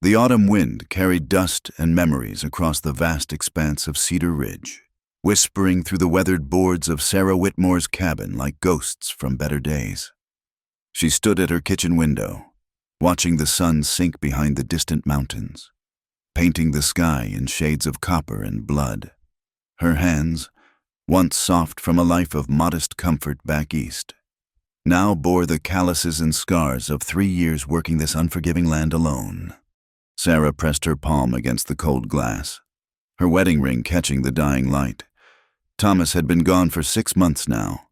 The autumn wind carried dust and memories across the vast expanse of Cedar Ridge, whispering through the weathered boards of Sarah Whitmore's cabin like ghosts from better days. She stood at her kitchen window, watching the sun sink behind the distant mountains, painting the sky in shades of copper and blood. Her hands, once soft from a life of modest comfort back east, now bore the calluses and scars of 3 years working this unforgiving land alone. Sarah pressed her palm against the cold glass, her wedding ring catching the dying light. Thomas had been gone for 6 months now,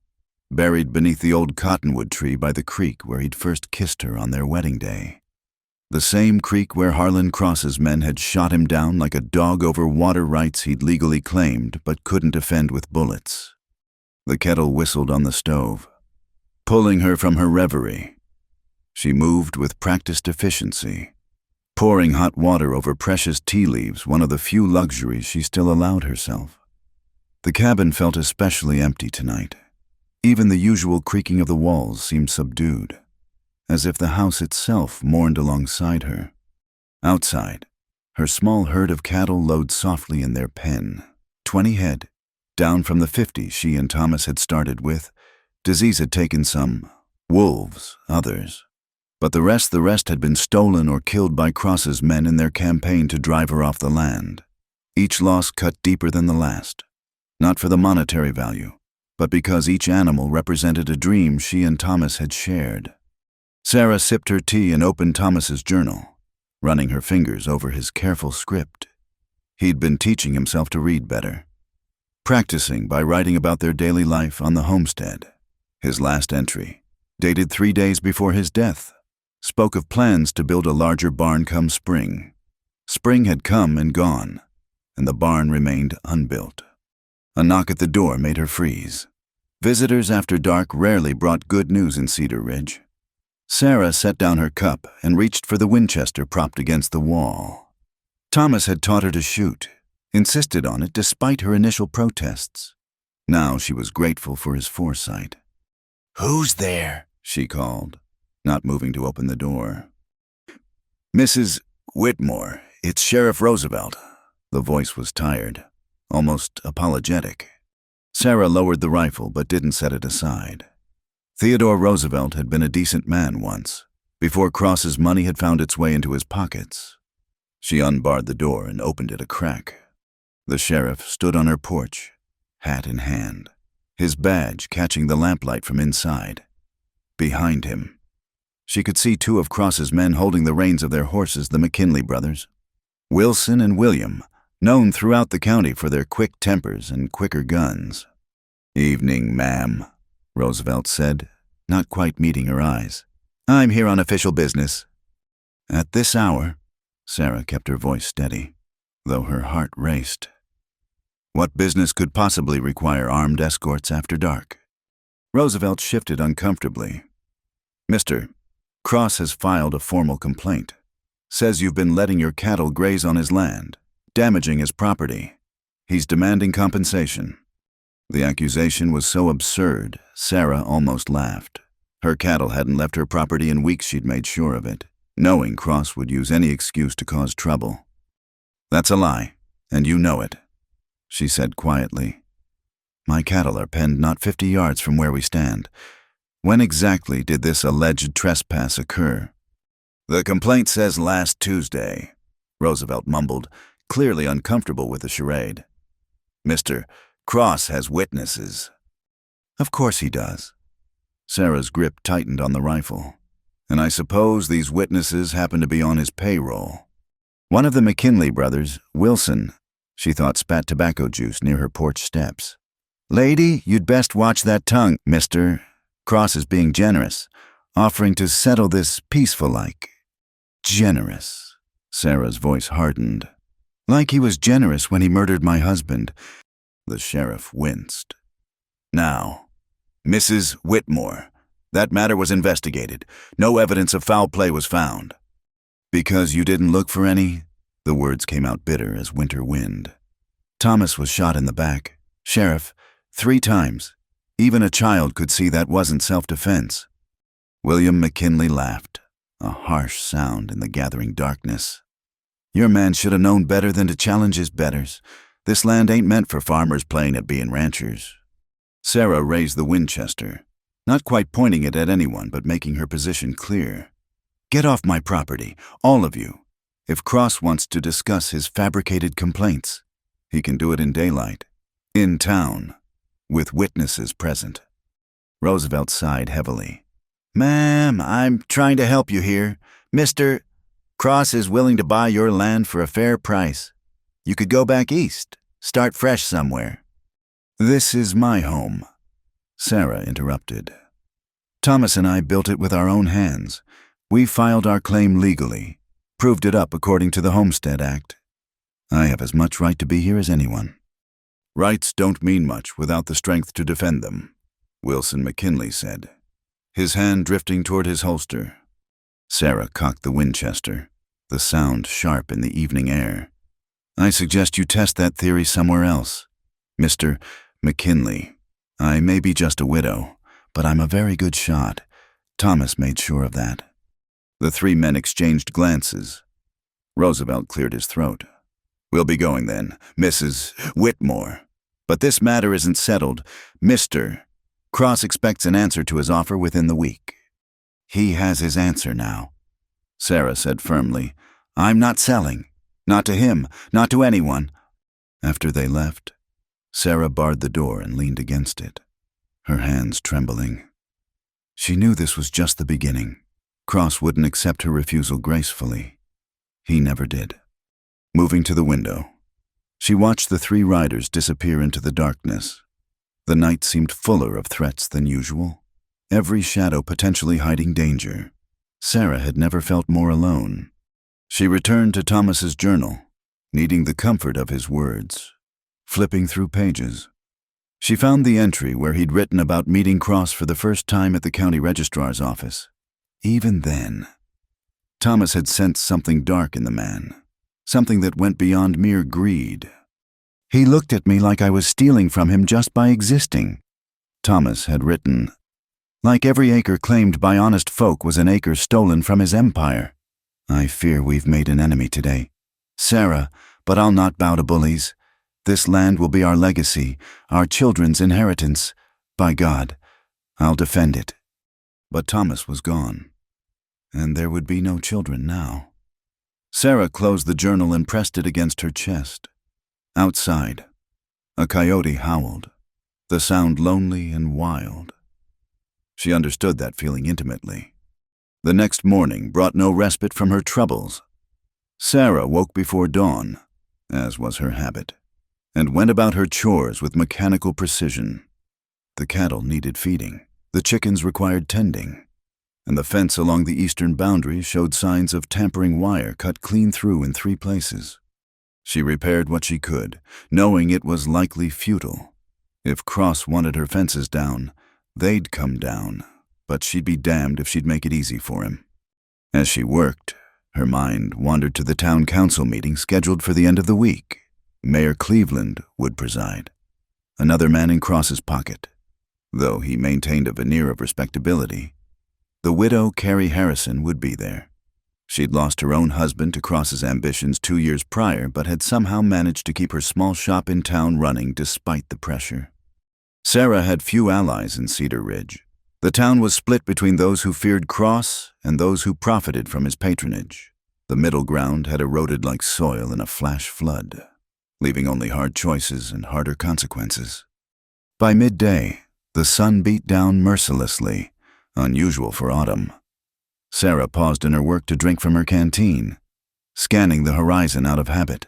buried beneath the old cottonwood tree by the creek where he'd first kissed her on their wedding day. The same creek where Harlan Cross's men had shot him down like a dog over water rights he'd legally claimed but couldn't defend with bullets. The kettle whistled on the stove, pulling her from her reverie. She moved with practiced efficiency, pouring hot water over precious tea leaves, one of the few luxuries she still allowed herself. The cabin felt especially empty tonight. Even the usual creaking of the walls seemed subdued, as if the house itself mourned alongside her. Outside, her small herd of cattle lowed softly in their pen. 20 head, down from the 50 she and Thomas had started with. Disease had taken some, wolves others. But the rest had been stolen or killed by Cross's men in their campaign to drive her off the land. Each loss cut deeper than the last, not for the monetary value, but because each animal represented a dream she and Thomas had shared. Sarah sipped her tea and opened Thomas's journal, running her fingers over his careful script. He'd been teaching himself to read better, practicing by writing about their daily life on the homestead. His last entry, dated 3 days before his death, spoke of plans to build a larger barn come spring. Spring had come and gone, and the barn remained unbuilt. A knock at the door made her freeze. Visitors after dark rarely brought good news in Cedar Ridge. Sarah set down her cup and reached for the Winchester propped against the wall. Thomas had taught her to shoot, insisted on it despite her initial protests. Now she was grateful for his foresight. "Who's there?" she called, not moving to open the door. "Mrs. Whitmore, it's Sheriff Roosevelt." The voice was tired, almost apologetic. Sarah lowered the rifle but didn't set it aside. Theodore Roosevelt had been a decent man once, before Cross's money had found its way into his pockets. She unbarred the door and opened it a crack. The sheriff stood on her porch, hat in hand, his badge catching the lamplight from inside. Behind him, she could see 2 of Cross's men holding the reins of their horses, the McKinley brothers. Wilson and William, known throughout the county for their quick tempers and quicker guns. "Evening, ma'am," Roosevelt said, not quite meeting her eyes. "I'm here on official business." At this hour, Sarah kept her voice steady, though her heart raced. What business could possibly require armed escorts after dark? Roosevelt shifted uncomfortably. "Mr. Cross has filed a formal complaint. Says you've been letting your cattle graze on his land, damaging his property. He's demanding compensation." The accusation was so absurd, Sarah almost laughed. Her cattle hadn't left her property in weeks, she'd made sure of it, knowing Cross would use any excuse to cause trouble. "That's a lie, and you know it," she said quietly. "My cattle are penned not 50 yards from where we stand. When exactly did this alleged trespass occur?" "The complaint says last Tuesday," Roosevelt mumbled, clearly uncomfortable with the charade. "Mr. Cross has witnesses." "Of course he does." Sarah's grip tightened on the rifle. "And I suppose these witnesses happen to be on his payroll." One of the McKinley brothers, Wilson, she thought, spat tobacco juice near her porch steps. "Lady, you'd best watch that tongue, Mr. Cross is being generous, offering to settle this peaceful-like." "Generous." Sarah's voice hardened. "Like he was generous when he murdered my husband." The sheriff winced. "Now, Mrs. Whitmore, that matter was investigated. No evidence of foul play was found." "Because you didn't look for any?" The words came out bitter as winter wind. "Thomas was shot in the back. Sheriff, 3 times. Even a child could see that wasn't self-defense." William McKinley laughed, a harsh sound in the gathering darkness. Your man should have known better than to challenge his betters. This land ain't meant for farmers playing at being ranchers. Sarah raised the Winchester, not quite pointing it at anyone but making her position clear. Get off my property, all of you. If Cross wants to discuss his fabricated complaints, he can do it in daylight, in town, with witnesses present. Roosevelt sighed heavily. Ma'am, I'm trying to help you here. Mr. Cross is willing to buy your land for a fair price. You could go back east, start fresh somewhere. This is my home, Sarah interrupted. Thomas and I built it with our own hands. We filed our claim legally, proved it up according to the Homestead Act. I have as much right to be here as anyone. Rights don't mean much without the strength to defend them, Wilson McKinley said, his hand drifting toward his holster. Sarah cocked the Winchester, the sound sharp in the evening air. I suggest you test that theory somewhere else. Mr. McKinley, I may be just a widow, but I'm a very good shot. Thomas made sure of that. The three men exchanged glances. Roosevelt cleared his throat. We'll be going then, Mrs. Whitmore. But this matter isn't settled. Mr. Cross expects an answer to his offer within the week. He has his answer now, Sarah said firmly. I'm not selling. Not to him, not to anyone. After they left, Sarah barred the door and leaned against it, her hands trembling. She knew this was just the beginning. Cross wouldn't accept her refusal gracefully. He never did. Moving to the window, she watched the three riders disappear into the darkness. The night seemed fuller of threats than usual, every shadow potentially hiding danger. Sarah had never felt more alone. She returned to Thomas's journal, needing the comfort of his words. Flipping through pages, she found the entry where he'd written about meeting Cross for the first time at the county registrar's office. Even then, Thomas had sensed something dark in the man, something that went beyond mere greed. He looked at me like I was stealing from him just by existing, Thomas had written. Like every acre claimed by honest folk was an acre stolen from his empire. I fear we've made an enemy today. Sarah, but I'll not bow to bullies. This land will be our legacy, our children's inheritance. By God, I'll defend it. But Thomas was gone, and there would be no children now. Sarah closed the journal and pressed it against her chest. Outside, a coyote howled, the sound lonely and wild. She understood that feeling intimately. The next morning brought no respite from her troubles. Sarah woke before dawn, as was her habit, and went about her chores with mechanical precision. The cattle needed feeding, the chickens required tending, and the fence along the eastern boundary showed signs of tampering wire cut clean through in 3 places. She repaired what she could, knowing it was likely futile. If Cross wanted her fences down, they'd come down, but she'd be damned if she'd make it easy for him. As she worked, her mind wandered to the town council meeting scheduled for the end of the week. Mayor Cleveland would preside, another man in Cross's pocket. Though he maintained a veneer of respectability, the widow Carrie Harrison would be there. She'd lost her own husband to Cross's ambitions 2 years prior, but had somehow managed to keep her small shop in town running despite the pressure. Sarah had few allies in Cedar Ridge. The town was split between those who feared Cross and those who profited from his patronage. The middle ground had eroded like soil in a flash flood, leaving only hard choices and harder consequences. By midday, the sun beat down mercilessly, unusual for autumn. Sarah paused in her work to drink from her canteen, scanning the horizon out of habit.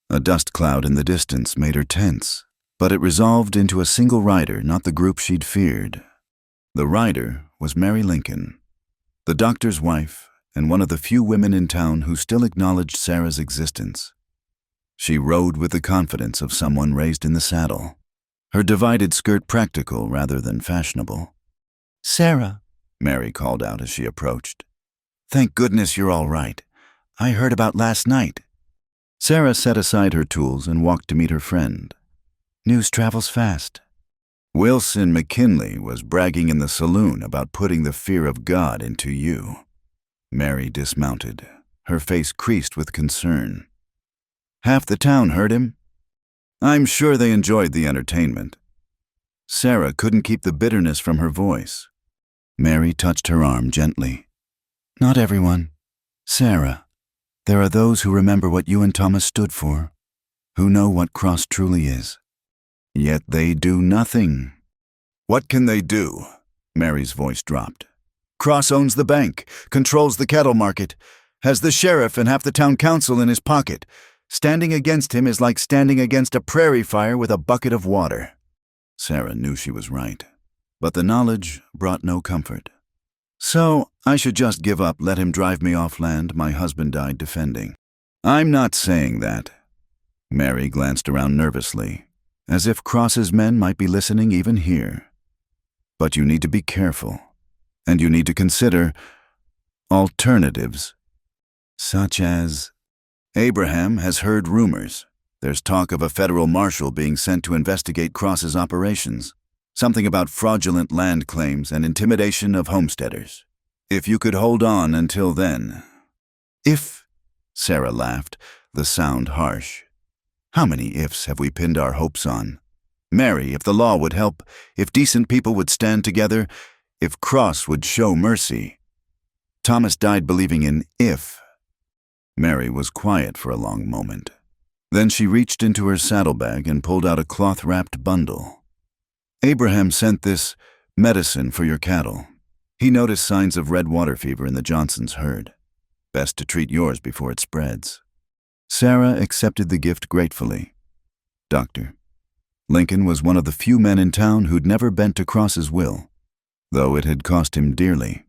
A dust cloud in the distance made her tense, but it resolved into a single rider, not the group she'd feared. The rider was Mary Lincoln, the doctor's wife and one of the few women in town who still acknowledged Sarah's existence. She rode with the confidence of someone raised in the saddle, her divided skirt practical rather than fashionable. "Sarah," Mary called out as she approached. "Thank goodness you're all right. I heard about last night." Sarah set aside her tools and walked to meet her friend. "News travels fast." Wilson McKinley was bragging in the saloon about putting the fear of God into you. Mary dismounted, her face creased with concern. Half the town heard him. I'm sure they enjoyed the entertainment. Sarah couldn't keep the bitterness from her voice. Mary touched her arm gently. Not everyone. Sarah, there are those who remember what you and Thomas stood for, who know what cross truly is. Yet they do nothing. What can they do? Mary's voice dropped. Cross owns the bank, controls the cattle market, has the sheriff and half the town council in his pocket. Standing against him is like standing against a prairie fire with a bucket of water. Sarah knew she was right, but the knowledge brought no comfort. So I should just give up, let him drive me off land my husband died defending. I'm not saying that. Mary glanced around nervously, as if Cross's men might be listening even here. But you need to be careful, and you need to consider alternatives, such as Abraham has heard rumors. There's talk of a federal marshal being sent to investigate Cross's operations. Something about fraudulent land claims and intimidation of homesteaders. If you could hold on until then. If, Sarah laughed, the sound harsh. How many ifs have we pinned our hopes on? Mary, if the law would help, if decent people would stand together, if Cross would show mercy. Thomas died believing in if. Mary was quiet for a long moment. Then she reached into her saddlebag and pulled out a cloth-wrapped bundle. Abraham sent this medicine for your cattle. He noticed signs of red water fever in the Johnsons' herd. Best to treat yours before it spreads. Sarah accepted the gift gratefully. Doctor, Lincoln was one of the few men in town who'd never bent to Cross's will, though it had cost him dearly.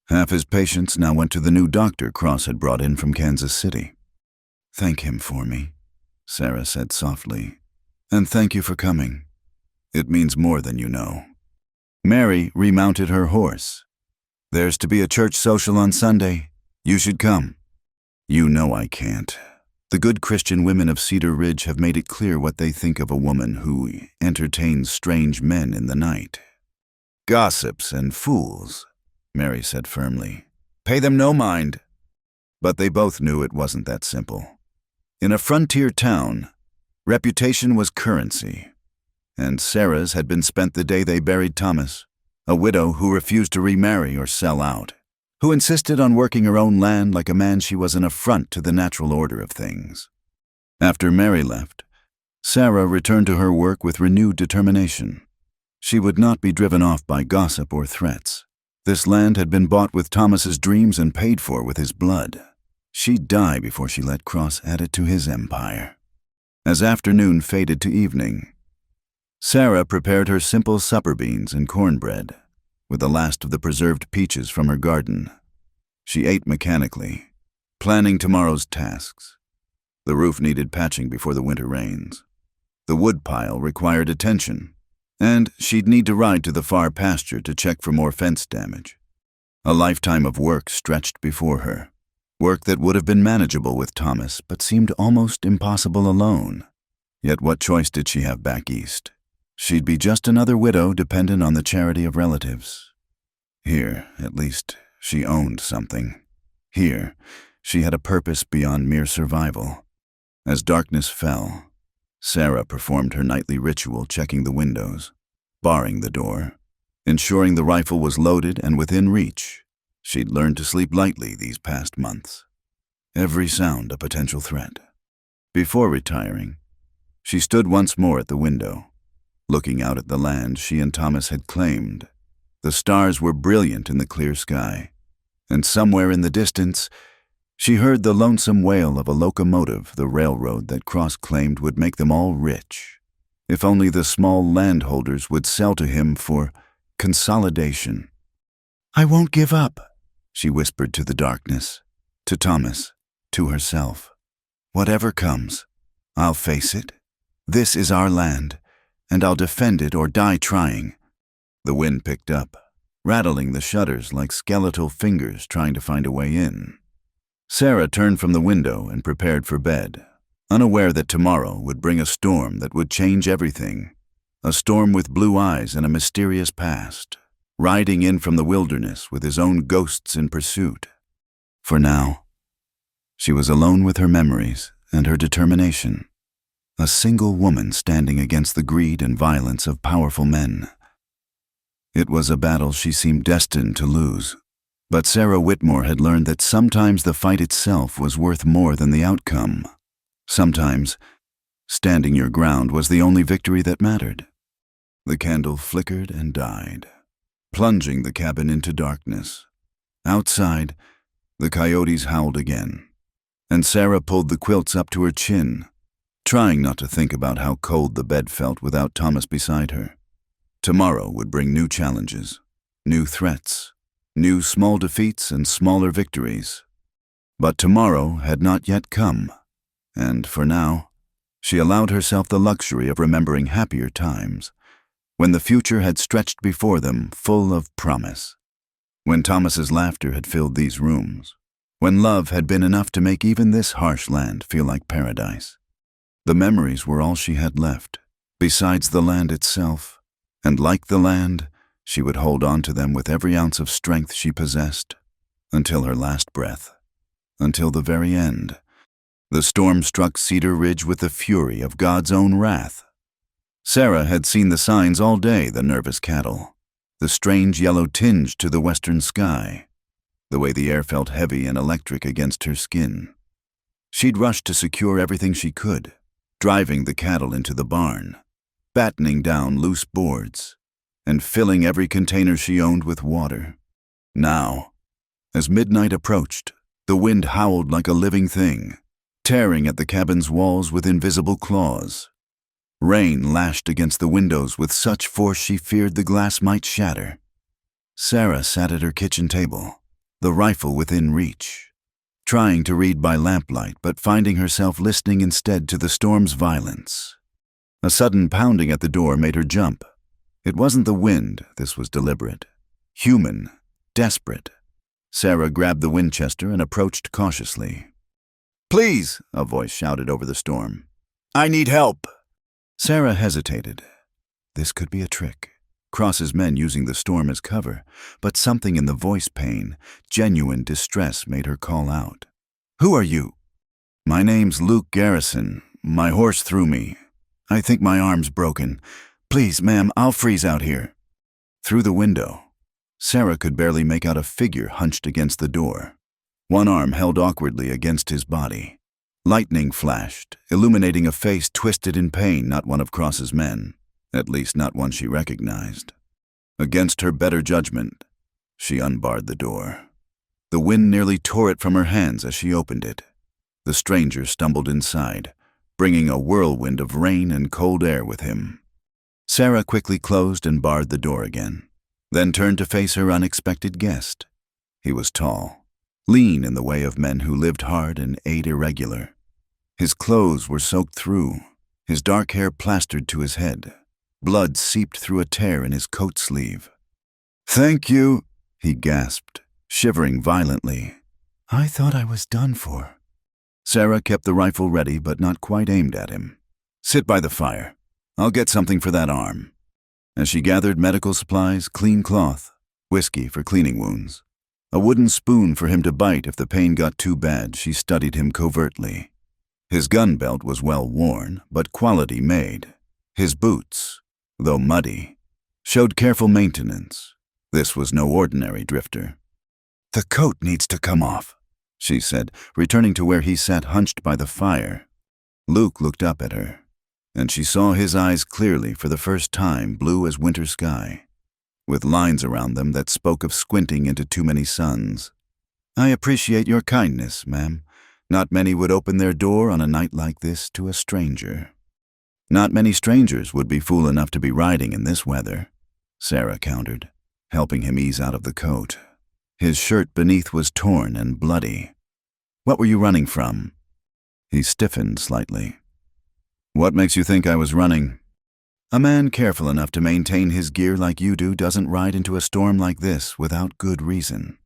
Half his patients now went to the new doctor Cross had brought in from Kansas City. Thank him for me, Sarah said softly, and thank you for coming. It means more than you know. Mary remounted her horse. There's to be a church social on Sunday. You should come. You know I can't. The good Christian women of Cedar Ridge have made it clear what they think of a woman who entertains strange men in the night. Gossips and fools, Mary said firmly. Pay them no mind. But they both knew it wasn't that simple. In a frontier town, reputation was currency. And Sarah's had been spent the day they buried Thomas, a widow who refused to remarry or sell out, who insisted on working her own land like a man she was an affront to the natural order of things. After Mary left, Sarah returned to her work with renewed determination. She would not be driven off by gossip or threats. This land had been bought with Thomas's dreams and paid for with his blood. She'd die before she let Cross add it to his empire. As afternoon faded to evening, Sarah prepared her simple supper beans and cornbread, with the last of the preserved peaches from her garden. She ate mechanically, planning tomorrow's tasks. The roof needed patching before the winter rains. The woodpile required attention, and she'd need to ride to the far pasture to check for more fence damage. A lifetime of work stretched before her, work that would have been manageable with Thomas but seemed almost impossible alone. Yet what choice did she have back east? She'd be just another widow dependent on the charity of relatives. Here, at least, she owned something. Here, she had a purpose beyond mere survival. As darkness fell, Sarah performed her nightly ritual, checking the windows, barring the door, ensuring the rifle was loaded and within reach. She'd learned to sleep lightly these past months. Every sound a potential threat. Before retiring, she stood once more at the window, looking out at the land she and Thomas had claimed. The stars were brilliant in the clear sky, and somewhere in the distance, she heard the lonesome wail of a locomotive the railroad that Cross claimed would make them all rich, if only the small landholders would sell to him for consolidation. I won't give up, she whispered to the darkness, to Thomas, to herself. Whatever comes, I'll face it. This is our land, and I'll defend it or die trying. The wind picked up, rattling the shutters like skeletal fingers trying to find a way in. Sarah turned from the window and prepared for bed, unaware that tomorrow would bring a storm that would change everything, a storm with blue eyes and a mysterious past, riding in from the wilderness with his own ghosts in pursuit. For now, she was alone with her memories and her determination. A single woman standing against the greed and violence of powerful men. It was a battle she seemed destined to lose. But Sarah Whitmore had learned that sometimes the fight itself was worth more than the outcome. Sometimes, standing your ground was the only victory that mattered. The candle flickered and died, plunging the cabin into darkness. Outside, the coyotes howled again, and Sarah pulled the quilts up to her chin, trying not to think about how cold the bed felt without Thomas beside her. Tomorrow would bring new challenges, new threats, new small defeats and smaller victories. But tomorrow had not yet come, and for now, she allowed herself the luxury of remembering happier times, when the future had stretched before them full of promise. When Thomas's laughter had filled these rooms, when love had been enough to make even this harsh land feel like paradise. The memories were all she had left, besides the land itself, and like the land, she would hold on to them with every ounce of strength she possessed, until her last breath, until the very end. The storm struck Cedar Ridge with the fury of God's own wrath. Sarah had seen the signs all day, the nervous cattle, the strange yellow tinge to the western sky, the way the air felt heavy and electric against her skin. She'd rushed to secure everything she could, driving the cattle into the barn, battening down loose boards, and filling every container she owned with water. Now, as midnight approached, the wind howled like a living thing, tearing at the cabin's walls with invisible claws. Rain lashed against the windows with such force she feared the glass might shatter. Sarah sat at her kitchen table, the rifle within reach, trying to read by lamplight but finding herself listening instead to the storm's violence. A sudden pounding at the door made her jump. It wasn't the wind, this was deliberate. Human, desperate. Sarah grabbed the Winchester and approached cautiously. "Please," a voice shouted over the storm. "I need help." Sarah hesitated. This could be a trick. Cross's men using the storm as cover, but something in the voice pain, genuine distress, made her call out. "Who are you?" "My name's Luke Garrison. My horse threw me. I think my arm's broken. Please, ma'am, I'll freeze out here." Through the window, Sarah could barely make out a figure hunched against the door, one arm held awkwardly against his body. Lightning flashed, illuminating a face twisted in pain, not one of Cross's men, at least not one she recognized. Against her better judgment, she unbarred the door. The wind nearly tore it from her hands as she opened it. The stranger stumbled inside, bringing a whirlwind of rain and cold air with him. Sarah quickly closed and barred the door again, then turned to face her unexpected guest. He was tall, lean in the way of men who lived hard and ate irregular. His clothes were soaked through, his dark hair plastered to his head. Blood seeped through a tear in his coat sleeve. "Thank you," he gasped, shivering violently. "I thought I was done for." Sarah kept the rifle ready but not quite aimed at him. "Sit by the fire. I'll get something for that arm." As she gathered medical supplies, clean cloth, whiskey for cleaning wounds, a wooden spoon for him to bite if the pain got too bad, she studied him covertly. His gun belt was well worn, but quality made. His boots, though muddy, showed careful maintenance. This was no ordinary drifter. "The coat needs to come off," she said, returning to where he sat hunched by the fire. Luke looked up at her, and she saw his eyes clearly for the first time, blue as winter sky, with lines around them that spoke of squinting into too many suns. "I appreciate your kindness, ma'am. Not many would open their door on a night like this to a stranger." "Not many strangers would be fool enough to be riding in this weather," Sarah countered, helping him ease out of the coat. His shirt beneath was torn and bloody. "What were you running from?" He stiffened slightly. "What makes you think I was running?" "A man careful enough to maintain his gear like you do doesn't ride into a storm like this without good reason."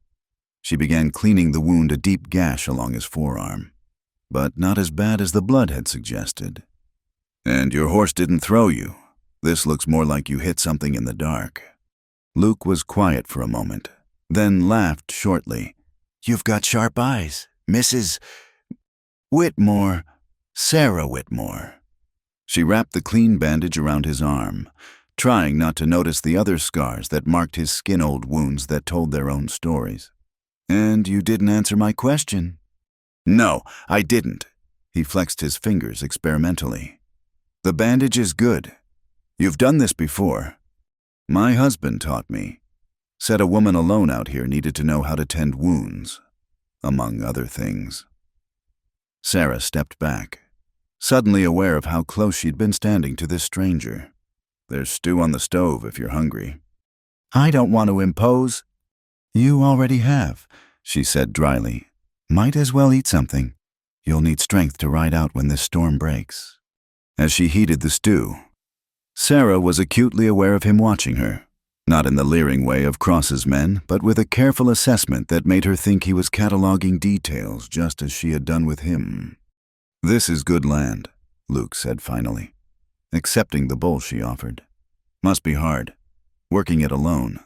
She began cleaning the wound, a deep gash along his forearm, but not as bad as the blood had suggested. "And your horse didn't throw you. This looks more like you hit something in the dark." Luke was quiet for a moment, then laughed shortly. "You've got sharp eyes, Mrs. Whitmore." Sarah Whitmore. She wrapped the clean bandage around his arm, trying not to notice the other scars that marked his skin-old wounds that told their own stories. "And you didn't answer my question." "No, I didn't." He flexed his fingers experimentally. "The bandage is good. You've done this before. My husband taught me. Said a woman alone out here needed to know how to tend wounds, among other things." Sarah stepped back, suddenly aware of how close she'd been standing to this stranger. "There's stew on the stove if you're hungry." "I don't want to impose." "You already have," she said dryly. "Might as well eat something. You'll need strength to ride out when this storm breaks." As she heated the stew, Sarah was acutely aware of him watching her, not in the leering way of Cross's men, but with a careful assessment that made her think he was cataloging details just as she had done with him. "This is good land," Luke said finally, accepting the bowl she offered. "Must be hard, working it alone."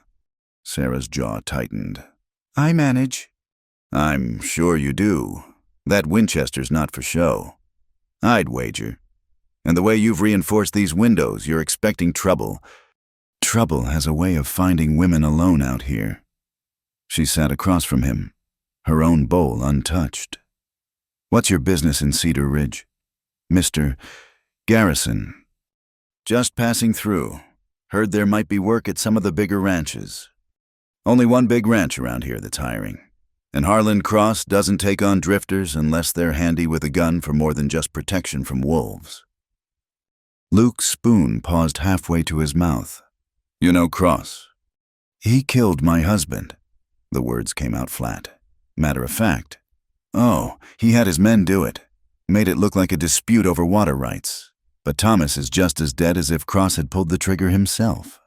Sarah's jaw tightened. "I manage." "I'm sure you do. That Winchester's not for show. I'd wager. And the way you've reinforced these windows, you're expecting trouble." "Trouble has a way of finding women alone out here." She sat across from him, her own bowl untouched. "What's your business in Cedar Ridge?" "Mr. Garrison." "Just passing through. Heard there might be work at some of the bigger ranches. Only one big ranch around here that's hiring. And Harlan Cross doesn't take on drifters unless they're handy with a gun for more than just protection from wolves." Luke's spoon paused halfway to his mouth. "You know Cross?" "He killed my husband." The words came out flat. "Matter of fact." "Oh, he had his men do it. Made it look like a dispute over water rights. But Thomas is just as dead as if Cross had pulled the trigger himself."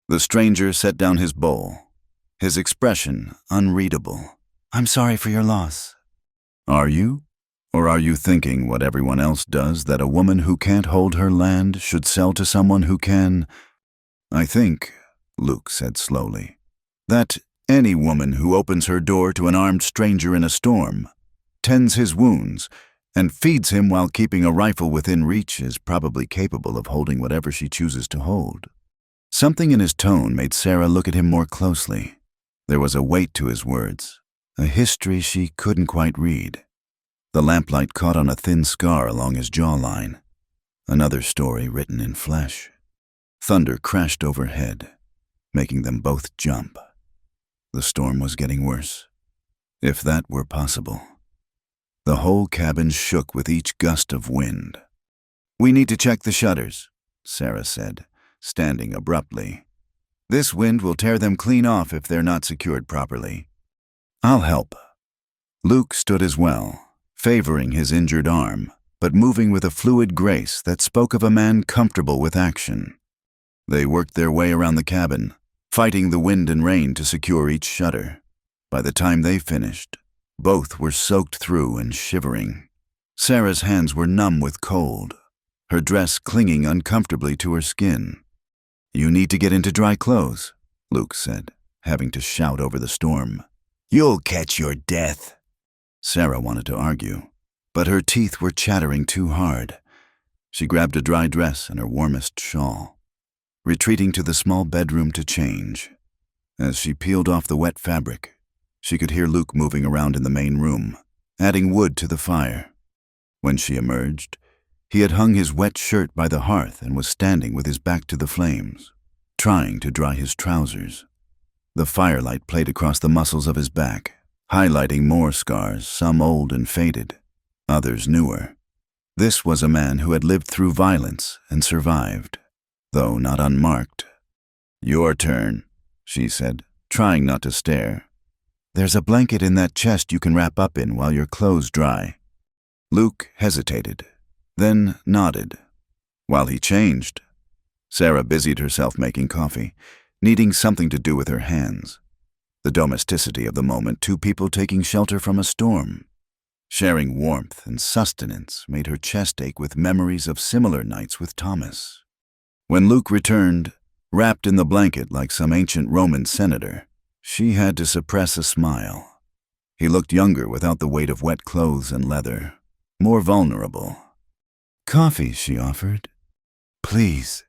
The stranger set down his bowl, his expression unreadable. "I'm sorry for your loss." "Are you? Or are you thinking what everyone else does, that a woman who can't hold her land should sell to someone who can?" "I think," Luke said slowly, "that any woman who opens her door to an armed stranger in a storm, tends his wounds, and feeds him while keeping a rifle within reach is probably capable of holding whatever she chooses to hold." Something in his tone made Sarah look at him more closely. There was a weight to his words, a history she couldn't quite read. The lamplight caught on a thin scar along his jawline, another story written in flesh. Thunder crashed overhead, making them both jump. The storm was getting worse, if that were possible. The whole cabin shook with each gust of wind. "We need to check the shutters," Sarah said, standing abruptly. "This wind will tear them clean off if they're not secured properly." "I'll help." Luke stood as well, favoring his injured arm, but moving with a fluid grace that spoke of a man comfortable with action. They worked their way around the cabin, fighting the wind and rain to secure each shutter. By the time they finished, both were soaked through and shivering. Sarah's hands were numb with cold, her dress clinging uncomfortably to her skin. "You need to get into dry clothes," Luke said, having to shout over the storm. "You'll catch your death." Sarah wanted to argue, but her teeth were chattering too hard. She grabbed a dry dress and her warmest shawl, retreating to the small bedroom to change. As she peeled off the wet fabric, she could hear Luke moving around in the main room, adding wood to the fire. When she emerged, he had hung his wet shirt by the hearth and was standing with his back to the flames, trying to dry his trousers. The firelight played across the muscles of his back, highlighting more scars, some old and faded, others newer. This was a man who had lived through violence and survived, though not unmarked. "Your turn," she said, trying not to stare. "There's a blanket in that chest you can wrap up in while your clothes dry." Luke hesitated, then nodded. While he changed, Sarah busied herself making coffee, needing something to do with her hands. The domesticity of the moment, two people taking shelter from a storm. Sharing warmth and sustenance made her chest ache with memories of similar nights with Thomas. When Luke returned, wrapped in the blanket like some ancient Roman senator, she had to suppress a smile. He looked younger without the weight of wet clothes and leather, more vulnerable, Coffee, she offered. Please.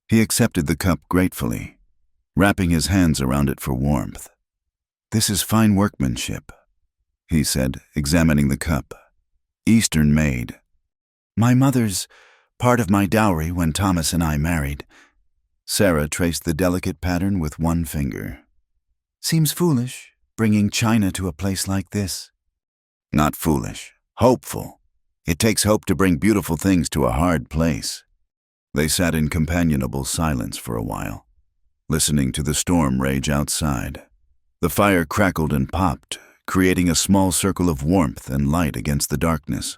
He accepted the cup gratefully, wrapping his hands around it for warmth. This is fine workmanship, he said, examining the cup. Eastern made. My mother's part of my dowry when Thomas and I married. Sarah traced the delicate pattern with one finger. Seems foolish, bringing China to a place like this. Not foolish, hopeful. It takes hope to bring beautiful things to a hard place. They sat in companionable silence for a while, listening to the storm rage outside. The fire crackled and popped, creating a small circle of warmth and light against the darkness.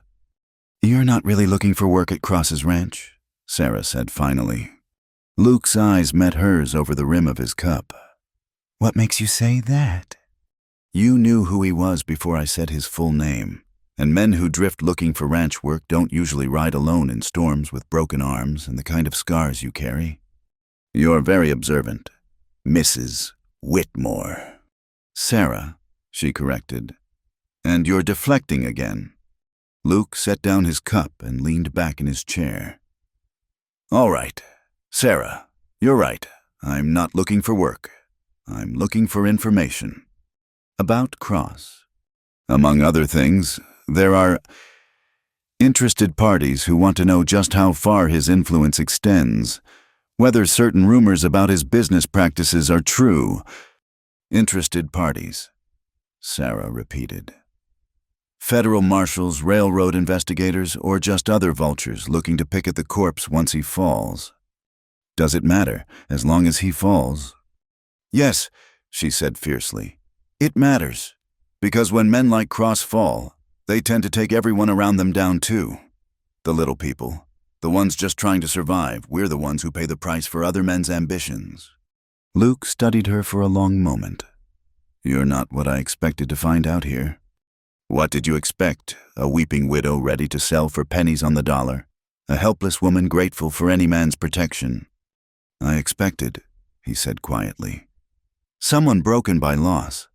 You're not really looking for work at Cross's ranch, Sarah said finally. Luke's eyes met hers over the rim of his cup. What makes you say that? You knew who he was before I said his full name. And men who drift looking for ranch work don't usually ride alone in storms with broken arms and the kind of scars you carry. You're very observant. Mrs. Whitmore. Sarah, she corrected. And you're deflecting again. Luke set down his cup and leaned back in his chair. All right, Sarah, you're right. I'm not looking for work. I'm looking for information. About Cross. Among other things, there are interested parties who want to know just how far his influence extends, whether certain rumors about his business practices are true. Interested parties, Sarah repeated. Federal marshals, railroad investigators, or just other vultures looking to pick at the corpse once he falls. Does it matter, as long as he falls? Yes, she said fiercely. It matters, because when men like Cross fall, they tend to take everyone around them down too. The little people, the ones just trying to survive, we're the ones who pay the price for other men's ambitions. Luke studied her for a long moment. You're not what I expected to find out here. What did you expect? A weeping widow ready to sell for pennies on the dollar? A helpless woman grateful for any man's protection? I expected, he said quietly. Someone broken by loss.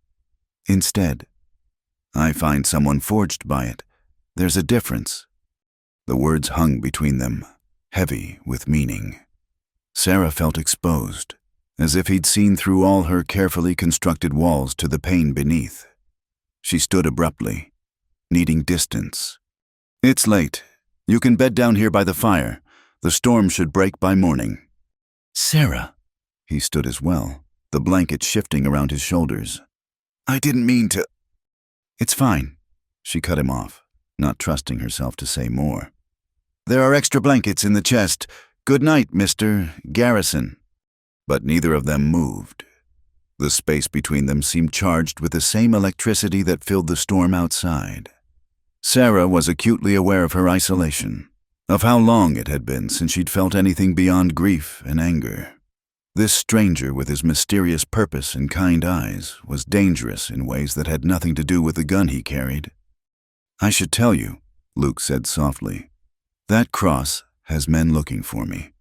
Instead, I find someone forged by it. There's a difference. The words hung between them, heavy with meaning. Sarah felt exposed, as if he'd seen through all her carefully constructed walls to the pain beneath. She stood abruptly, needing distance. It's late. You can bed down here by the fire. The storm should break by morning. Sarah. He stood as well, the blanket shifting around his shoulders. I didn't mean to. It's fine, she cut him off, not trusting herself to say more. There are extra blankets in the chest. Good night, Mr. Garrison. But neither of them moved. The space between them seemed charged with the same electricity that filled the storm outside. Sarah was acutely aware of her isolation, of how long it had been since she'd felt anything beyond grief and anger. This stranger with his mysterious purpose and kind eyes was dangerous in ways that had nothing to do with the gun he carried. I should tell you, Luke said softly, that Cross has men looking for me.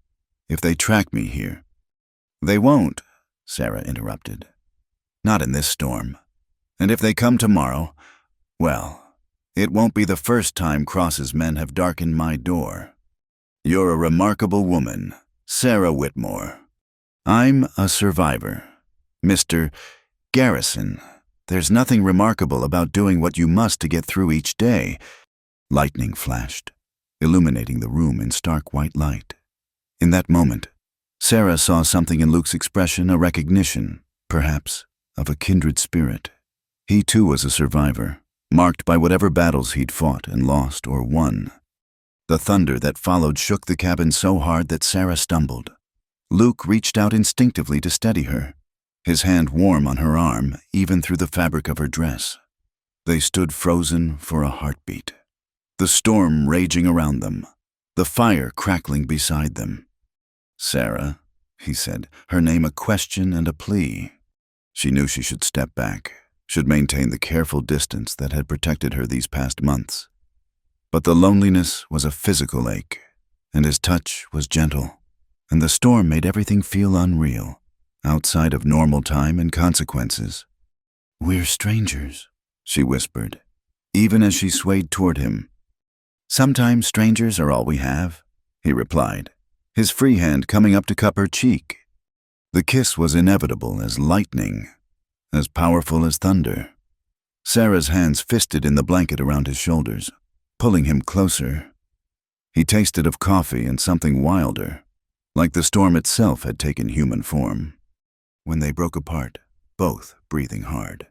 If they track me here. They won't, Sarah interrupted. Not in this storm. And if they come tomorrow, well, it won't be the first time Cross's men have darkened my door. You're a remarkable woman, Sarah Whitmore. I'm a survivor. Mr. Garrison, there's nothing remarkable about doing what you must to get through each day. Lightning flashed, illuminating the room in stark white light. In that moment, Sarah saw something in Luke's expression, a recognition, perhaps, of a kindred spirit. He too was a survivor, marked by whatever battles he'd fought and lost or won. The thunder that followed shook the cabin so hard that Sarah stumbled. Luke reached out instinctively to steady her, his hand warm on her arm, even through the fabric of her dress. They stood frozen for a heartbeat. The storm raging around them, the fire crackling beside them. Sarah, he said, her name a question and a plea. She knew she should step back, should maintain the careful distance that had protected her these past months. But the loneliness was a physical ache, and his touch was gentle. And the storm made everything feel unreal, outside of normal time and consequences. We're strangers, she whispered, even as she swayed toward him. Sometimes strangers are all we have, he replied, his free hand coming up to cup her cheek. The kiss was inevitable as lightning, as powerful as thunder. Sarah's hands fisted in the blanket around his shoulders, pulling him closer. He tasted of coffee and something wilder, like the storm itself had taken human form. When they broke apart, both breathing hard.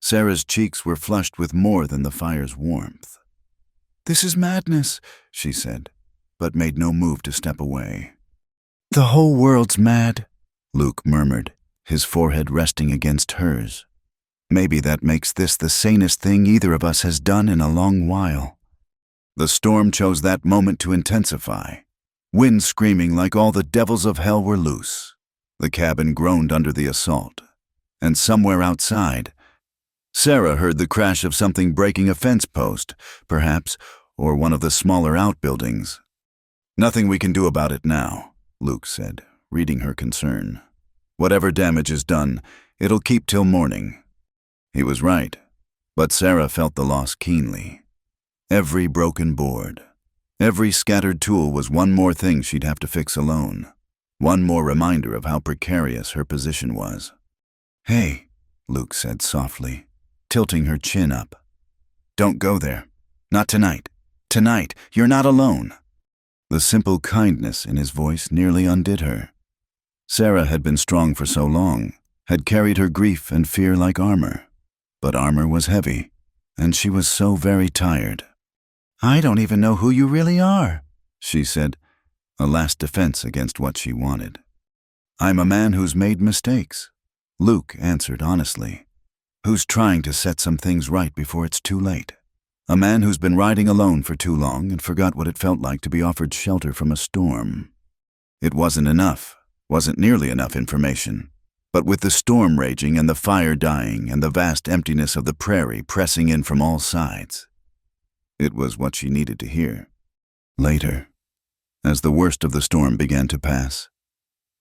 Sarah's cheeks were flushed with more than the fire's warmth. "This is madness," she said, but made no move to step away. "The whole world's mad," Luke murmured, his forehead resting against hers. "Maybe that makes this the sanest thing either of us has done in a long while." The storm chose that moment to intensify, wind screaming like all the devils of hell were loose. The cabin groaned under the assault, and somewhere outside, Sarah heard the crash of something breaking a fence post, perhaps, or one of the smaller outbuildings. "Nothing we can do about it now," Luke said, reading her concern. "Whatever damage is done, it'll keep till morning." He was right, but Sarah felt the loss keenly. Every broken board, every scattered tool was one more thing she'd have to fix alone, one more reminder of how precarious her position was. "Hey," Luke said softly, tilting her chin up. "Don't go there. Not tonight. Tonight, you're not alone." The simple kindness in his voice nearly undid her. Sarah had been strong for so long, had carried her grief and fear like armor. But armor was heavy, and she was so very tired. "I don't even know who you really are," she said, a last defense against what she wanted. "I'm a man who's made mistakes," Luke answered honestly, "who's trying to set some things right before it's too late. A man who's been riding alone for too long and forgot what it felt like to be offered shelter from a storm. It wasn't enough, wasn't nearly enough information. But with the storm raging and the fire dying and the vast emptiness of the prairie pressing in from all sides, it was what she needed to hear. Later, as the worst of the storm began to pass,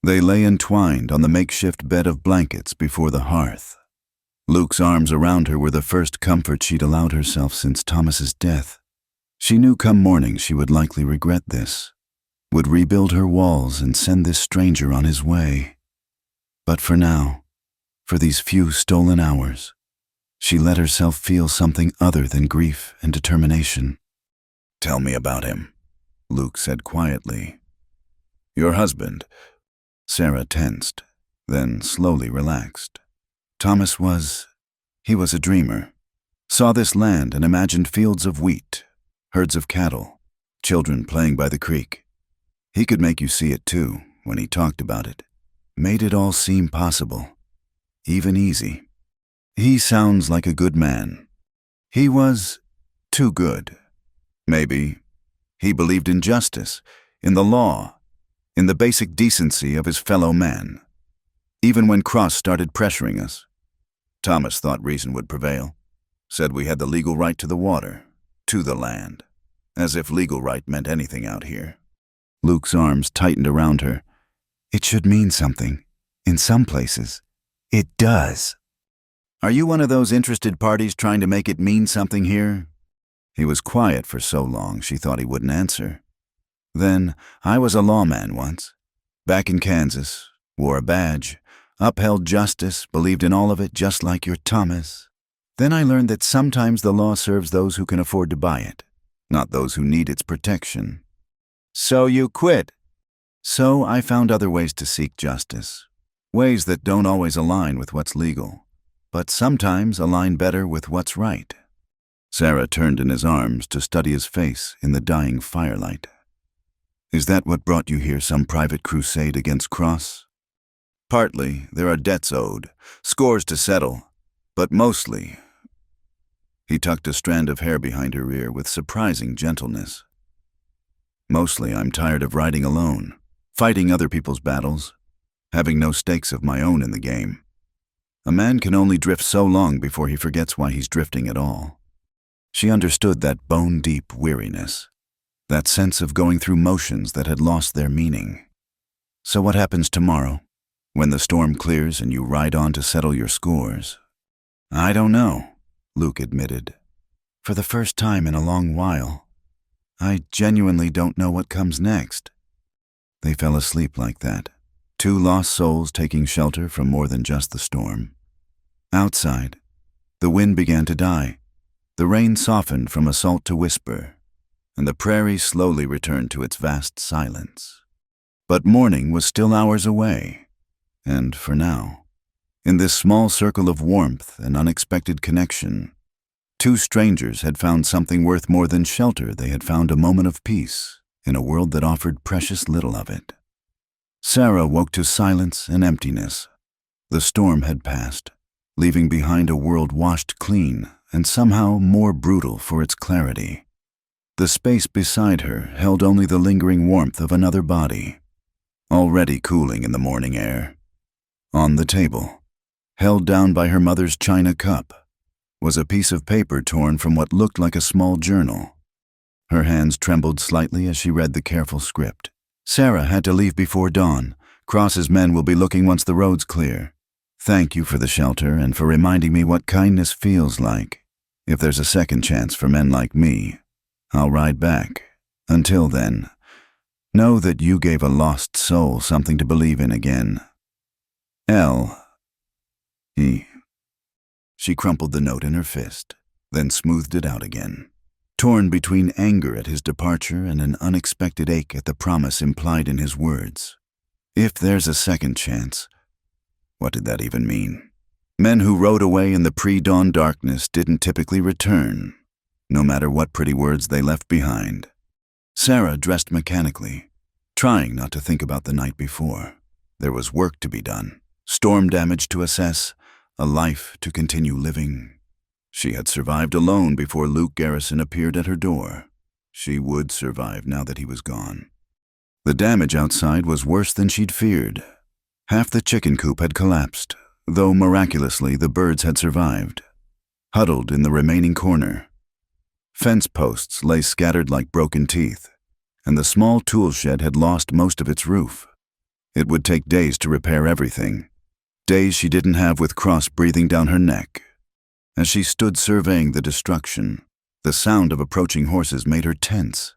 they lay entwined on the makeshift bed of blankets before the hearth. Luke's arms around her were the first comfort she'd allowed herself since Thomas's death. She knew come morning she would likely regret this, would rebuild her walls and send this stranger on his way. But for now, for these few stolen hours, she let herself feel something other than grief and determination. "Tell me about him," Luke said quietly. "Your husband." Sarah tensed, then slowly relaxed. Thomas he was a dreamer. Saw this land and imagined fields of wheat, herds of cattle, children playing by the creek. He could make you see it too, when he talked about it. Made it all seem possible, even easy. He sounds like a good man. He was too good. Maybe. He believed in justice, in the law, in the basic decency of his fellow man. Even when Cross started pressuring us, Thomas thought reason would prevail. Said we had the legal right to the water, to the land. As if legal right meant anything out here. Luke's arms tightened around her. "It should mean something. In some places, it does." "Are you one of those interested parties trying to make it mean something here?" He was quiet for so long she thought he wouldn't answer. "Then, I was a lawman once. Back in Kansas, wore a badge, upheld justice, believed in all of it just like your Thomas. Then I learned that sometimes the law serves those who can afford to buy it, not those who need its protection." "So you quit?" "So I found other ways to seek justice. Ways that don't always align with what's legal, but sometimes align better with what's right." Sarah turned in his arms to study his face in the dying firelight. "Is that what brought you here, some private crusade against Cross?" "Partly, there are debts owed, scores to settle, but mostly—" He tucked a strand of hair behind her ear with surprising gentleness. "Mostly, I'm tired of riding alone, fighting other people's battles, having no stakes of my own in the game. A man can only drift so long before he forgets why he's drifting at all." She understood that bone-deep weariness, that sense of going through motions that had lost their meaning. "So what happens tomorrow, when the storm clears and you ride on to settle your scores?" "I don't know," Luke admitted. "For the first time in a long while, I genuinely don't know what comes next." They fell asleep like that, two lost souls taking shelter from more than just the storm. Outside, the wind began to die. The rain softened from assault to whisper, and the prairie slowly returned to its vast silence. But morning was still hours away, and for now, in this small circle of warmth and unexpected connection, two strangers had found something worth more than shelter. They had found a moment of peace in a world that offered precious little of it. Sarah woke to silence and emptiness. The storm had passed, leaving behind a world washed clean and somehow more brutal for its clarity. The space beside her held only the lingering warmth of another body, already cooling in the morning air. On the table, held down by her mother's china cup, was a piece of paper torn from what looked like a small journal. Her hands trembled slightly as she read the careful script. "Sarah had to leave before dawn. Cross's men will be looking once the road's clear. Thank you for the shelter and for reminding me what kindness feels like. If there's a second chance for men like me, I'll ride back. Until then, know that you gave a lost soul something to believe in again. L.E." She crumpled the note in her fist, then smoothed it out again, torn between anger at his departure and an unexpected ache at the promise implied in his words. If there's a second chance, what did that even mean? Men who rode away in the pre-dawn darkness didn't typically return, no matter what pretty words they left behind. Sarah dressed mechanically, trying not to think about the night before. There was work to be done, storm damage to assess, a life to continue living. She had survived alone before Luke Garrison appeared at her door. She would survive now that he was gone. The damage outside was worse than she'd feared. Half the chicken coop had collapsed, though miraculously the birds had survived. Huddled in the remaining corner, fence posts lay scattered like broken teeth, and the small tool shed had lost most of its roof. It would take days to repair everything, days she didn't have with Cross breathing down her neck. As she stood surveying the destruction, the sound of approaching horses made her tense.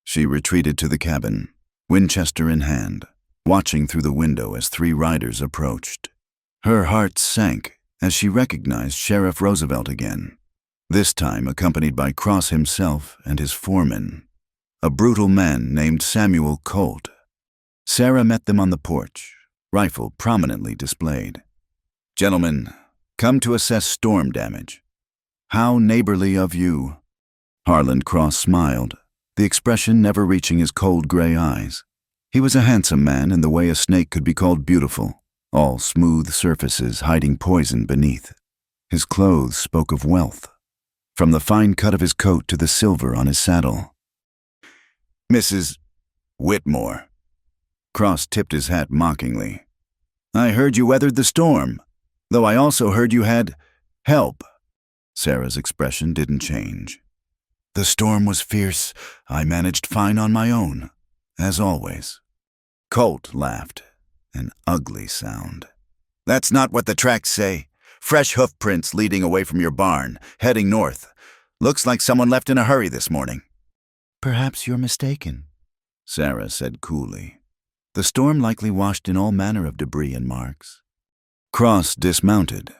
She retreated to the cabin, Winchester in hand, watching through the window as 3 riders approached. Her heart sank as she recognized Sheriff Roosevelt again, this time accompanied by Cross himself and his foreman, a brutal man named Samuel Colt. Sarah met them on the porch, rifle prominently displayed. "Gentlemen, come to assess storm damage." "How neighborly of you." Harland Cross smiled, the expression never reaching his cold gray eyes. He was a handsome man in the way a snake could be called beautiful, all smooth surfaces hiding poison beneath. His clothes spoke of wealth, from the fine cut of his coat to the silver on his saddle. "Mrs. Whitmore." Cross tipped his hat mockingly. "I heard you weathered the storm, though I also heard you had help." Sarah's expression didn't change. "The storm was fierce. I managed fine on my own, as always." Colt laughed, an ugly sound. "That's not what the tracks say. Fresh hoof prints leading away from your barn, heading north. Looks like someone left in a hurry this morning." "Perhaps you're mistaken," Sarah said coolly. The storm likely washed in all manner of debris and marks. Cross dismounted,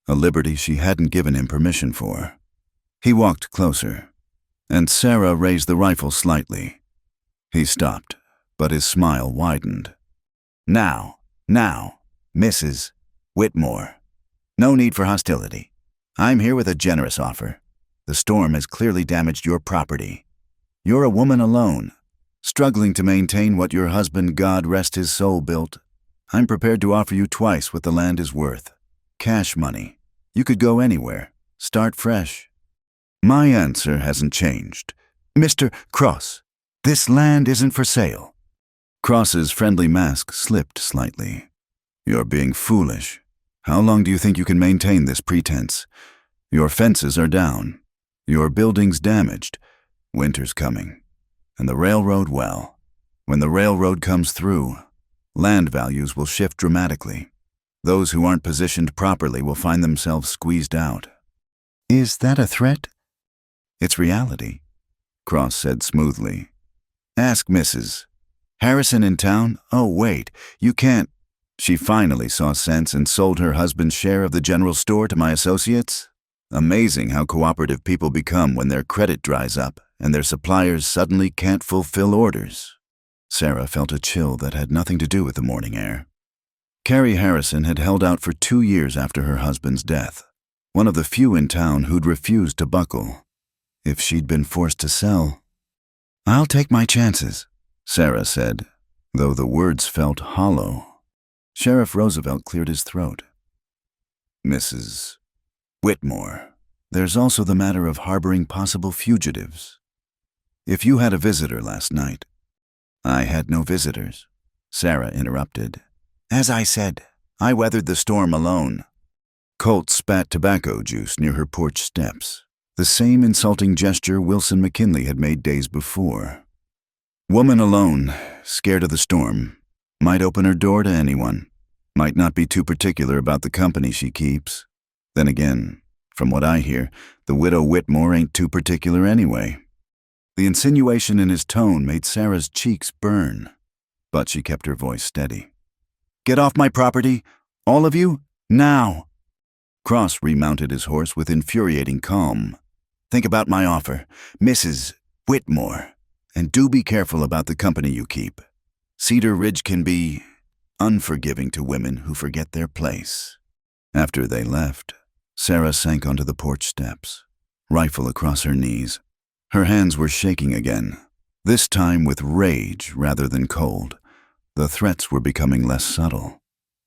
a liberty she hadn't given him permission for. He walked closer, and Sarah raised the rifle slightly. He stopped, but his smile widened. Now, Mrs. Whitmore. No need for hostility. I'm here with a generous offer. The storm has clearly damaged your property. You're a woman alone, struggling to maintain what your husband, God rest his soul, built. I'm prepared to offer you twice what the land is worth. Cash money. You could go anywhere. Start fresh. My answer hasn't changed. Mr. Cross, this land isn't for sale. Cross's friendly mask slipped slightly. You're being foolish. How long do you think you can maintain this pretense? Your fences are down. Your building's damaged. Winter's coming. And the railroad, well, when the railroad comes through, land values will shift dramatically. Those who aren't positioned properly will find themselves squeezed out. Is that a threat? It's reality. Cross said smoothly. Ask Mrs. Harrison in town? Oh, wait, you can't. She finally saw sense and sold her husband's share of the general store to my associates. Amazing how cooperative people become when their credit dries up and their suppliers suddenly can't fulfill orders. Sarah felt a chill that had nothing to do with the morning air. Carrie Harrison had held out for 2 years after her husband's death, one of the few in town who'd refused to buckle. If she'd been forced to sell, I'll take my chances, Sarah said, though the words felt hollow. Sheriff Roosevelt cleared his throat. Mrs. Whitmore, there's also the matter of harboring possible fugitives. If you had a visitor last night— I had no visitors, Sarah interrupted. As I said, I weathered the storm alone. Colt spat tobacco juice near her porch steps, the same insulting gesture Wilson McKinley had made days before. Woman alone, scared of the storm, might open her door to anyone, might not be too particular about the company she keeps. Then again, from what I hear, the widow Whitmore ain't too particular anyway. The insinuation in his tone made Sarah's cheeks burn, but she kept her voice steady. Get off my property, all of you, now. Cross remounted his horse with infuriating calm. Think about my offer, Mrs. Whitmore, and do be careful about the company you keep. Cedar Ridge can be unforgiving to women who forget their place. After they left, Sarah sank onto the porch steps, rifle across her knees. Her hands were shaking again, this time with rage rather than cold. The threats were becoming less subtle,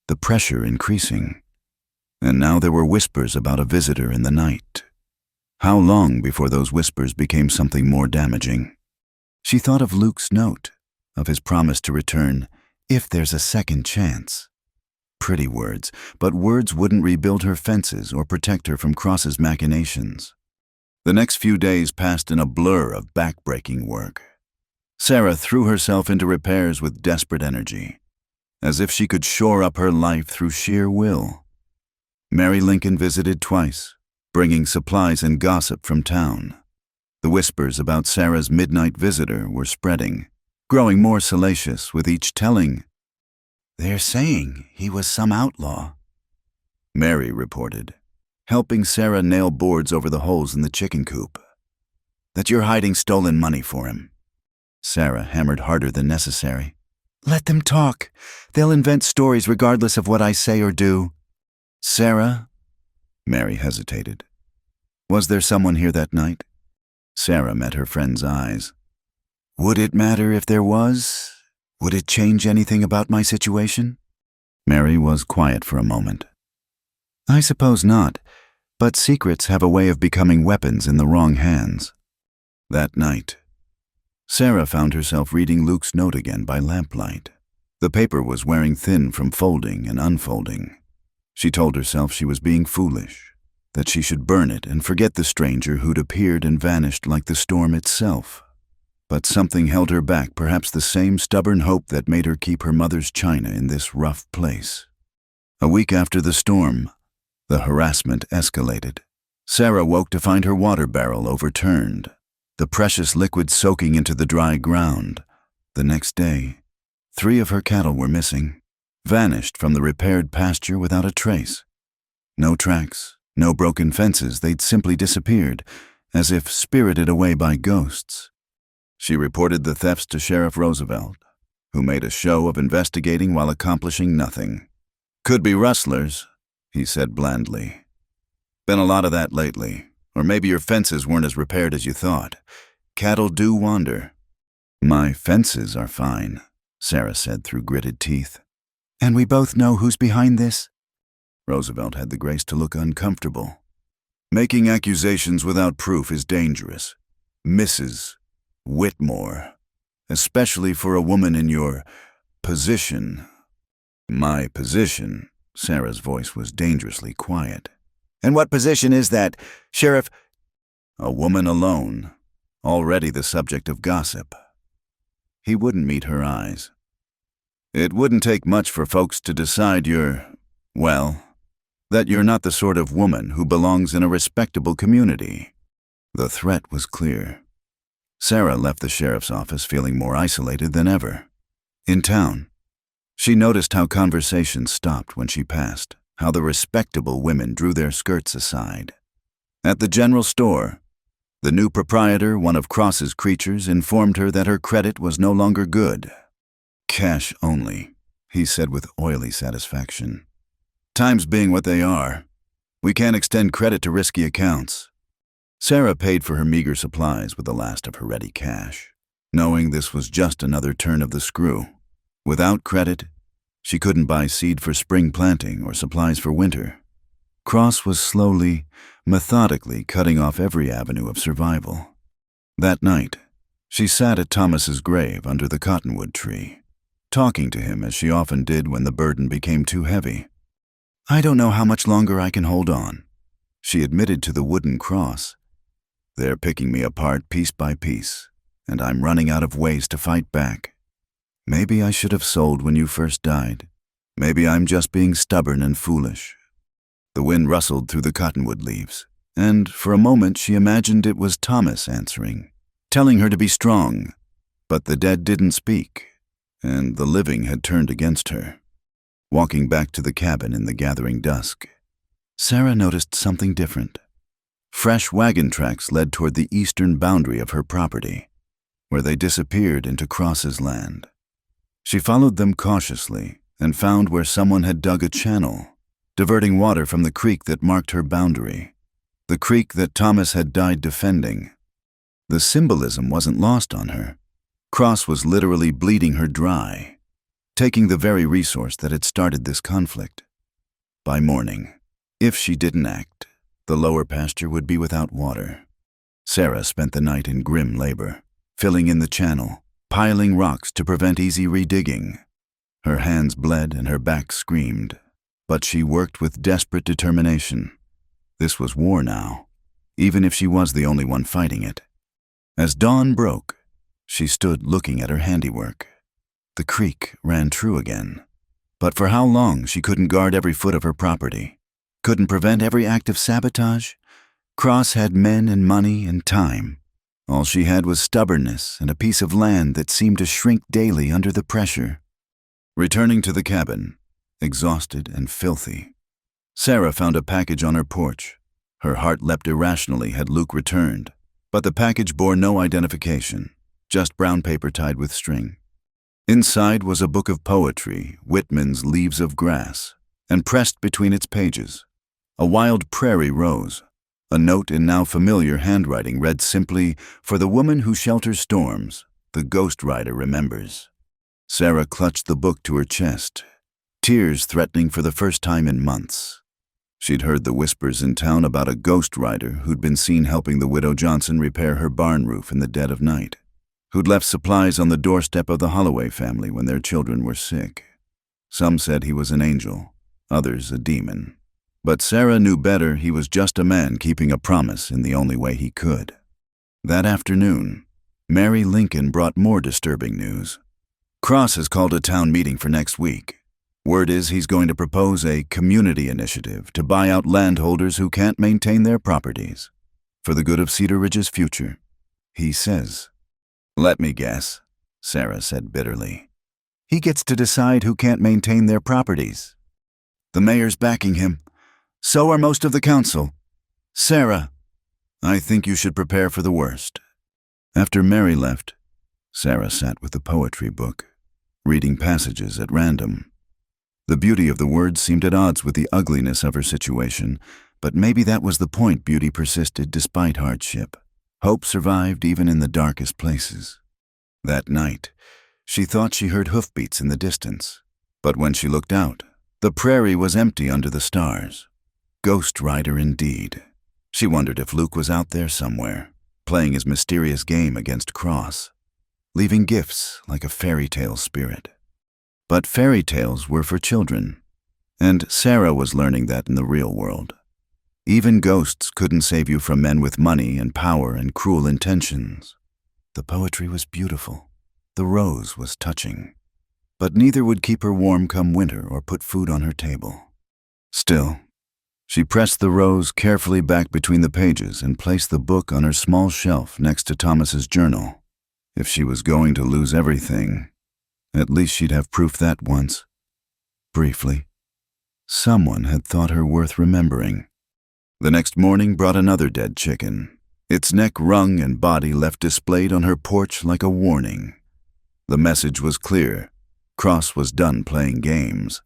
the pressure increasing. And now there were whispers about a visitor in the night. How long before those whispers became something more damaging? She thought of Luke's note, of his promise to return if there's a second chance. Pretty words, but words wouldn't rebuild her fences or protect her from Cross's machinations. The next few days passed in a blur of back-breaking work. Sarah threw herself into repairs with desperate energy, as if she could shore up her life through sheer will. Mary Lincoln visited twice, bringing supplies and gossip from town. The whispers about Sarah's midnight visitor were spreading, growing more salacious with each telling. They're saying he was some outlaw, Mary reported, helping Sarah nail boards over the holes in the chicken coop. That you're hiding stolen money for him. Sarah hammered harder than necessary. Let them talk. They'll invent stories regardless of what I say or do. Sarah? Mary hesitated. Was there someone here that night? Sarah met her friend's eyes. Would it matter if there was? Would it change anything about my situation? Mary was quiet for a moment. I suppose not, but secrets have a way of becoming weapons in the wrong hands. That night, Sarah found herself reading Luke's note again by lamplight. The paper was wearing thin from folding and unfolding. She told herself she was being foolish, that she should burn it and forget the stranger who'd appeared and vanished like the storm itself. But something held her back, perhaps the same stubborn hope that made her keep her mother's china in this rough place. A week after the storm, the harassment escalated. Sarah woke to find her water barrel overturned, the precious liquid soaking into the dry ground. The next day, 3 of her cattle were missing, vanished from the repaired pasture without a trace. No tracks, no broken fences, they'd simply disappeared, as if spirited away by ghosts. She reported the thefts to Sheriff Roosevelt, who made a show of investigating while accomplishing nothing. Could be rustlers, he said blandly. Been a lot of that lately, or maybe your fences weren't as repaired as you thought. Cattle do wander. My fences are fine, Sarah said through gritted teeth. And we both know who's behind this? Roosevelt had the grace to look uncomfortable. Making accusations without proof is dangerous. Mrs. Whitmore, especially for a woman in your position. My position, Sarah's voice was dangerously quiet. And what position is that, Sheriff? A woman alone, already the subject of gossip. He wouldn't meet her eyes. It wouldn't take much for folks to decide that you're not the sort of woman who belongs in a respectable community. The threat was clear. Sarah left the sheriff's office feeling more isolated than ever. In town, she noticed how conversations stopped when she passed, how the respectable women drew their skirts aside. At the general store, the new proprietor, one of Cross's creatures, informed her that her credit was no longer good. "Cash only," he said with oily satisfaction. "Times being what they are, we can't extend credit to risky accounts." Sarah paid for her meager supplies with the last of her ready cash, knowing this was just another turn of the screw. Without credit, she couldn't buy seed for spring planting or supplies for winter. Cross was slowly, methodically cutting off every avenue of survival. That night, she sat at Thomas's grave under the cottonwood tree, talking to him as she often did when the burden became too heavy. "I don't know how much longer I can hold on," she admitted to the wooden cross. "They're picking me apart piece by piece, and I'm running out of ways to fight back. Maybe I should have sold when you first died. Maybe I'm just being stubborn and foolish." The wind rustled through the cottonwood leaves, and for a moment she imagined it was Thomas answering, telling her to be strong. But the dead didn't speak, and the living had turned against her. Walking back to the cabin in the gathering dusk, Sarah noticed something different. Fresh wagon tracks led toward the eastern boundary of her property, where they disappeared into Cross's land. She followed them cautiously and found where someone had dug a channel, diverting water from the creek that marked her boundary, the creek that Thomas had died defending. The symbolism wasn't lost on her. Cross was literally bleeding her dry, taking the very resource that had started this conflict. By morning, if she didn't act, the lower pasture would be without water. Sarah spent the night in grim labor, filling in the channel, piling rocks to prevent easy redigging. Her hands bled and her back screamed, but she worked with desperate determination. This was war now, even if she was the only one fighting it. As dawn broke, she stood looking at her handiwork. The creek ran true again, but for how long she couldn't guard every foot of her property, couldn't prevent every act of sabotage. Cross had men and money and time. All she had was stubbornness and a piece of land that seemed to shrink daily under the pressure. Returning to the cabin, exhausted and filthy, Sarah found a package on her porch. Her heart leapt irrationally had Luke returned, but the package bore no identification, just brown paper tied with string. Inside was a book of poetry, Whitman's Leaves of Grass, and pressed between its pages, a wild prairie rose. A note in now familiar handwriting read simply, "For the woman who shelters storms, the ghost rider remembers." Sarah clutched the book to her chest, tears threatening for the first time in months. She'd heard the whispers in town about a ghost rider who'd been seen helping the widow Johnson repair her barn roof in the dead of night, who'd left supplies on the doorstep of the Holloway family when their children were sick. Some said he was an angel, others a demon. But Sarah knew better. He was just a man keeping a promise in the only way he could. That afternoon, Mary Lincoln brought more disturbing news. Cross has called a town meeting for next week. Word is he's going to propose a community initiative to buy out landholders who can't maintain their properties, for the good of Cedar Ridge's future, he says. "Let me guess," Sarah said bitterly. "He gets to decide who can't maintain their properties. The mayor's backing him. So are most of the council. Sarah, I think you should prepare for the worst." After Mary left, Sarah sat with the poetry book, reading passages at random. The beauty of the words seemed at odds with the ugliness of her situation, but maybe that was the point. Beauty persisted despite hardship. Hope survived even in the darkest places. That night, she thought she heard hoofbeats in the distance, but when she looked out, the prairie was empty under the stars. Ghost rider indeed. She wondered if Luke was out there somewhere, playing his mysterious game against Cross, leaving gifts like a fairy tale spirit. But fairy tales were for children, and Sarah was learning that in the real world. Even ghosts couldn't save you from men with money and power and cruel intentions. The poetry was beautiful. The rose was touching. But neither would keep her warm come winter or put food on her table. Still, She pressed the rose carefully back between the pages and placed the book on her small shelf next to Thomas's journal. If she was going to lose everything, at least she'd have proof that once. Briefly, someone had thought her worth remembering. The next morning brought another dead chicken, its neck wrung and body left displayed on her porch like a warning. The message was clear. Cross was done playing games.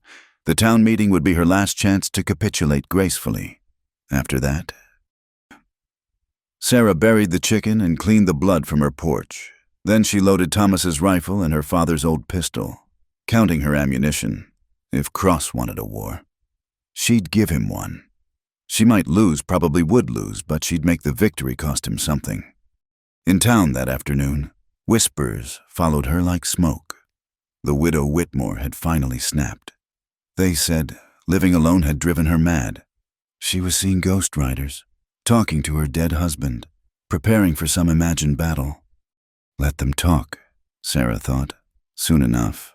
The town meeting would be her last chance to capitulate gracefully. After that, Sarah buried the chicken and cleaned the blood from her porch. Then she loaded Thomas's rifle and her father's old pistol, counting her ammunition. If Cross wanted a war, she'd give him one. She might lose, probably would lose, but she'd make the victory cost him something. In town that afternoon, whispers followed her like smoke. The widow Whitmore had finally snapped. They said living alone had driven her mad. She was seeing ghost riders, talking to her dead husband, preparing for some imagined battle. Let them talk, Sarah thought. Soon enough,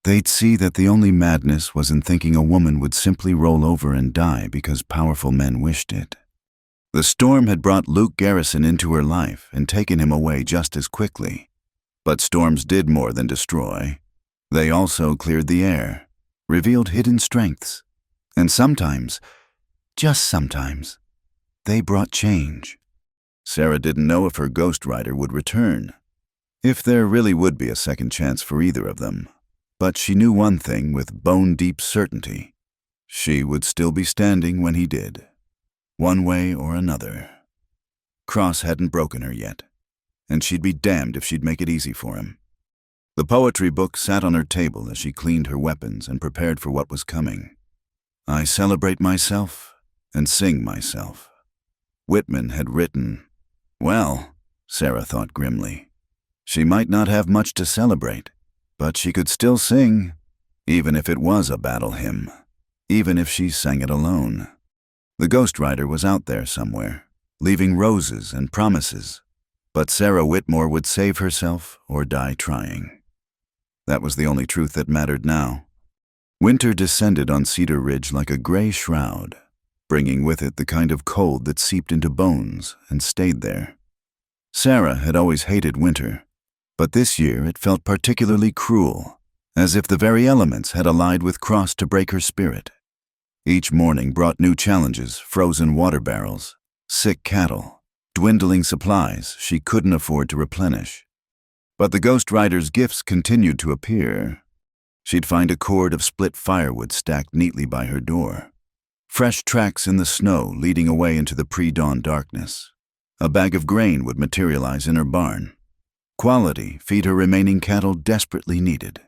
they'd see that the only madness was in thinking a woman would simply roll over and die because powerful men wished it. The storm had brought Luke Garrison into her life and taken him away just as quickly. But storms did more than destroy. They also cleared the air, revealed hidden strengths, and sometimes, just sometimes, they brought change. Sarah didn't know if her ghost rider would return, if there really would be a second chance for either of them. But she knew one thing with bone-deep certainty. She would still be standing when he did, one way or another. Cross hadn't broken her yet, and she'd be damned if she'd make it easy for him. The poetry book sat on her table as she cleaned her weapons and prepared for what was coming. I celebrate myself and sing myself. Whitman had written. Well, Sarah thought grimly, she might not have much to celebrate, but she could still sing, even if it was a battle hymn, even if she sang it alone. The ghost rider was out there somewhere, leaving roses and promises, but Sarah Whitmore would save herself or die trying. That was the only truth that mattered now. Winter descended on Cedar Ridge like a gray shroud, bringing with it the kind of cold that seeped into bones and stayed there. Sarah had always hated winter, but this year it felt particularly cruel, as if the very elements had allied with Cross to break her spirit. Each morning brought new challenges: frozen water barrels, sick cattle, dwindling supplies she couldn't afford to replenish. But the ghost rider's gifts continued to appear. She'd find a cord of split firewood stacked neatly by her door, fresh tracks in the snow leading away into the pre-dawn darkness. A bag of grain would materialize in her barn. Quality feed her remaining cattle desperately needed.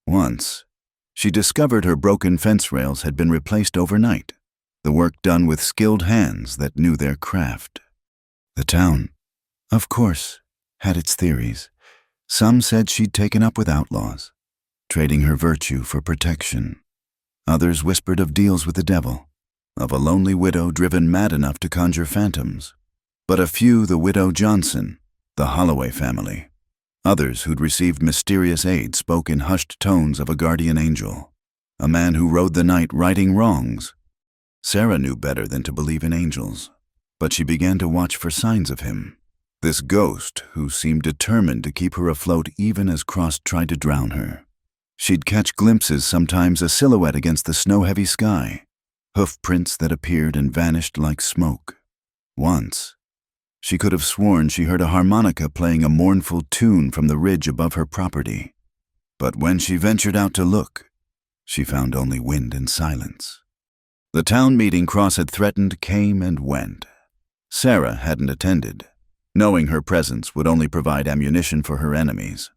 Once, she discovered her broken fence rails had been replaced overnight, the work done with skilled hands that knew their craft. The town, of course, had its theories. Some said she'd taken up with outlaws, trading her virtue for protection. Others whispered of deals with the devil, of a lonely widow driven mad enough to conjure phantoms. But a few the widow Johnson, the Holloway family. Others who'd received mysterious aid spoke in hushed tones of a guardian angel, a man who rode the night righting wrongs. Sarah knew better than to believe in angels, but she began to watch for signs of him. This ghost who seemed determined to keep her afloat even as Cross tried to drown her. She'd catch glimpses, sometimes a silhouette against the snow-heavy sky, hoof prints that appeared and vanished like smoke. Once, she could have sworn she heard a harmonica playing a mournful tune from the ridge above her property. But when she ventured out to look, she found only wind and silence. The town meeting Cross had threatened came and went. Sarah hadn't attended, knowing her presence would only provide ammunition for her enemies.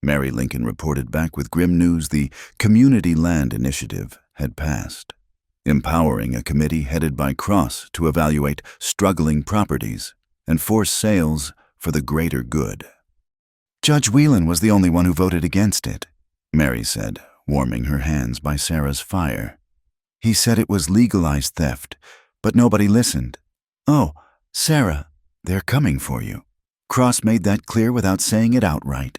Mary Lincoln reported back with grim news the Community Land Initiative had passed, empowering a committee headed by Cross to evaluate struggling properties and force sales for the greater good. Judge Whelan was the only one who voted against it, Mary said, warming her hands by Sarah's fire. He said it was legalized theft, but nobody listened. Oh, Sarah, they're coming for you. Cross made that clear without saying it outright.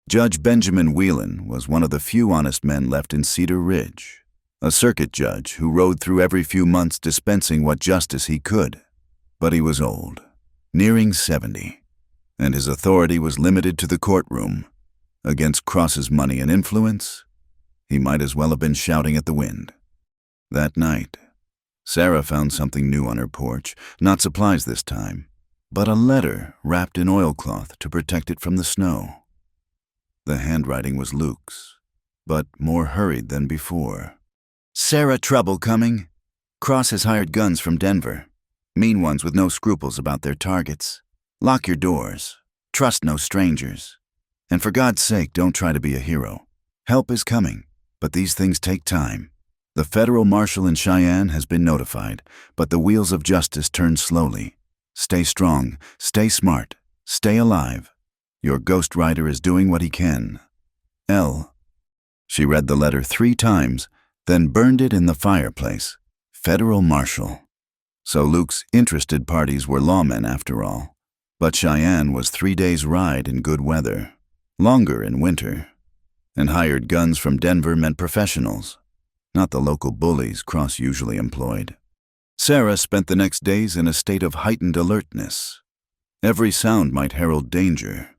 Judge Benjamin Whelan was one of the few honest men left in Cedar Ridge. a circuit judge who rode through every few months dispensing what justice he could. But he was old, nearing 70, and his authority was limited to the courtroom. Against Cross's money and influence, he might as well have been shouting at the wind. That night, Sarah found something new on her porch, not supplies this time, but a letter wrapped in oilcloth to protect it from the snow. The handwriting was Luke's, but more hurried than before. "Sarah, trouble coming. Cross has hired guns from Denver. Mean ones with no scruples about their targets. Lock your doors. Trust no strangers. And for God's sake, don't try to be a hero. Help is coming, but these things take time. The federal marshal in Cheyenne has been notified, but the wheels of justice turn slowly. Stay strong, stay smart, stay alive. Your ghostwriter is doing what he can. L." She read the letter 3 times, then burned it in the fireplace. Federal marshal. So Luke's interested parties were lawmen after all. But Cheyenne was 3 days' ride in good weather, longer in winter. And hired guns from Denver meant professionals, not the local bullies Cross usually employed. Sarah spent the next days in a state of heightened alertness. Every sound might herald danger.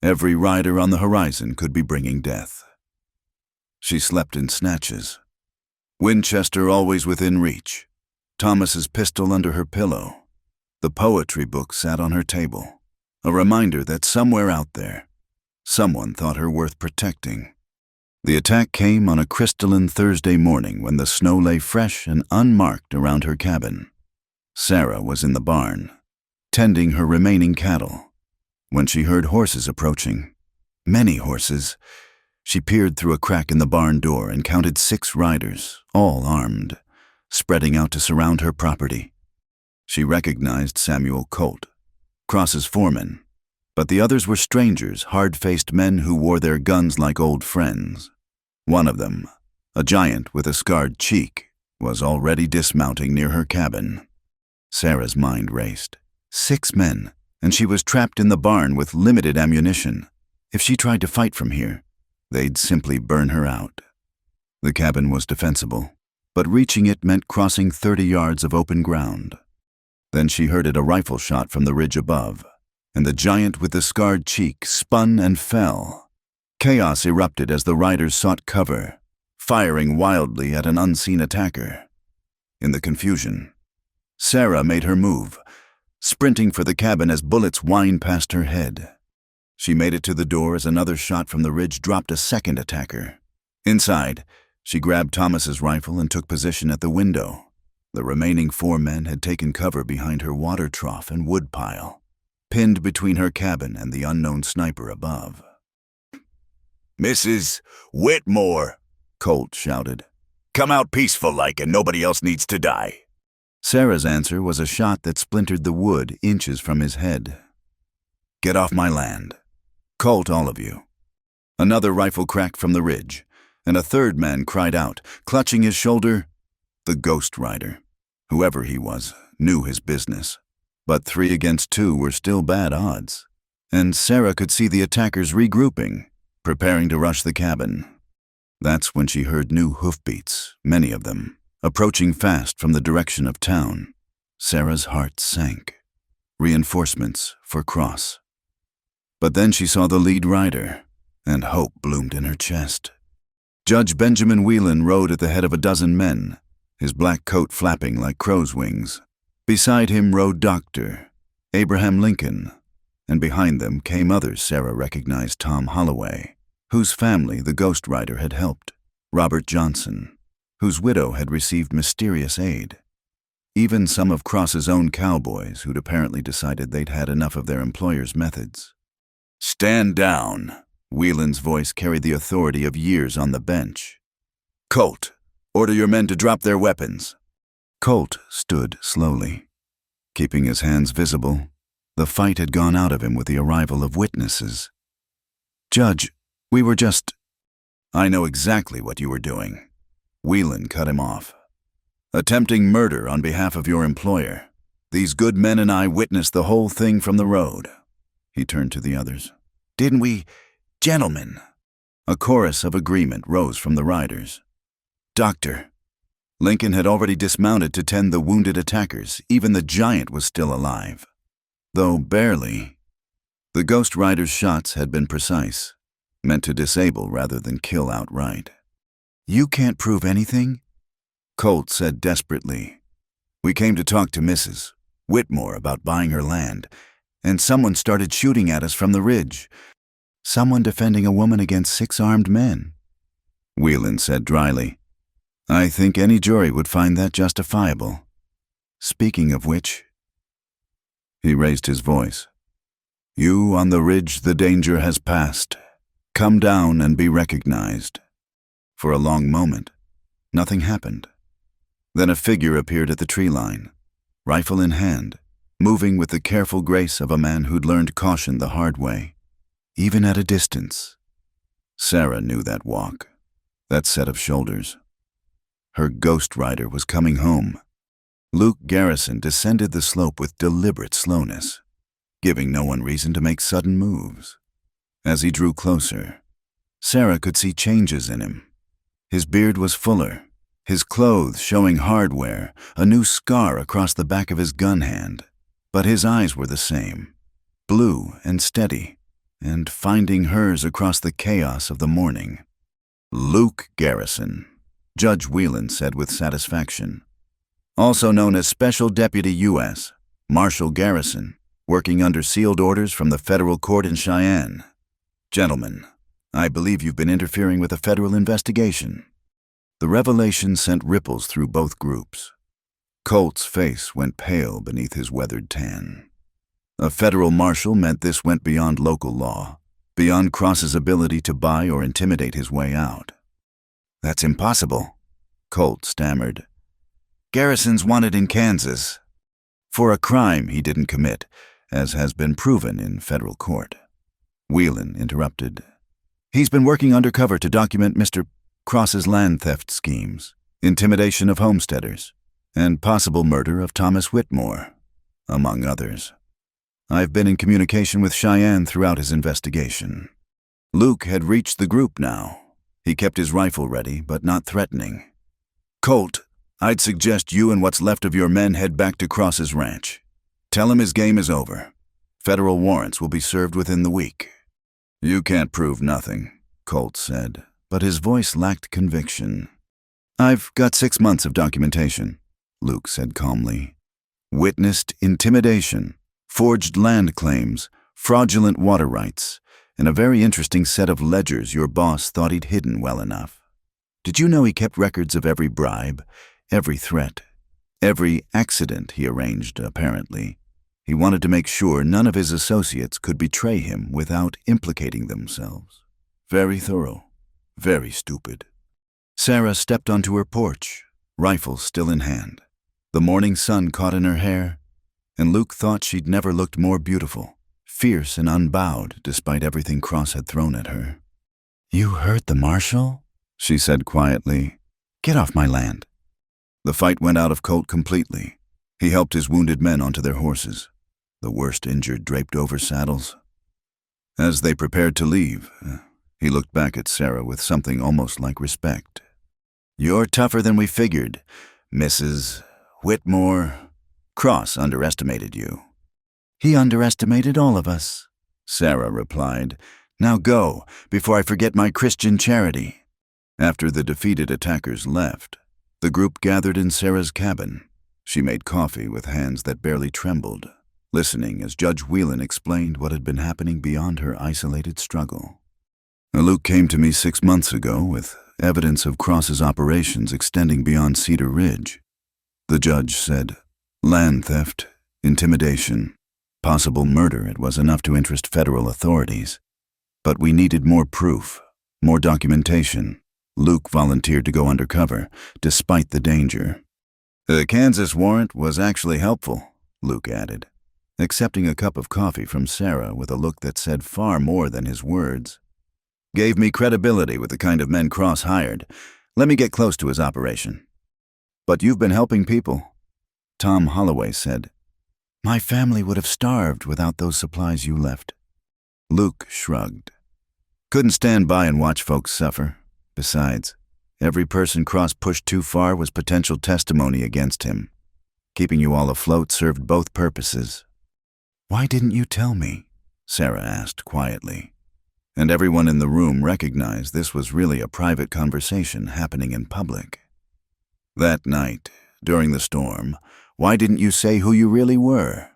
Every rider on the horizon could be bringing death. She slept in snatches. Winchester always within reach. Thomas's pistol under her pillow. The poetry book sat on her table. A reminder that somewhere out there, someone thought her worth protecting. The attack came on a crystalline Thursday morning when the snow lay fresh and unmarked around her cabin. Sarah was in the barn, tending her remaining cattle, when she heard horses approaching. Many horses. She peered through a crack in the barn door and counted 6 riders, all armed, spreading out to surround her property. She recognized Samuel Colt, Cross's foreman, but the others were strangers, hard-faced men who wore their guns like old friends. One of them, a giant with a scarred cheek, was already dismounting near her cabin. Sarah's mind raced. 6 men, and she was trapped in the barn with limited ammunition. If she tried to fight from here, they'd simply burn her out. The cabin was defensible, but reaching it meant crossing 30 yards of open ground. Then she heard a rifle shot from the ridge above, and the giant with the scarred cheek spun and fell. Chaos erupted as the riders sought cover, firing wildly at an unseen attacker. In the confusion, Sarah made her move, sprinting for the cabin as bullets whined past her head. She made it to the door as another shot from the ridge dropped a second attacker. Inside, she grabbed Thomas's rifle and took position at the window. The remaining 4 men had taken cover behind her water trough and wood pile, pinned between her cabin and the unknown sniper above. "Mrs. Whitmore," Colt shouted. "Come out peaceful-like and nobody else needs to die." Sarah's answer was a shot that splintered the wood inches from his head. "Get off my land. Colt, all of you." Another rifle cracked from the ridge, and a third man cried out, clutching his shoulder. The Ghost Rider, whoever he was, knew his business. But 3 against 2 were still bad odds, and Sarah could see the attackers regrouping, preparing to rush the cabin. That's when she heard new hoofbeats, many of them, approaching fast from the direction of town. Sarah's heart sank. Reinforcements for Cross. But then she saw the lead rider, and hope bloomed in her chest. Judge Benjamin Whelan rode at the head of a dozen men, his black coat flapping like crow's wings. Beside him rode Dr. Abraham Lincoln, and behind them came others Sarah recognized: Tom Holloway, whose family the Ghost Rider had helped, Robert Johnson, whose widow had received mysterious aid, even some of Cross's own cowboys who'd apparently decided they'd had enough of their employer's methods. "Stand down," Whelan's voice carried the authority of years on the bench. "Colt, order your men to drop their weapons." Colt stood slowly, keeping his hands visible. The fight had gone out of him with the arrival of witnesses. "Judge, we were just—" "I know exactly what you were doing." Whelan cut him off. "Attempting murder on behalf of your employer. These good men and I witnessed the whole thing from the road." He turned to the others. "Didn't we, gentlemen?" A chorus of agreement rose from the riders. Doctor. Lincoln had already dismounted to tend the wounded attackers. Even the giant was still alive. Though barely. The Ghost Rider's shots had been precise, meant to disable rather than kill outright. You can't prove anything? Colt said desperately. We came to talk to Mrs. Whitmore about buying her land, and someone started shooting at us from the ridge. Someone defending a woman against 6 armed men. Whelan said dryly. I think any jury would find that justifiable. Speaking of which, he raised his voice. You on the ridge, the danger has passed. Come down and be recognized. For a long moment, nothing happened. Then a figure appeared at the tree line, rifle in hand, moving with the careful grace of a man who'd learned caution the hard way, even at a distance. Sarah knew that walk, that set of shoulders. Her Ghost Rider was coming home. Luke Garrison descended the slope with deliberate slowness, giving no one reason to make sudden moves. As he drew closer, Sarah could see changes in him. His beard was fuller, his clothes showing hardware, a new scar across the back of his gun hand. But his eyes were the same, blue and steady, and finding hers across the chaos of the morning. Luke Garrison, Judge Whelan said with satisfaction. Also known as Special Deputy U.S., Marshal Garrison, working under sealed orders from the federal court in Cheyenne. Gentlemen, I believe you've been interfering with a federal investigation. The revelation sent ripples through both groups. Colt's face went pale beneath his weathered tan. A federal marshal meant this went beyond local law, beyond Cross's ability to buy or intimidate his way out. That's impossible, Colt stammered. Garrison's wanted in Kansas for a crime he didn't commit, as has been proven in federal court. Whelan interrupted. He's been working undercover to document Mr. Cross's land theft schemes, intimidation of homesteaders, and possible murder of Thomas Whitmore, among others. I've been in communication with Cheyenne throughout his investigation. Luke had reached the group now. He kept his rifle ready, but not threatening. Colt, I'd suggest you and what's left of your men head back to Cross's ranch. Tell him his game is over. Federal warrants will be served within the week. You can't prove nothing, Colt said, but his voice lacked conviction. I've got 6 months of documentation, Luke said calmly. Witnessed intimidation, forged land claims, fraudulent water rights, and a very interesting set of ledgers your boss thought he'd hidden well enough. Did you know he kept records of every bribe, every threat, every accident he arranged, apparently? He wanted to make sure none of his associates could betray him without implicating themselves. Very thorough, very stupid. Sarah stepped onto her porch, rifle still in hand. The morning sun caught in her hair, and Luke thought she'd never looked more beautiful, fierce and unbowed despite everything Cross had thrown at her. You heard the marshal? She said quietly. Get off my land. The fight went out of Colt completely. He helped his wounded men onto their horses, the worst injured draped over saddles. As they prepared to leave, he looked back at Sarah with something almost like respect. You're tougher than we figured, Mrs. Whitmore. Cross underestimated you. He underestimated all of us, Sarah replied. Now go, before I forget my Christian charity. After the defeated attackers left, the group gathered in Sarah's cabin. She made coffee with hands that barely trembled, listening as Judge Whelan explained what had been happening beyond her isolated struggle. Luke came to me 6 months ago with evidence of Cross's operations extending beyond Cedar Ridge. The judge said, land theft, intimidation, possible murder. It was enough to interest federal authorities. But we needed more proof, more documentation. Luke volunteered to go undercover, despite the danger. The Kansas warrant was actually helpful, Luke added, accepting a cup of coffee from Sarah with a look that said far more than his words. Gave me credibility with the kind of men Cross hired. Let me get close to his operation. But you've been helping people, Tom Holloway said. My family would have starved without those supplies you left. Luke shrugged. Couldn't stand by and watch folks suffer. Besides, Every person Cross pushed too far was potential testimony against him. Keeping you all afloat served both purposes. "Why didn't you tell me?" Sarah asked quietly. And everyone in the room recognized this was really a private conversation happening in public. "That night, during the storm, why didn't you say who you really were?"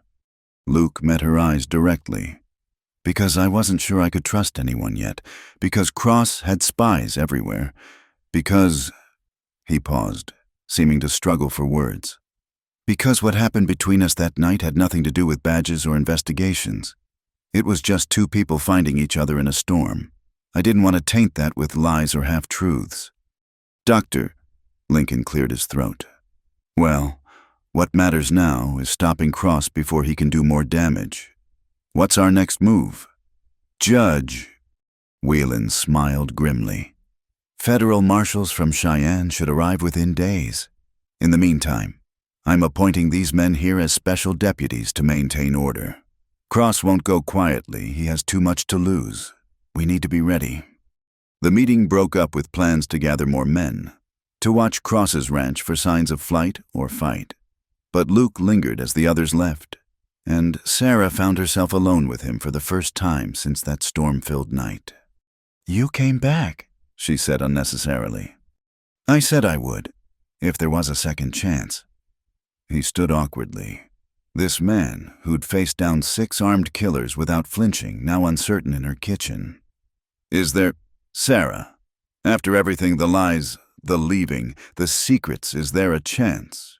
Luke met her eyes directly. "Because I wasn't sure I could trust anyone yet. Because Cross had spies everywhere. Because—" He paused, seeming to struggle for words. "Because what happened between us that night had nothing to do with badges or investigations. It was just two people finding each other in a storm. I didn't want to taint that with lies or half-truths." "Doctor," Lincoln cleared his throat. "Well, what matters now is stopping Cross before he can do more damage. What's our next move?" "Judge," Whelan smiled grimly. "Federal marshals from Cheyenne should arrive within days. In the meantime, I'm appointing these men here as special deputies to maintain order. Cross won't go quietly. He has too much to lose. We need to be ready." The meeting broke up with plans to gather more men, to watch Cross's ranch for signs of flight or fight. But Luke lingered as the others left, and Sarah found herself alone with him for the first time since that storm-filled night. "You came back," she said unnecessarily. "I said I would, if there was a second chance." He stood awkwardly. This man, who'd faced down 6 armed killers without flinching, now uncertain in her kitchen. "Is there, Sarah, after everything, the lies, the leaving, the secrets, is there a chance?"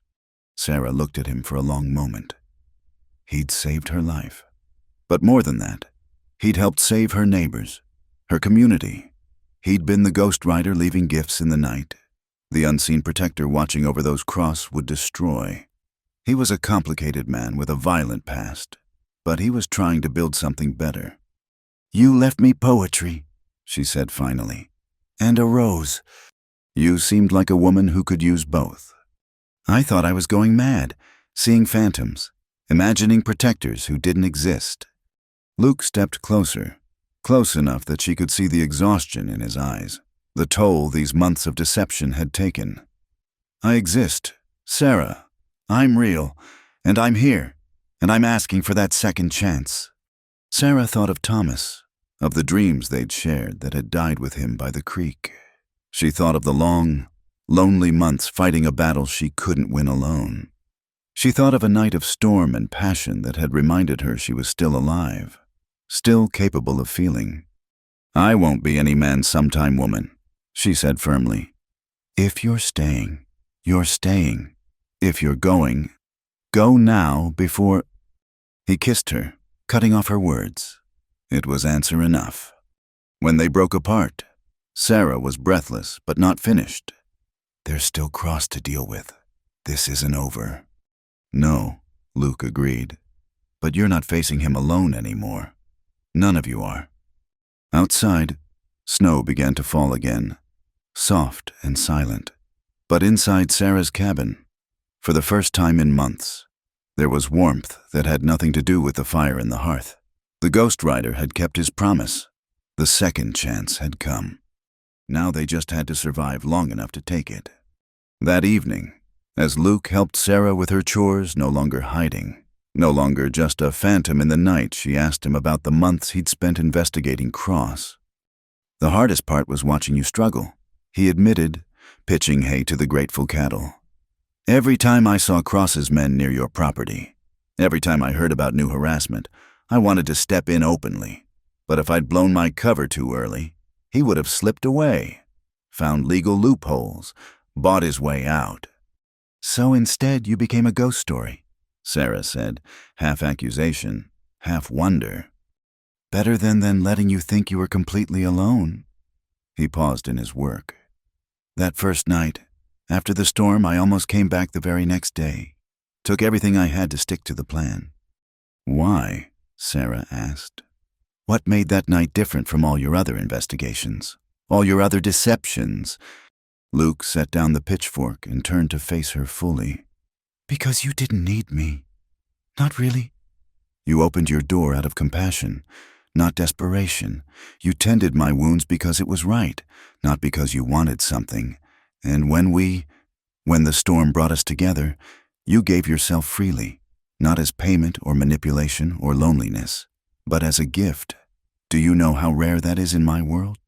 Sarah looked at him for a long moment. He'd saved her life. But more than that, he'd helped save her neighbors, her community. He'd been the ghost rider leaving gifts in the night, the unseen protector watching over those Cross would destroy. He was a complicated man with a violent past, but he was trying to build something better. "You left me poetry," she said finally, "and a rose." "You seemed like a woman who could use both." "I thought I was going mad, seeing phantoms, imagining protectors who didn't exist." Luke stepped closer, close enough that she could see the exhaustion in his eyes, the toll these months of deception had taken. "I exist, Sarah. I'm real, and I'm here, and I'm asking for that second chance." Sarah thought of Thomas, of the dreams they'd shared that had died with him by the creek. She thought of the long, lonely months fighting a battle she couldn't win alone. She thought of a night of storm and passion that had reminded her she was still alive, still capable of feeling. "I won't be any man's sometime woman," she said firmly. "If you're staying, you're staying. If you're going, go now before—" He kissed her, cutting off her words. It was answer enough. When they broke apart, Sarah was breathless but not finished. "There's still Cross to deal with. This isn't over." "No," Luke agreed. "But you're not facing him alone anymore. None of you are." Outside, snow began to fall again, soft and silent. But inside Sarah's cabin, for the first time in months, there was warmth that had nothing to do with the fire in the hearth. The ghost rider had kept his promise. The second chance had come. Now they just had to survive long enough to take it. That evening, as Luke helped Sarah with her chores, no longer hiding, no longer just a phantom in the night, she asked him about the months he'd spent investigating Cross. "The hardest part was watching you struggle," he admitted, pitching hay to the grateful cattle. "Every time I saw Cross's men near your property, every time I heard about new harassment, I wanted to step in openly. But if I'd blown my cover too early, he would have slipped away, found legal loopholes, bought his way out." "So instead you became a ghost story," Sarah said, half accusation, half wonder. "Better than letting you think you were completely alone." He paused in his work. "That first night, after the storm, I almost came back the very next day. Took everything I had to stick to the plan." "Why?" Sarah asked. "What made that night different from all your other investigations? All your other deceptions?" Luke set down the pitchfork and turned to face her fully. "Because you didn't need me. Not really. You opened your door out of compassion, not desperation. You tended my wounds because it was right, not because you wanted something. And when the storm brought us together, you gave yourself freely, not as payment or manipulation or loneliness, but as a gift. Do you know how rare that is in my world?"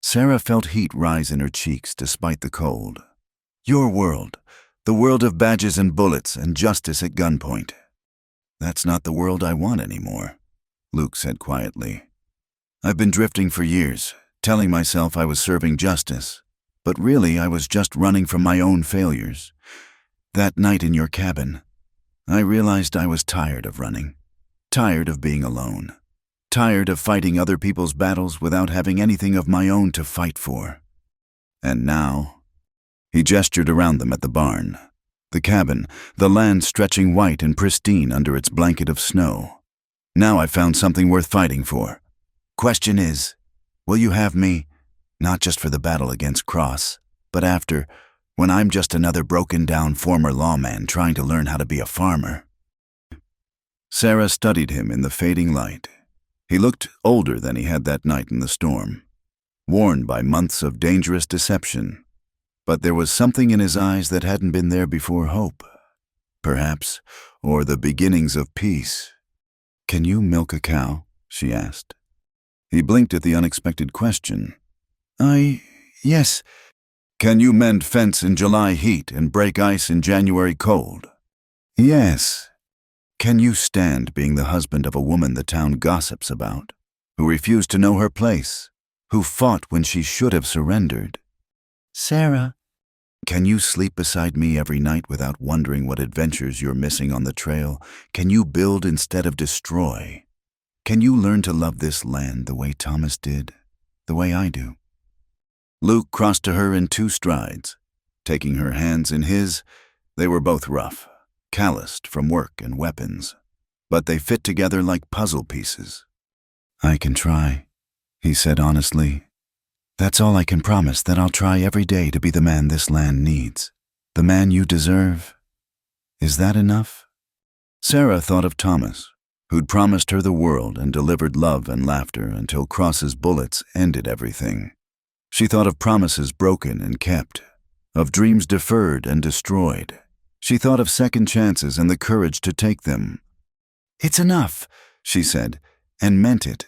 Sarah felt heat rise in her cheeks despite the cold. "Your world, the world of badges and bullets and justice at gunpoint. That's not the world I want anymore," Luke said quietly. "I've been drifting for years, telling myself I was serving justice, but really I was just running from my own failures. That night in your cabin, I realized I was tired of running, tired of being alone, tired of fighting other people's battles without having anything of my own to fight for. And now," he gestured around them at the barn, the cabin, the land stretching white and pristine under its blanket of snow. "Now I've found something worth fighting for. Question is, will you have me, not just for the battle against Cross, but after, when I'm just another broken-down former lawman trying to learn how to be a farmer?" Sarah studied him in the fading light. He looked older than he had that night in the storm, worn by months of dangerous deception. But there was something in his eyes that hadn't been there before: hope, perhaps, or the beginnings of peace. "Can you milk a cow?" she asked. He blinked at the unexpected question. Yes." "Can you mend fence in July heat and break ice in January cold?" "Yes." "Can you stand being the husband of a woman the town gossips about, who refused to know her place, who fought when she should have surrendered?" "Sarah." "Can you sleep beside me every night without wondering what adventures you're missing on the trail? Can you build instead of destroy? Can you learn to love this land the way Thomas did, the way I do?" Luke crossed to her in 2 strides. Taking her hands in his, they were both rough, calloused from work and weapons, but they fit together like puzzle pieces. "I can try," he said honestly. "That's all I can promise, that I'll try every day to be the man this land needs, the man you deserve. Is that enough?" Sarah thought of Thomas, who'd promised her the world and delivered love and laughter until Cross's bullets ended everything. She thought of promises broken and kept, of dreams deferred and destroyed. She thought of second chances and the courage to take them. "It's enough," she said, and meant it.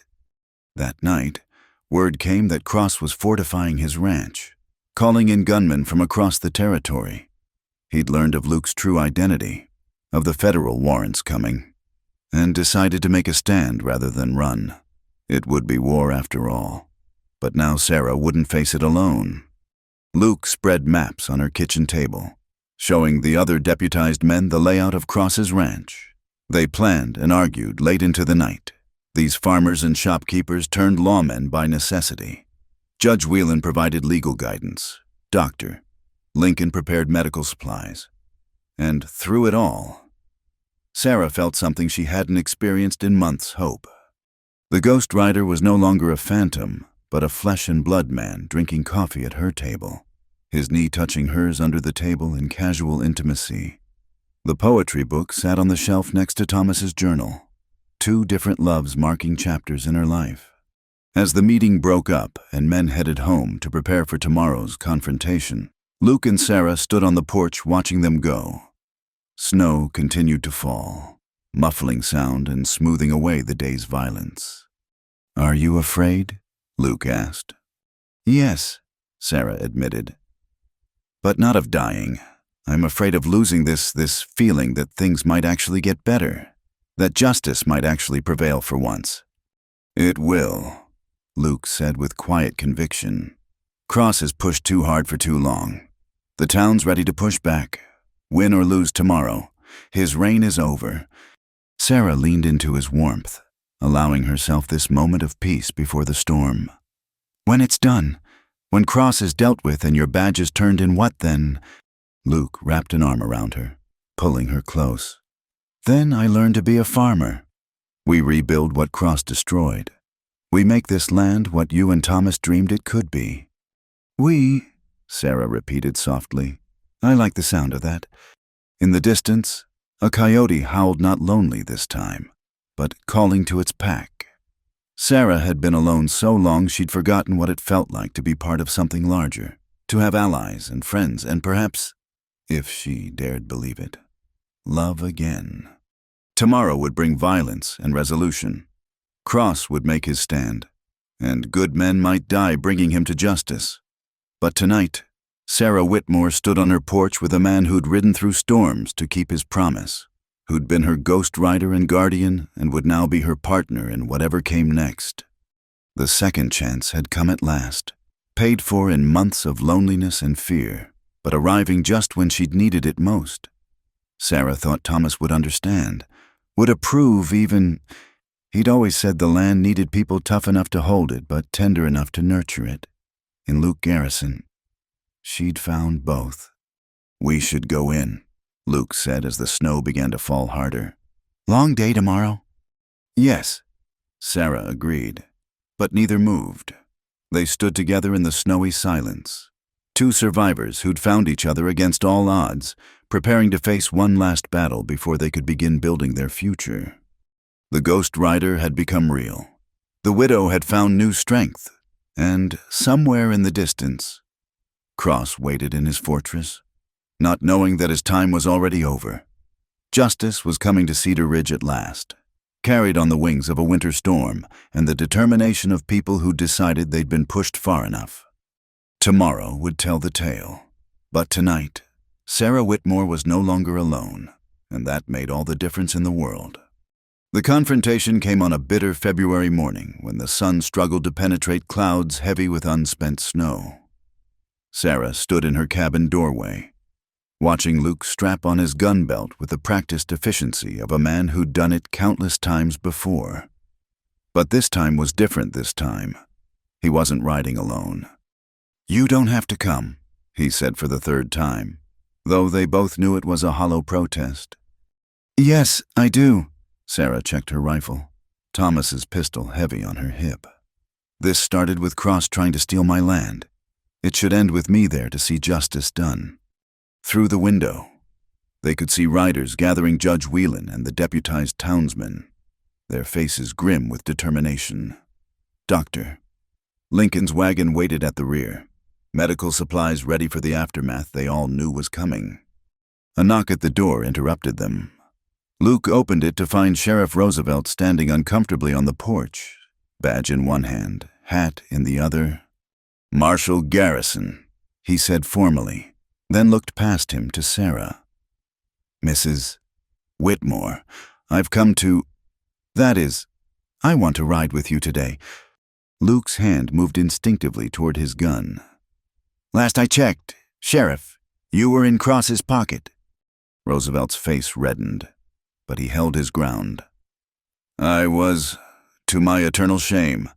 That night, word came that Cross was fortifying his ranch, calling in gunmen from across the territory. He'd learned of Luke's true identity, of the federal warrants coming, and decided to make a stand rather than run. It would be war after all. But now Sarah wouldn't face it alone. Luke spread maps on her kitchen table, showing the other deputized men the layout of Cross's ranch. They planned and argued late into the night. These farmers and shopkeepers turned lawmen by necessity. Judge Whelan provided legal guidance. Doctor Lincoln prepared medical supplies. And through it all, Sarah felt something she hadn't experienced in months: hope. The Ghost Rider was no longer a phantom, but a flesh-and-blood man drinking coffee at her table, his knee touching hers under the table in casual intimacy. The poetry book sat on the shelf next to Thomas's journal, 2 different loves marking chapters in her life. As the meeting broke up and men headed home to prepare for tomorrow's confrontation, Luke and Sarah stood on the porch watching them go. Snow continued to fall, muffling sound and smoothing away the day's violence. "Are you afraid?" Luke asked. "Yes," Sarah admitted. "But not of dying. I'm afraid of losing this feeling that things might actually get better, that justice might actually prevail for once." "It will," Luke said with quiet conviction. "Cross has pushed too hard for too long. The town's ready to push back. Win or lose tomorrow, his reign is over." Sarah leaned into his warmth, allowing herself this moment of peace before the storm. "When it's done, when Cross is dealt with and your badge is turned in, what then?" Luke wrapped an arm around her, pulling her close. "Then I learn to be a farmer. We rebuild what Cross destroyed. We make this land what you and Thomas dreamed it could be." "We," Sarah repeated softly. "I like the sound of that." In the distance, a coyote howled, not lonely this time, but calling to its pack. Sarah had been alone so long she'd forgotten what it felt like to be part of something larger, to have allies and friends and perhaps, if she dared believe it, love again. Tomorrow would bring violence and resolution. Cross would make his stand, and good men might die bringing him to justice. But tonight, Sarah Whitmore stood on her porch with a man who'd ridden through storms to keep his promise, who'd been her ghost rider and guardian and would now be her partner in whatever came next. The second chance had come at last, paid for in months of loneliness and fear, but arriving just when she'd needed it most. Sarah thought Thomas would understand, would approve even. He'd always said the land needed people tough enough to hold it, but tender enough to nurture it. In Luke Garrison, she'd found both. "We should go in," Luke said as the snow began to fall harder. "Long day tomorrow?" "Yes," Sarah agreed, but neither moved. They stood together in the snowy silence, two survivors who'd found each other against all odds, preparing to face one last battle before they could begin building their future. The ghost rider had become real. The widow had found new strength, and somewhere in the distance, Cross waited in his fortress, not knowing that his time was already over. Justice was coming to Cedar Ridge at last, carried on the wings of a winter storm and the determination of people who decided they'd been pushed far enough. Tomorrow would tell the tale, but tonight, Sarah Whitmore was no longer alone, and that made all the difference in the world. The confrontation came on a bitter February morning when the sun struggled to penetrate clouds heavy with unspent snow. Sarah stood in her cabin doorway, watching Luke strap on his gun belt with the practiced efficiency of a man who'd done it countless times before. But this time was different this time. He wasn't riding alone. "You don't have to come," he said for the third time, though they both knew it was a hollow protest. "Yes, I do." Sarah checked her rifle, Thomas's pistol heavy on her hip. "This started with Cross trying to steal my land. It should end with me there to see justice done." Through the window, they could see riders gathering Judge Whelan and the deputized townsmen, their faces grim with determination. "Doctor." Lincoln's wagon waited at the rear, medical supplies ready for the aftermath they all knew was coming. A knock at the door interrupted them. Luke opened it to find Sheriff Roosevelt standing uncomfortably on the porch, badge in one hand, hat in the other. "Marshal Garrison," he said formally, then looked past him to Sarah. "Mrs. Whitmore, I've come to— that is, I want to ride with you today." Luke's hand moved instinctively toward his gun. "Last I checked, Sheriff, you were in Cross's pocket." Roosevelt's face reddened, but he held his ground. "I was, to my eternal shame,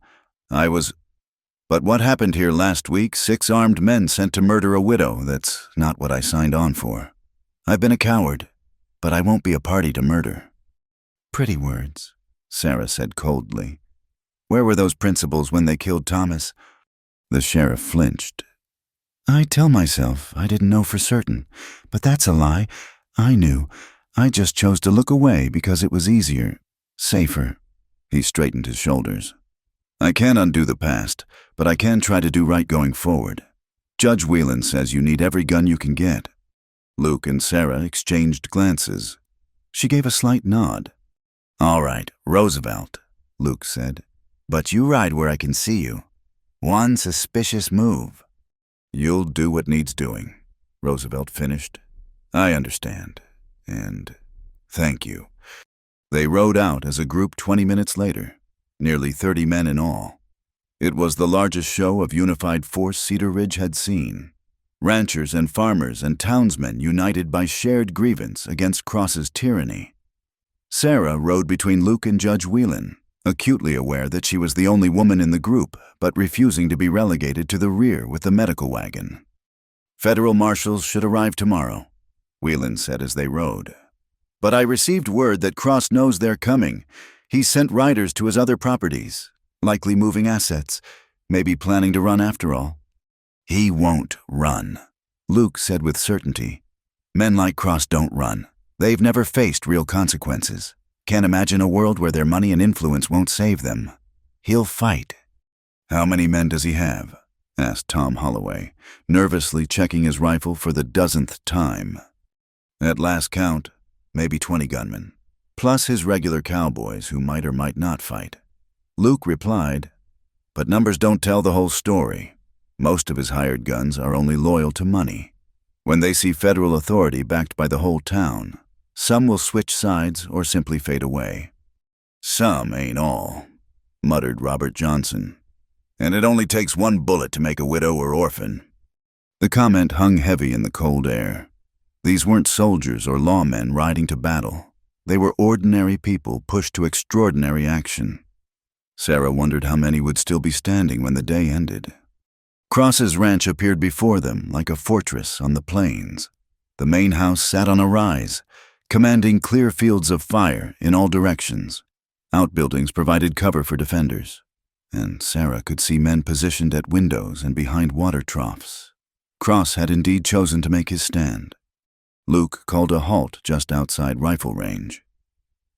But what happened here last week, 6 armed men sent to murder a widow, that's not what I signed on for. I've been a coward, but I won't be a party to murder." "Pretty words," Sarah said coldly. "Where were those principals when they killed Thomas?" The sheriff flinched. "I tell myself I didn't know for certain, but that's a lie. I knew. I just chose to look away because it was easier, safer." He straightened his shoulders. "I can't undo the past, but I can try to do right going forward. Judge Whelan says you need every gun you can get." Luke and Sarah exchanged glances. She gave a slight nod. "All right, Roosevelt," Luke said, "but you ride where I can see you. One suspicious move." "You'll do what needs doing," Roosevelt finished. "I understand, and thank you." They rode out as a group 20 minutes later, nearly 30 men in all. It was the largest show of unified force Cedar Ridge had seen. Ranchers and farmers and townsmen united by shared grievance against Cross's tyranny. Sarah rode between Luke and Judge Whelan, acutely aware that she was the only woman in the group, but refusing to be relegated to the rear with the medical wagon. "Federal marshals should arrive tomorrow," Whelan said as they rode. "But I received word that Cross knows they're coming. He's sent riders to his other properties, likely moving assets, maybe planning to run after all." "He won't run," Luke said with certainty. "Men like Cross don't run. They've never faced real consequences. Can't imagine a world where their money and influence won't save them. He'll fight." "How many men does he have? asked Tom Holloway, nervously checking his rifle for the dozenth time. At last count, maybe 20 gunmen, plus his regular cowboys who might or might not fight. Luke replied, but numbers don't tell the whole story. Most of his hired guns are only loyal to money. When they see federal authority backed by the whole town, some will switch sides or simply fade away. Some ain't all, muttered Robert Johnson. And it only takes one bullet to make a widow or orphan. The comment hung heavy in the cold air. These weren't soldiers or lawmen riding to battle. They were ordinary people pushed to extraordinary action. Sarah wondered how many would still be standing when the day ended. Cross's ranch appeared before them like a fortress on the plains. The main house sat on a rise, commanding clear fields of fire in all directions. Outbuildings provided cover for defenders, and Sarah could see men positioned at windows and behind water troughs. Cross had indeed chosen to make his stand. Luke called a halt just outside rifle range.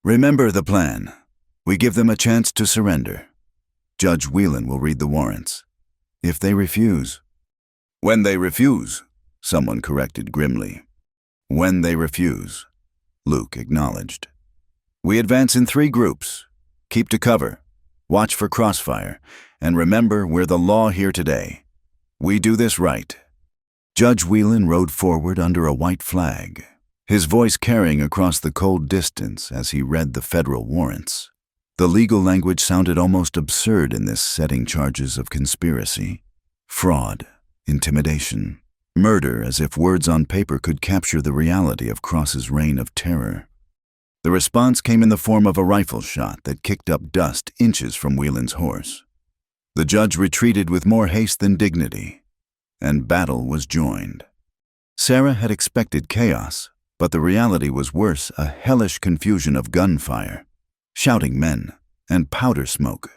Remember the plan. We give them a chance to surrender. Judge Whelan will read the warrants. If they refuse— When they refuse, someone corrected grimly. When they refuse, Luke acknowledged. We advance in 3 groups. Keep to cover, watch for crossfire, and remember we're the law here today. We do this right. Judge Whelan rode forward under a white flag, his voice carrying across the cold distance as he read the federal warrants. The legal language sounded almost absurd in this setting: charges of conspiracy, fraud, intimidation, murder, as if words on paper could capture the reality of Cross's reign of terror. The response came in the form of a rifle shot that kicked up dust inches from Whelan's horse. The judge retreated with more haste than dignity, and battle was joined. Sarah had expected chaos, but the reality was worse: a hellish confusion of gunfire, shouting men, and powder smoke.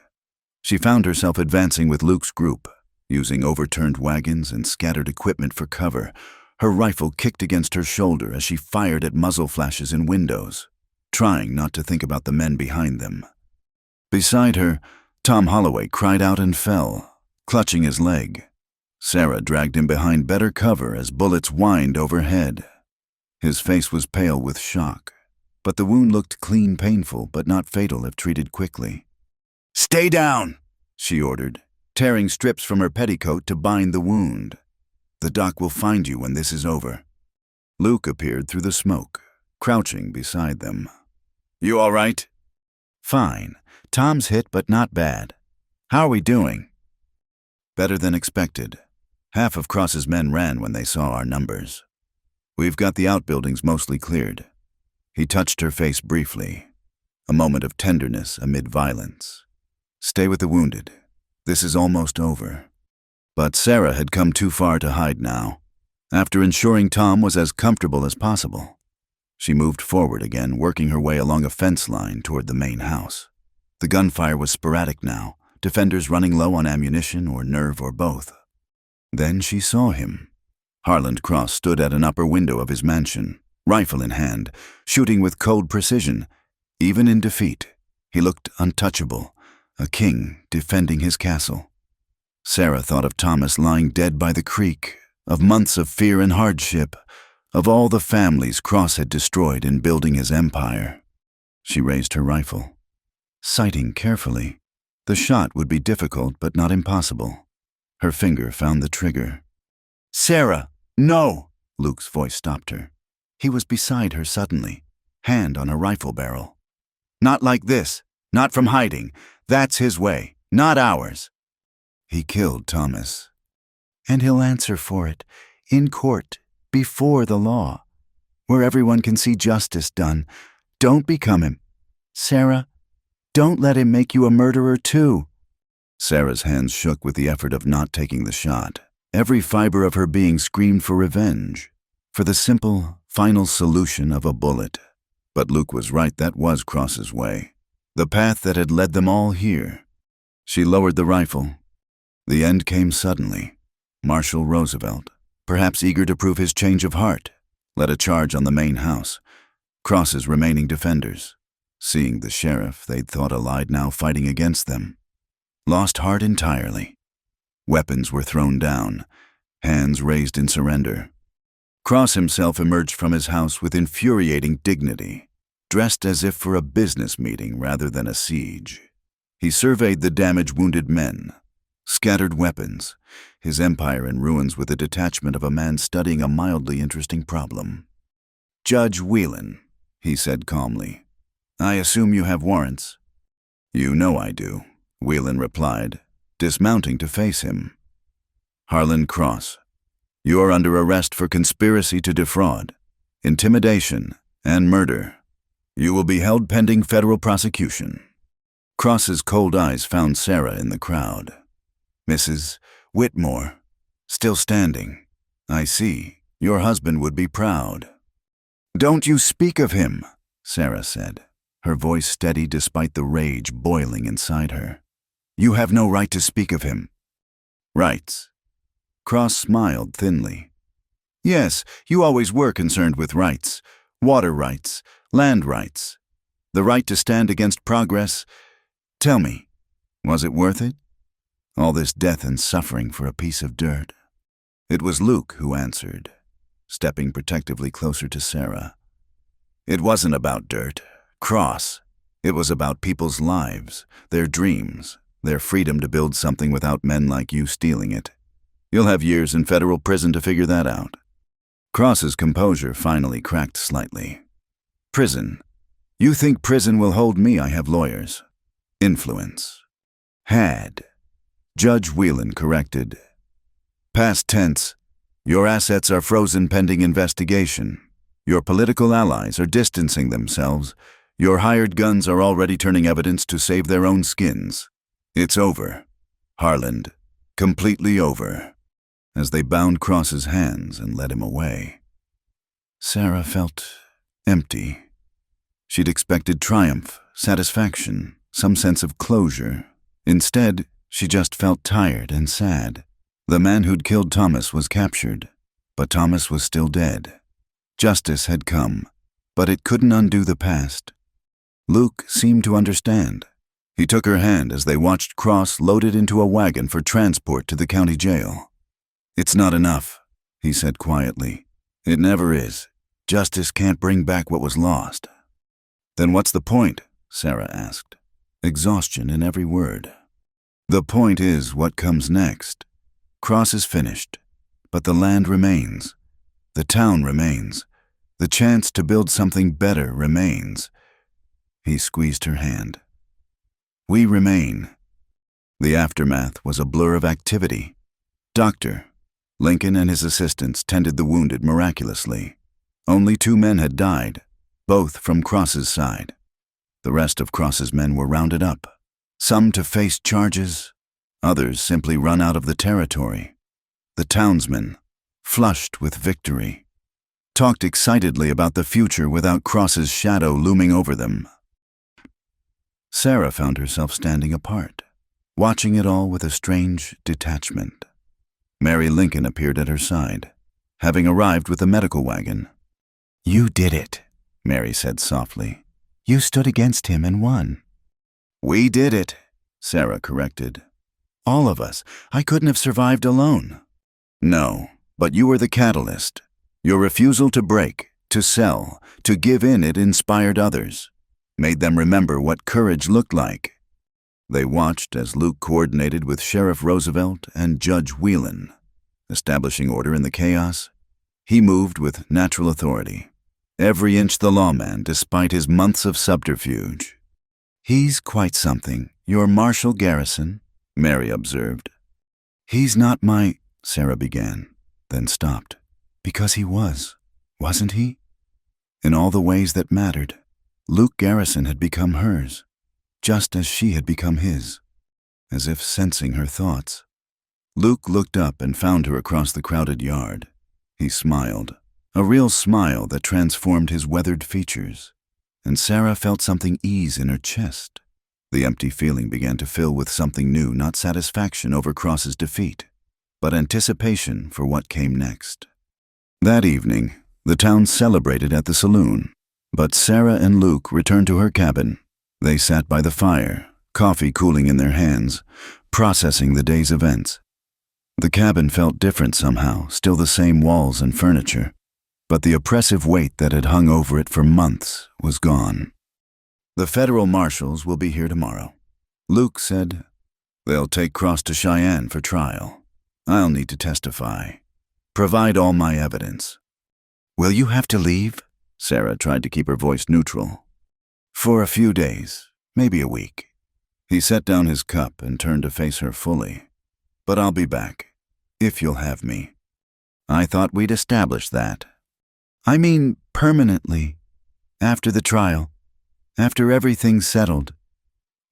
She found herself advancing with Luke's group, using overturned wagons and scattered equipment for cover. Her rifle kicked against her shoulder as she fired at muzzle flashes in windows, trying not to think about the men behind them. Beside her, Tom Holloway cried out and fell, clutching his leg. Sarah dragged him behind better cover as bullets whined overhead. His face was pale with shock, but the wound looked clean, painful, but not fatal if treated quickly. Stay down, she ordered, tearing strips from her petticoat to bind the wound. The doc will find you when this is over. Luke appeared through the smoke, crouching beside them. You all right? Fine. Tom's hit, but not bad. How are we doing? Better than expected. Half of Cross's men ran when they saw our numbers. We've got the outbuildings mostly cleared. He touched her face briefly, a moment of tenderness amid violence. Stay with the wounded. This is almost over. But Sarah had come too far to hide now. After ensuring Tom was as comfortable as possible, she moved forward again, working her way along a fence line toward the main house. The gunfire was sporadic now, defenders running low on ammunition or nerve or both. Then she saw him. Harland Cross stood at an upper window of his mansion, rifle in hand, shooting with cold precision. Even in defeat, he looked untouchable, a king defending his castle. Sarah thought of Thomas lying dead by the creek, of months of fear and hardship, of all the families Cross had destroyed in building his empire. She raised her rifle, sighting carefully. The shot would be difficult but not impossible. Her finger found the trigger. Sarah, no! Luke's voice stopped her. He was beside her suddenly, hand on a rifle barrel. Not like this, not from hiding. That's his way, not ours. He killed Thomas. And he'll answer for it, in court, before the law, where everyone can see justice done. Don't become him. Sarah, don't let him make you a murderer too. Sarah's hands shook with the effort of not taking the shot. Every fiber of her being screamed for revenge, for the simple, final solution of a bullet. But Luke was right, that was Cross's way, the path that had led them all here. She lowered the rifle. The end came suddenly. Marshal Roosevelt, perhaps eager to prove his change of heart, led a charge on the main house. Cross's remaining defenders, seeing the sheriff they'd thought allied now fighting against them, lost heart entirely. Weapons were thrown down, hands raised in surrender. Cross himself emerged from his house with infuriating dignity, dressed as if for a business meeting rather than a siege. He surveyed the damaged wounded men, scattered weapons, his empire in ruins with the detachment of a man studying a mildly interesting problem. "Judge Whelan," he said calmly, "I assume you have warrants." "You know I do," Whelan replied, dismounting to face him. "Harlan Cross, you are under arrest for conspiracy to defraud, intimidation, and murder. You will be held pending federal prosecution." Cross's cold eyes found Sarah in the crowd. "Mrs. Whitmore, still standing. I see. Your husband would be proud." "Don't you speak of him," Sarah said, her voice steady despite the rage boiling inside her. "You have no right to speak of him." "Rights." Cross smiled thinly. "Yes, you always were concerned with rights. Water rights, land rights. The right to stand against progress. Tell me, was it worth it? All this death and suffering for a piece of dirt?" It was Luke who answered, stepping protectively closer to Sarah. "It wasn't about dirt, Cross. It was about people's lives, their dreams, their freedom to build something without men like you stealing it. You'll have years in federal prison to figure that out." Cross's composure finally cracked slightly. "Prison? You think prison will hold me? I have lawyers. Influence." "Had," Judge Whelan corrected. "Past tense. Your assets are frozen pending investigation. Your political allies are distancing themselves. Your hired guns are already turning evidence to save their own skins. It's over, Harland. Completely over." As they bound Cross's hands and led him away, Sarah felt empty. She'd expected triumph, satisfaction, some sense of closure. Instead, she just felt tired and sad. The man who'd killed Thomas was captured, but Thomas was still dead. Justice had come, but it couldn't undo the past. Luke seemed to understand. He took her hand as they watched Cross loaded into a wagon for transport to the county jail. "It's not enough," he said quietly. "It never is. Justice can't bring back what was lost." "Then what's the point?" Sarah asked, exhaustion in every word. "The point is what comes next. Cross is finished, but the land remains. The town remains. The chance to build something better remains." He squeezed her hand. "We remain." The aftermath was a blur of activity. Dr. Lincoln and his assistants tended the wounded miraculously. Only 2 men had died, both from Cross's side. The rest of Cross's men were rounded up, some to face charges, others simply run out of the territory. The townsmen, flushed with victory, talked excitedly about the future without Cross's shadow looming over them. Sarah found herself standing apart, watching it all with a strange detachment. Mary Lincoln appeared at her side, having arrived with a medical wagon. "You did it," Mary said softly. "You stood against him and won." "We did it," Sarah corrected. "All of us. I couldn't have survived alone." "No, but you were the catalyst. Your refusal to break, to sell, to give in, it inspired others, made them remember what courage looked like." They watched as Luke coordinated with Sheriff Roosevelt and Judge Whelan, establishing order in the chaos. He moved with natural authority, every inch the lawman despite his months of subterfuge. "He's quite something, your Marshal Garrison," Mary observed. "He's not my—" Sarah began, then stopped. "Because he was, wasn't he? In all the ways that mattered, Luke Garrison had become hers, just as she had become his." As if sensing her thoughts, Luke looked up and found her across the crowded yard. He smiled, a real smile that transformed his weathered features, and Sarah felt something ease in her chest. The empty feeling began to fill with something new, not satisfaction over Cross's defeat, but anticipation for what came next. That evening, the town celebrated at the saloon, but Sarah and Luke returned to her cabin. They sat by the fire, coffee cooling in their hands, processing the day's events. The cabin felt different somehow, still the same walls and furniture, but the oppressive weight that had hung over it for months was gone. "The federal marshals will be here tomorrow," Luke said. "They'll take Cross to Cheyenne for trial. I'll need to testify. Provide all my evidence." "Will you have to leave?" Sarah tried to keep her voice neutral. "For a few days, maybe a week." He set down his cup and turned to face her fully. "But I'll be back, if you'll have me." "I thought we'd established that." "I mean permanently. After the trial, after everything's settled,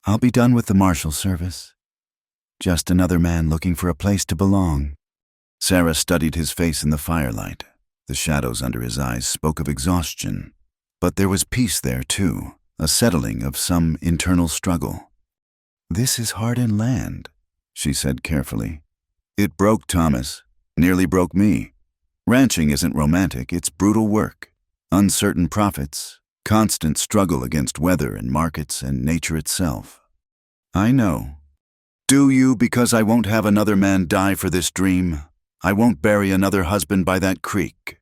I'll be done with the marshal service. Just another man looking for a place to belong." Sarah studied his face in the firelight. The shadows under his eyes spoke of exhaustion, but there was peace there too, a settling of some internal struggle. "This is hard-earned land," she said carefully. "It broke Thomas, nearly broke me. Ranching isn't romantic, it's brutal work. Uncertain profits, constant struggle against weather and markets and nature itself." "I know." "Do you, because I won't have another man die for this dream? I won't bury another husband by that creek."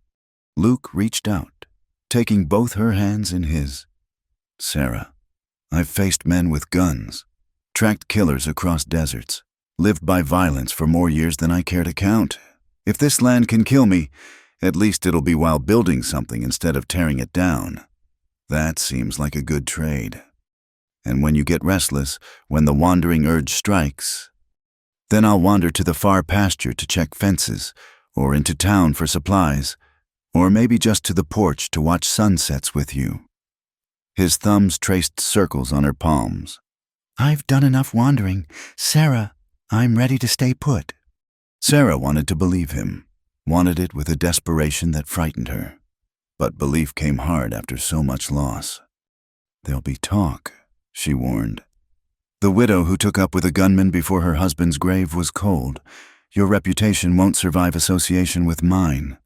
Luke reached out, taking both her hands in his. "Sarah, I've faced men with guns, tracked killers across deserts, lived by violence for more years than I care to count. If this land can kill me, at least it'll be while building something instead of tearing it down. That seems like a good trade. And when you get restless, when the wandering urge strikes, then I'll wander to the far pasture to check fences, or into town for supplies, or maybe just to the porch to watch sunsets with you." His thumbs traced circles on her palms. "I've done enough wandering. Sarah, I'm ready to stay put." Sarah wanted to believe him, wanted it with a desperation that frightened her. But belief came hard after so much loss. "There'll be talk," she warned. "The widow who took up with a gunman before her husband's grave was cold. Your reputation won't survive association with mine."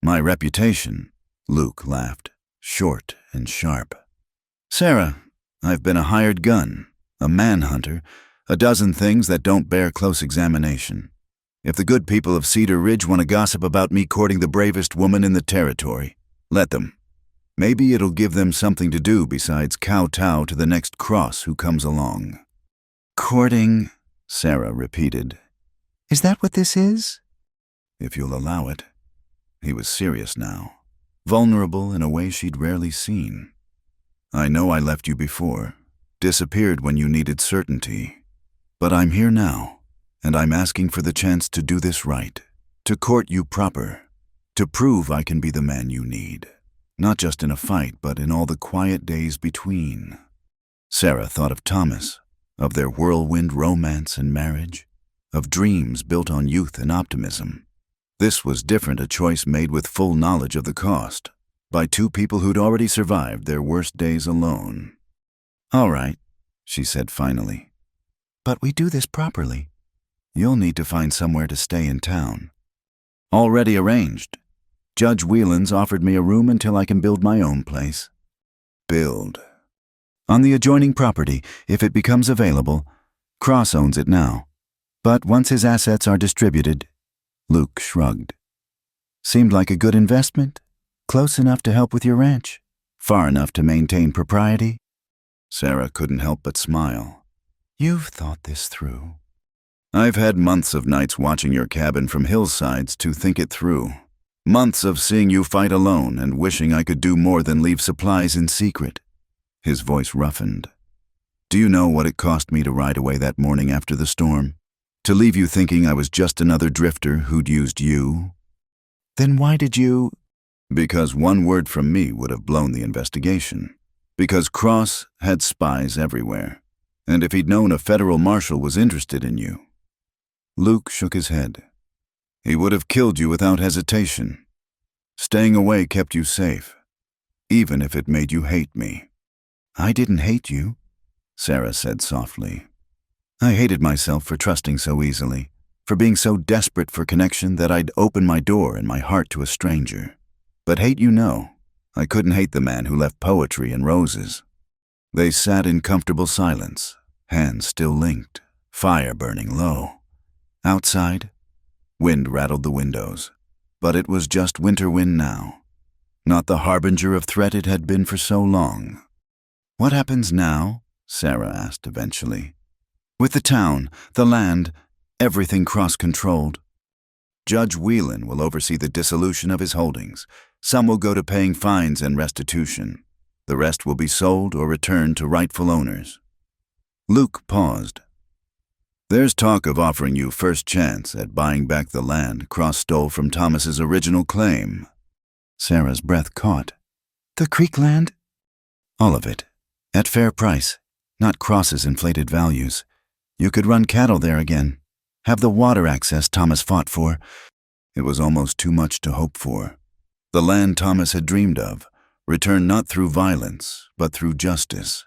"My reputation?" Luke laughed, short and sharp. "Sarah, I've been a hired gun, a manhunter, a dozen things that don't bear close examination. If the good people of Cedar Ridge want to gossip about me courting the bravest woman in the territory, let them. Maybe it'll give them something to do besides kowtow to the next Cross who comes along." "Courting," Sarah repeated. "Is that what this is?" "If you'll allow it." He was serious now, vulnerable in a way she'd rarely seen. "I know I left you before, disappeared when you needed certainty. But I'm here now, and I'm asking for the chance to do this right, to court you proper, to prove I can be the man you need. Not just in a fight, but in all the quiet days between." Sarah thought of Thomas, of their whirlwind romance and marriage, of dreams built on youth and optimism. This was different, a choice made with full knowledge of the cost, by two people who'd already survived their worst days alone. "All right," she said finally. "But we do this properly. You'll need to find somewhere to stay in town." "Already arranged. Judge Whelan's offered me a room until I can build my own place." "Build?" "On the adjoining property, if it becomes available. Cross owns it now. But once his assets are distributed—" Luke shrugged. "Seemed like a good investment. Close enough to help with your ranch. Far enough to maintain propriety." Sarah couldn't help but smile. "You've thought this through." "I've had months of nights watching your cabin from hillsides to think it through. Months of seeing you fight alone and wishing I could do more than leave supplies in secret." His voice roughened. "Do you know what it cost me to ride away that morning after the storm? To leave you thinking I was just another drifter who'd used you?" "Then why did you—" "Because one word from me would have blown the investigation. Because Cross had spies everywhere. And if he'd known a federal marshal was interested in you—" Luke shook his head. "He would have killed you without hesitation. Staying away kept you safe, even if it made you hate me." "I didn't hate you," Sarah said softly. "I hated myself for trusting so easily, for being so desperate for connection that I'd open my door and my heart to a stranger. But hate you, no. I couldn't hate the man who left poetry and roses." They sat in comfortable silence, hands still linked, fire burning low. Outside, Wind rattled the windows, but it was just winter wind now, not the harbinger of threat it had been for so long. "What happens now?" Sarah asked eventually. "With the town, the land, everything cross-controlled." "Judge Whelan will oversee the dissolution of his holdings. Some will go to paying fines and restitution. The rest will be sold or returned to rightful owners." Luke paused. "There's talk of offering you first chance at buying back the land Cross stole from Thomas's original claim." Sarah's breath caught. "The creek land?" "All of it. At fair price, not Cross's inflated values. You could run cattle there again. Have the water access Thomas fought for." It was almost too much to hope for. The land Thomas had dreamed of, returned not through violence, but through justice.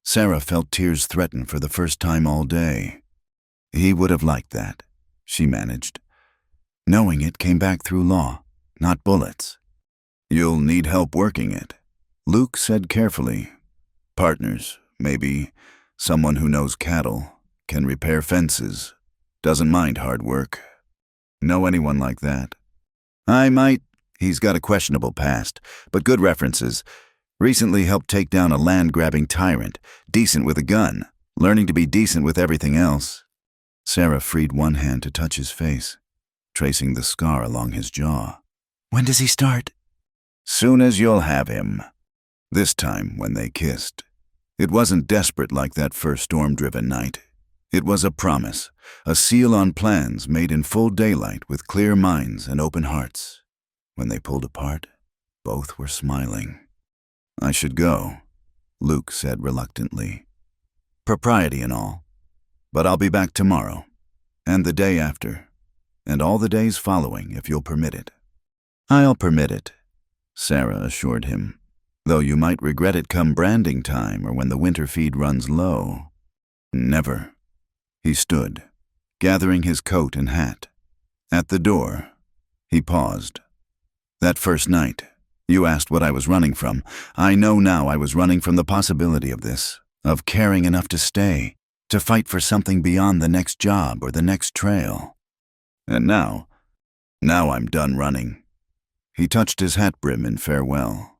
Sarah felt tears threaten for the first time all day. He would have liked that, she managed. Knowing it came back through law, not bullets. "You'll need help working it," Luke said carefully. "Partners, maybe. Someone who knows cattle, can repair fences, doesn't mind hard work. Know anyone like that?" "I might. He's got a questionable past, but good references. Recently helped take down a land-grabbing tyrant, decent with a gun, learning to be decent with everything else." Sarah freed one hand to touch his face, tracing the scar along his jaw. "When does he start?" "Soon as you'll have him." This time, when they kissed, it wasn't desperate like that first storm-driven night. It was a promise, a seal on plans made in full daylight with clear minds and open hearts. When they pulled apart, both were smiling. "I should go," Luke said reluctantly. "Propriety and all. But I'll be back tomorrow, and the day after, and all the days following if you'll permit it." "I'll permit it," Sarah assured him, "though you might regret it come branding time or when the winter feed runs low." "Never." He stood, gathering his coat and hat. At the door, he paused. "That first night, you asked what I was running from. I know now I was running from the possibility of this, of caring enough to stay, to fight for something beyond the next job or the next trail. And now I'm done running." He touched his hat brim in farewell.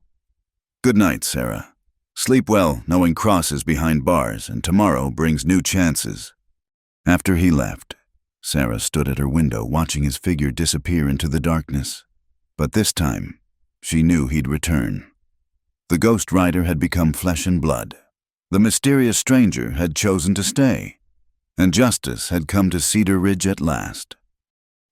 "Good night, Sarah. Sleep well, knowing Cross is behind bars, and tomorrow brings new chances." After he left, Sarah stood at her window watching his figure disappear into the darkness. But this time, she knew he'd return. The ghost rider had become flesh and blood. The mysterious stranger had chosen to stay, and justice had come to Cedar Ridge at last.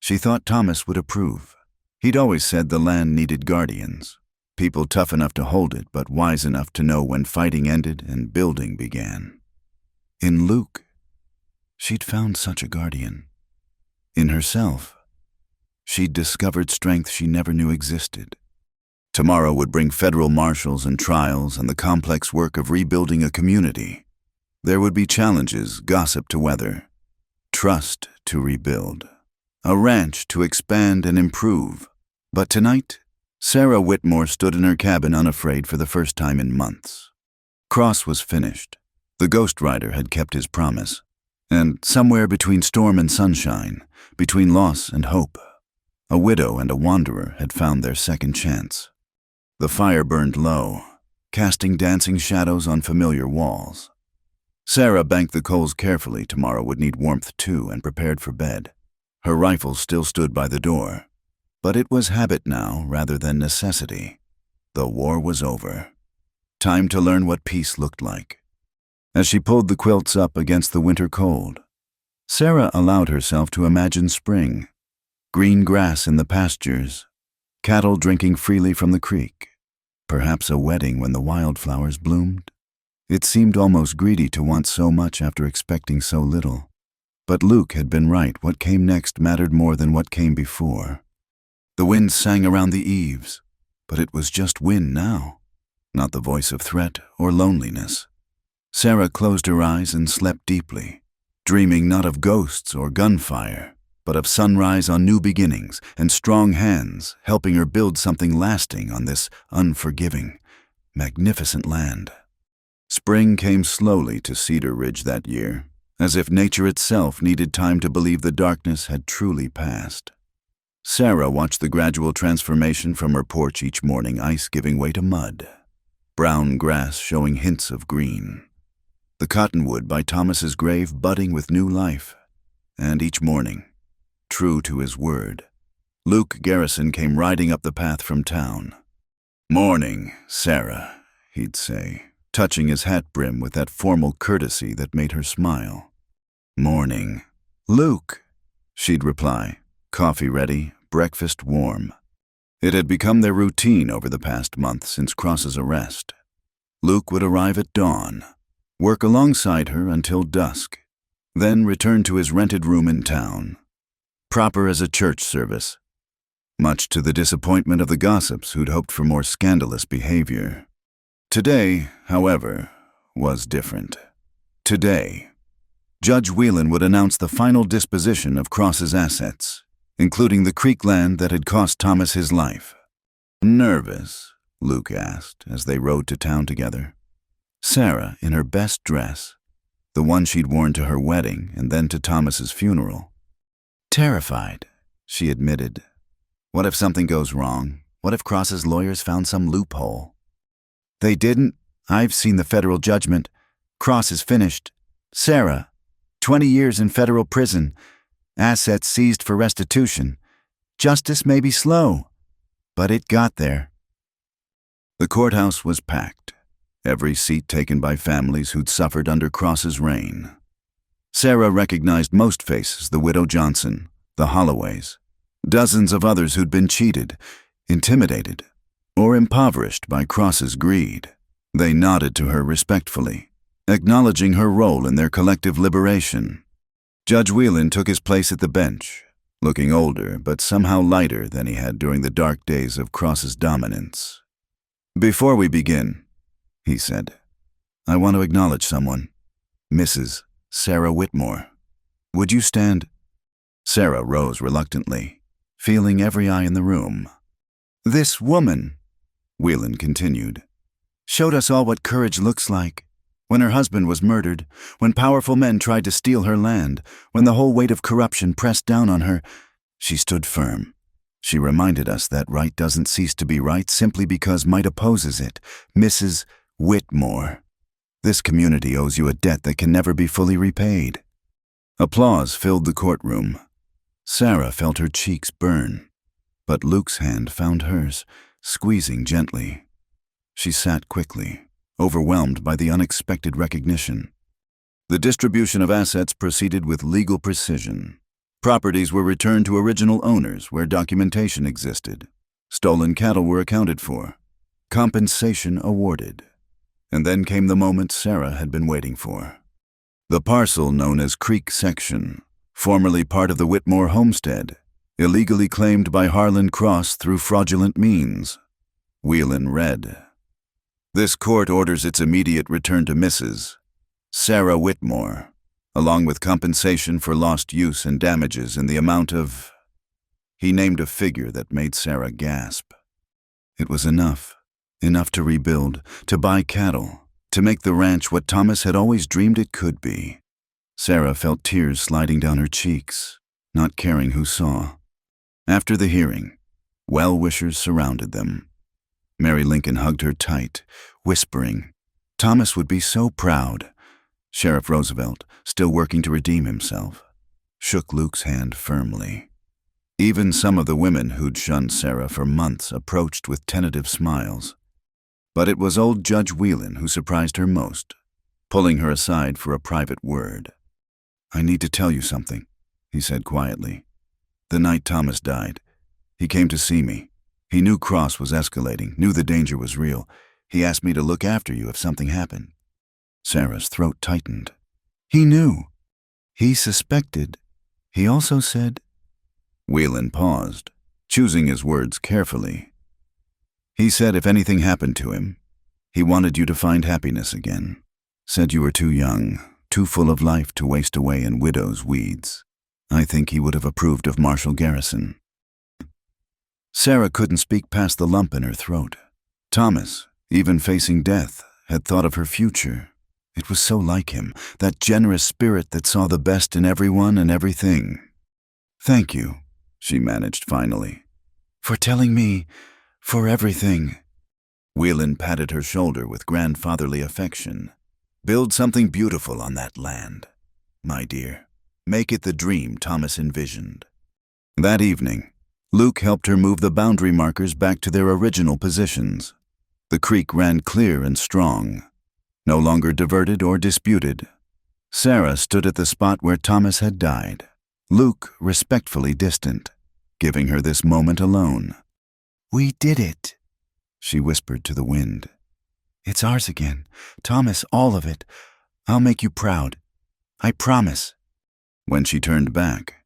She thought Thomas would approve. He'd always said the land needed guardians, people tough enough to hold it but wise enough to know when fighting ended and building began. In Luke, she'd found such a guardian. In herself, she'd discovered strength she never knew existed. Tomorrow would bring federal marshals and trials and the complex work of rebuilding a community. There would be challenges, gossip to weather, trust to rebuild, a ranch to expand and improve. But tonight, Sarah Whitmore stood in her cabin unafraid for the first time in months. Cross was finished. The ghost rider had kept his promise. And somewhere between storm and sunshine, between loss and hope, a widow and a wanderer had found their second chance. The fire burned low, casting dancing shadows on familiar walls. Sarah banked the coals carefully. Tomorrow would need warmth too, and prepared for bed. Her rifle still stood by the door, but it was habit now rather than necessity. The war was over. Time to learn what peace looked like. As she pulled the quilts up against the winter cold, Sarah allowed herself to imagine spring, green grass in the pastures, cattle drinking freely from the creek, perhaps a wedding when the wildflowers bloomed. It seemed almost greedy to want so much after expecting so little. But Luke had been right. What came next mattered more than what came before. The wind sang around the eaves, but it was just wind now, not the voice of threat or loneliness. Sarah closed her eyes and slept deeply, dreaming not of ghosts or gunfire, but of sunrise on new beginnings and strong hands helping her build something lasting on this unforgiving, magnificent land. Spring came slowly to Cedar Ridge that year, as if nature itself needed time to believe the darkness had truly passed. Sarah watched the gradual transformation from her porch each morning, ice giving way to mud, brown grass showing hints of green, the cottonwood by Thomas's grave budding with new life. And each morning, true to his word, Luke Garrison came riding up the path from town. "Morning, Sarah," he'd say, touching his hat brim with that formal courtesy that made her smile. "Morning, Luke," she'd reply, coffee ready, breakfast warm. It had become their routine over the past month since Cross's arrest. Luke would arrive at dawn, work alongside her until dusk, then return to his rented room in town, proper as a church service, much to the disappointment of the gossips who'd hoped for more scandalous behavior. Today, however, was different. Today, Judge Whelan would announce the final disposition of Cross's assets, including the creek land that had cost Thomas his life. "Nervous?" Luke asked as they rode to town together. Sarah, in her best dress, the one she'd worn to her wedding and then to Thomas's funeral. "Terrified," she admitted. "What if something goes wrong? What if Cross's lawyers found some loophole?" "They didn't. I've seen the federal judgment. Cross is finished. Sarah, 20 years in federal prison, assets seized for restitution. Justice may be slow, but it got there." The courthouse was packed, every seat taken by families who'd suffered under Cross's reign. Sarah recognized most faces: the widow Johnson, the Holloways, dozens of others who'd been cheated, intimidated, or impoverished by Cross's greed. They nodded to her respectfully, acknowledging her role in their collective liberation. Judge Whelan took his place at the bench, looking older but somehow lighter than he had during the dark days of Cross's dominance. "Before we begin," he said, "I want to acknowledge someone. Mrs. Sarah Whitmore. Would you stand?" Sarah rose reluctantly, feeling every eye in the room. "This woman," Whelan continued, "showed us all what courage looks like. When her husband was murdered, when powerful men tried to steal her land, when the whole weight of corruption pressed down on her, she stood firm. She reminded us that right doesn't cease to be right simply because might opposes it. Mrs. Whitmore, this community owes you a debt that can never be fully repaid." Applause filled the courtroom. Sarah felt her cheeks burn, but Luke's hand found hers, squeezing gently. She sat quickly, overwhelmed by the unexpected recognition. The distribution of assets proceeded with legal precision. Properties were returned to original owners where documentation existed. Stolen cattle were accounted for. Compensation awarded. And then came the moment Sarah had been waiting for. The parcel known as Creek Section, formerly part of the Whitmore homestead, illegally claimed by Harlan Cross through fraudulent means. Whelan read, "This court orders its immediate return to Mrs. Sarah Whitmore, along with compensation for lost use and damages in the amount of..." He named a figure that made Sarah gasp. It was enough to rebuild, to buy cattle, to make the ranch what Thomas had always dreamed it could be. Sarah felt tears sliding down her cheeks, not caring who saw. After the hearing, well-wishers surrounded them. Mary Lincoln hugged her tight, whispering, Thomas would be so proud. Sheriff Roosevelt, still working to redeem himself, shook Luke's hand firmly. Even some of the women who'd shunned Sarah for months approached with tentative smiles. But it was old Judge Whelan who surprised her most, pulling her aside for a private word. "I need to tell you something," he said quietly. "The night Thomas died, he came to see me. He knew Cross was escalating, knew the danger was real. He asked me to look after you if something happened." Sarah's throat tightened. "He knew. He suspected. He also said..." Whelan paused, choosing his words carefully. "He said if anything happened to him, he wanted you to find happiness again. Said you were too young, too full of life to waste away in widow's weeds. I think he would have approved of Marshal Garrison." Sarah couldn't speak past the lump in her throat. Thomas, even facing death, had thought of her future. It was so like him, that generous spirit that saw the best in everyone and everything. "Thank you," she managed finally. "For telling me, for everything." Whelan patted her shoulder with grandfatherly affection. "Build something beautiful on that land, my dear. Make it the dream Thomas envisioned." That evening, Luke helped her move the boundary markers back to their original positions. The creek ran clear and strong, no longer diverted or disputed. Sarah stood at the spot where Thomas had died, Luke respectfully distant, giving her this moment alone. "We did it," she whispered to the wind. "It's ours again. Thomas, all of it. I'll make you proud. I promise." When she turned back,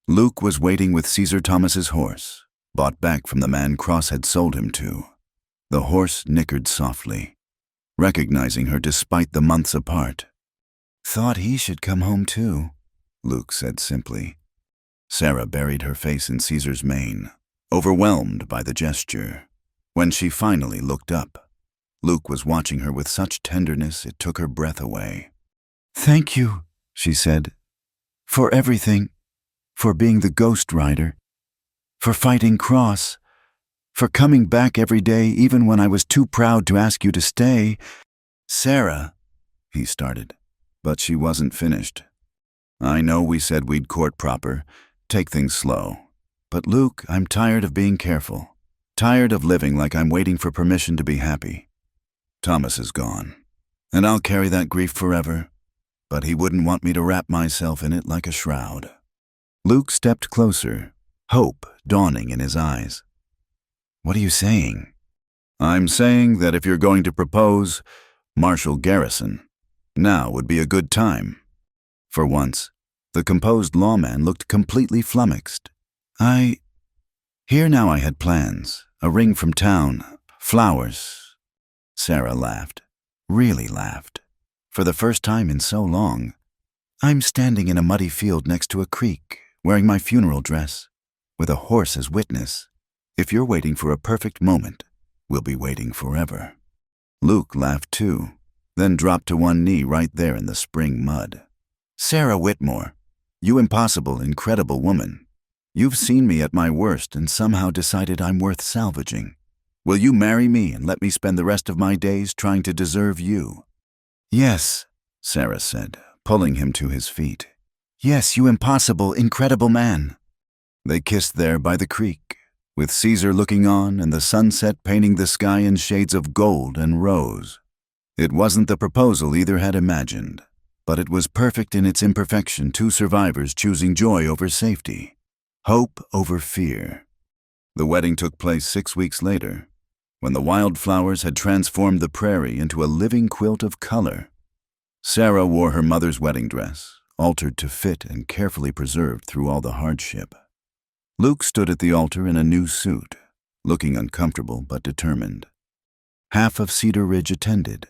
Luke was waiting with Caesar Thomas's horse, bought back from the man Cross had sold him to. The horse nickered softly, recognizing her despite the months apart. "Thought he should come home too," Luke said simply. Sarah buried her face in Caesar's mane, overwhelmed by the gesture. When she finally looked up, Luke was watching her with such tenderness it took her breath away. "Thank you," she said, "for everything, for being the ghost rider, for fighting Cross, for coming back every day even when I was too proud to ask you to stay." "Sarah," he started, but she wasn't finished. "I know we said we'd court proper, take things slow. But Luke, I'm tired of being careful, tired of living like I'm waiting for permission to be happy. Thomas is gone, and I'll carry that grief forever, but he wouldn't want me to wrap myself in it like a shroud." Luke stepped closer, hope dawning in his eyes. "What are you saying?" "I'm saying that if you're going to propose Marshal Garrison, now would be a good time." For once, the composed lawman looked completely flummoxed. Here now I had plans, a ring from town, flowers." Sarah laughed, really laughed, for the first time in so long. "I'm standing in a muddy field next to a creek, wearing my funeral dress, with a horse as witness. If you're waiting for a perfect moment, we'll be waiting forever." Luke laughed too, then dropped to one knee right there in the spring mud. "Sarah Whitmore, you impossible, incredible woman. You've seen me at my worst and somehow decided I'm worth salvaging. Will you marry me and let me spend the rest of my days trying to deserve you?" "Yes," Sarah said, pulling him to his feet. "Yes, you impossible, incredible man." They kissed there by the creek, with Caesar looking on and the sunset painting the sky in shades of gold and rose. It wasn't the proposal either had imagined, but it was perfect in its imperfection, two survivors choosing joy over safety, hope over fear. The wedding took place 6 weeks later, when the wildflowers had transformed the prairie into a living quilt of color. Sarah wore her mother's wedding dress, altered to fit and carefully preserved through all the hardship. Luke stood at the altar in a new suit, looking uncomfortable but determined. Half of Cedar Ridge attended,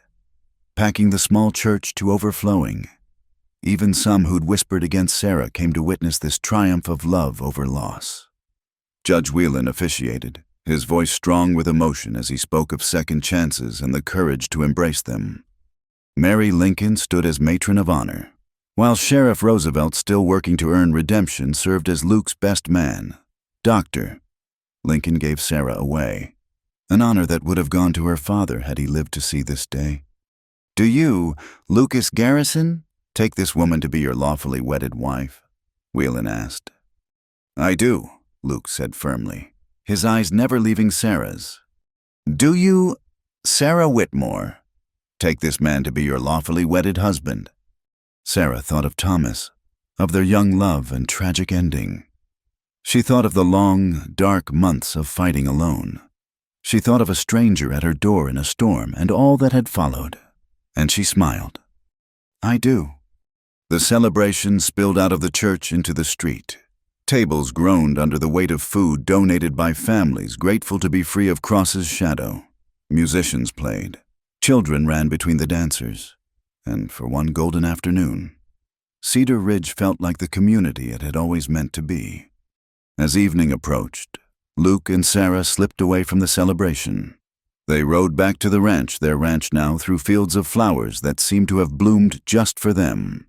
packing the small church to overflowing. Even some who'd whispered against Sarah came to witness this triumph of love over loss. Judge Whelan officiated, his voice strong with emotion as he spoke of second chances and the courage to embrace them. Mary Lincoln stood as matron of honor, while Sheriff Roosevelt, still working to earn redemption, served as Luke's best man, Doctor. Lincoln gave Sarah away, an honor that would have gone to her father had he lived to see this day. "Do you, Lucas Garrison, take this woman to be your lawfully wedded wife?" Whelan asked. "I do," Luke said firmly, his eyes never leaving Sarah's. "Do you, Sarah Whitmore, take this man to be your lawfully wedded husband?" Sarah thought of Thomas, of their young love and tragic ending. She thought of the long, dark months of fighting alone. She thought of a stranger at her door in a storm and all that had followed, and she smiled. "I do." The celebration spilled out of the church into the street. Tables groaned under the weight of food donated by families grateful to be free of Cross's shadow. Musicians played. Children ran between the dancers. And for one golden afternoon, Cedar Ridge felt like the community it had always meant to be. As evening approached, Luke and Sarah slipped away from the celebration. They rode back to the ranch, their ranch now, through fields of flowers that seemed to have bloomed just for them.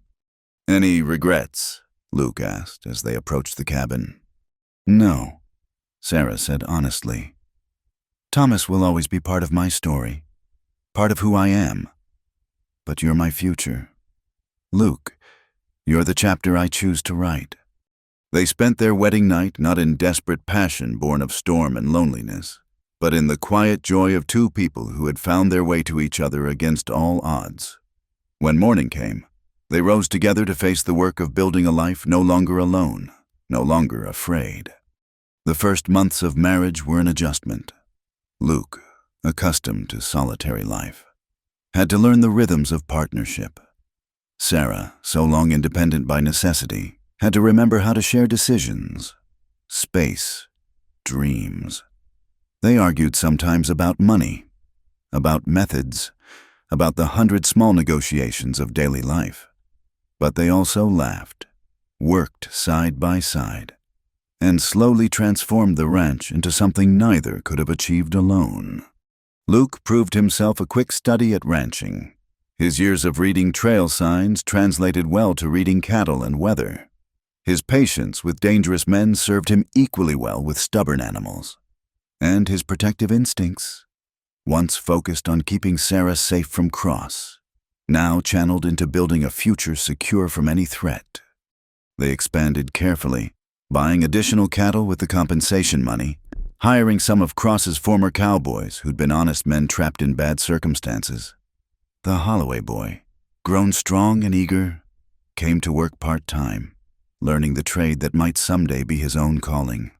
"Any regrets?" Luke asked as they approached the cabin. No, Sarah said honestly. Thomas will always be part of my story, part of who I am. But you're my future. Luke, you're the chapter I choose to write. They spent their wedding night not in desperate passion born of storm and loneliness, but in the quiet joy of two people who had found their way to each other against all odds. When morning came, they rose together to face the work of building a life no longer alone, no longer afraid. The first months of marriage were an adjustment. Luke, accustomed to solitary life, had to learn the rhythms of partnership. Sarah, so long independent by necessity, had to remember how to share decisions, space, dreams. They argued sometimes about money, about methods, about the 100 small negotiations of daily life. But they also laughed, worked side by side, and slowly transformed the ranch into something neither could have achieved alone. Luke proved himself a quick study at ranching. His years of reading trail signs translated well to reading cattle and weather. His patience with dangerous men served him equally well with stubborn animals. And his protective instincts, once focused on keeping Sarah safe from Cross, now channeled into building a future secure from any threat. They expanded carefully, buying additional cattle with the compensation money, hiring some of Cross's former cowboys who'd been honest men trapped in bad circumstances. The Holloway boy, grown strong and eager, came to work part-time, learning the trade that might someday be his own calling.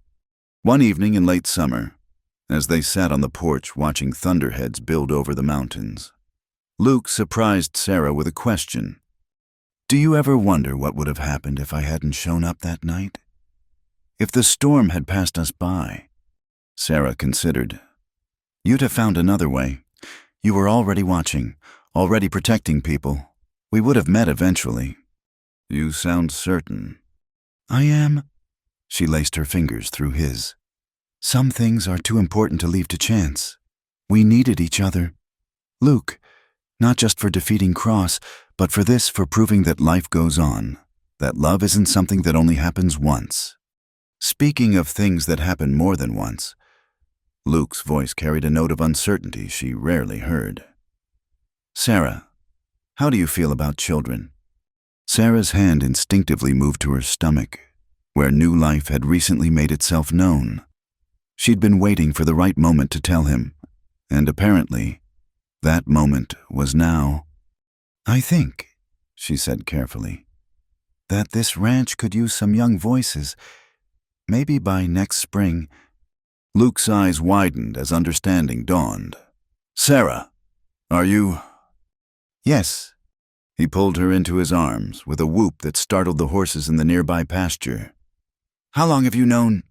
One evening in late summer, as they sat on the porch watching thunderheads build over the mountains, Luke surprised Sarah with a question. "Do you ever wonder what would have happened if I hadn't shown up that night? If the storm had passed us by?" Sarah considered. "You'd have found another way. You were already watching, already protecting people. We would have met eventually." "You sound certain." "I am." She laced her fingers through his. "Some things are too important to leave to chance. We needed each other. Luke, not just for defeating Cross, but for proving that life goes on, that love isn't something that only happens once." Speaking of things that happen more than once, Luke's voice carried a note of uncertainty she rarely heard. "Sarah, how do you feel about children?" Sarah's hand instinctively moved to her stomach, where new life had recently made itself known. She'd been waiting for the right moment to tell him, and apparently, that moment was now. "I think," she said carefully, "that this ranch could use some young voices. Maybe by next spring." Luke's eyes widened as understanding dawned. "Sarah, are you—" "Yes." He pulled her into his arms with a whoop that startled the horses in the nearby pasture. "How long have you known?"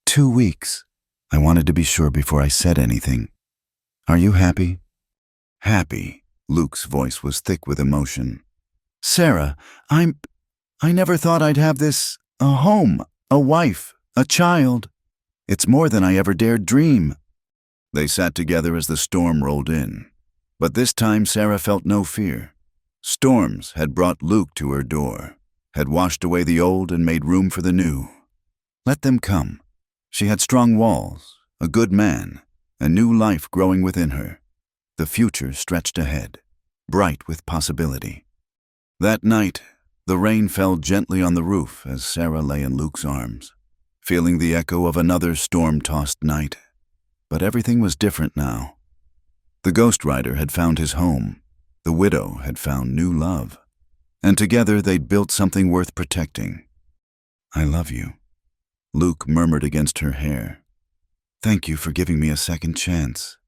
2 weeks. I wanted to be sure before I said anything. Are you happy?" "Happy." Luke's voice was thick with emotion. "Sarah, I never thought I'd have this, a home, a wife, a child. It's more than I ever dared dream." They sat together as the storm rolled in. But this time Sarah felt no fear. Storms had brought Luke to her door, had washed away the old and made room for the new. Let them come. She had strong walls, a good man, a new life growing within her. The future stretched ahead, bright with possibility. That night, the rain fell gently on the roof as Sarah lay in Luke's arms, feeling the echo of another storm-tossed night. But everything was different now. The Ghost Rider had found his home. The widow had found new love. And together they'd built something worth protecting. "I love you," Luke murmured against her hair. "Thank you for giving me a second chance."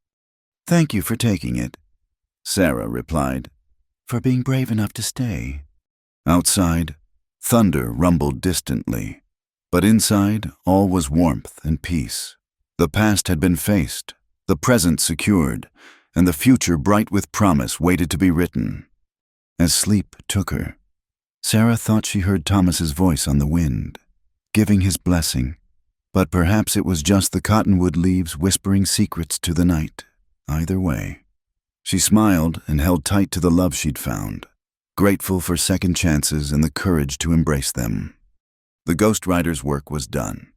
"Thank you for taking it," Sarah replied, "for being brave enough to stay." Outside, thunder rumbled distantly, but inside all was warmth and peace. The past had been faced, the present secured, and the future bright with promise waited to be written. As sleep took her, Sarah thought she heard Thomas's voice on the wind, giving his blessing, but perhaps it was just the cottonwood leaves whispering secrets to the night. Either way, she smiled and held tight to the love she'd found, grateful for second chances and the courage to embrace them. The Ghost Rider's work was done.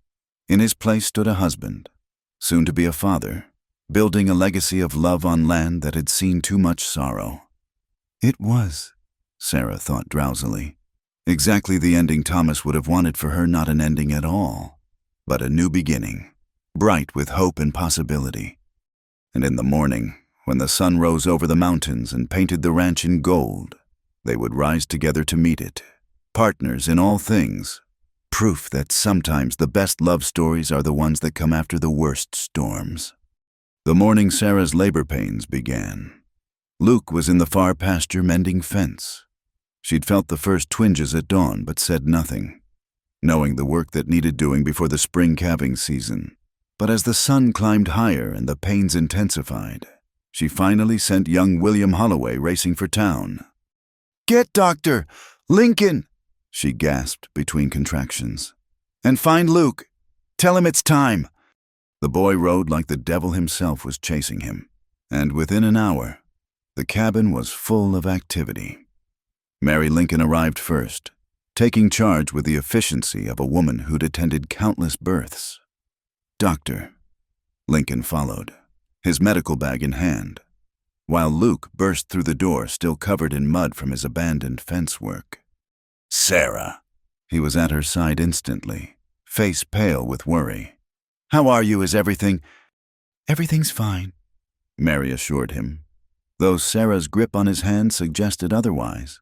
In his place stood a husband, soon to be a father, building a legacy of love on land that had seen too much sorrow. It was, Sarah thought drowsily, exactly the ending Thomas would have wanted for her, not an ending at all, but a new beginning, bright with hope and possibility. And in the morning, when the sun rose over the mountains and painted the ranch in gold, they would rise together to meet it, partners in all things, proof that sometimes the best love stories are the ones that come after the worst storms. The morning Sarah's labor pains began. Luke was in the far pasture mending fence. She'd felt the first twinges at dawn but said nothing, knowing the work that needed doing before the spring calving season. But as the sun climbed higher and the pains intensified, she finally sent young William Holloway racing for town. "Get Dr. Lincoln!" she gasped between contractions. "And find Luke. Tell him it's time." The boy rode like the devil himself was chasing him, and within an hour, the cabin was full of activity. Mary Lincoln arrived first, taking charge with the efficiency of a woman who'd attended countless births. Dr. Lincoln followed, his medical bag in hand, while Luke burst through the door still covered in mud from his abandoned fence work. "Sarah." He was at her side instantly, face pale with worry. "How are you? Is everything—" "Everything's fine," Mary assured him, though Sarah's grip on his hand suggested otherwise.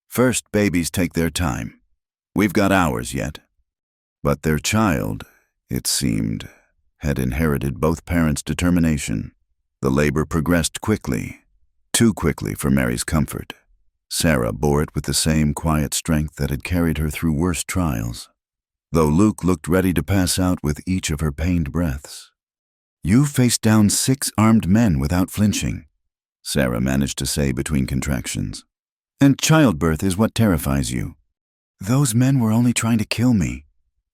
"First babies take their time. We've got hours yet." But their child, it seemed, had inherited both parents' determination. The labor progressed quickly, too quickly for Mary's comfort. Sarah bore it with the same quiet strength that had carried her through worse trials, though Luke looked ready to pass out with each of her pained breaths. "You faced down 6 armed men without flinching," Sarah managed to say between contractions. "And childbirth is what terrifies you." "Those men were only trying to kill me,"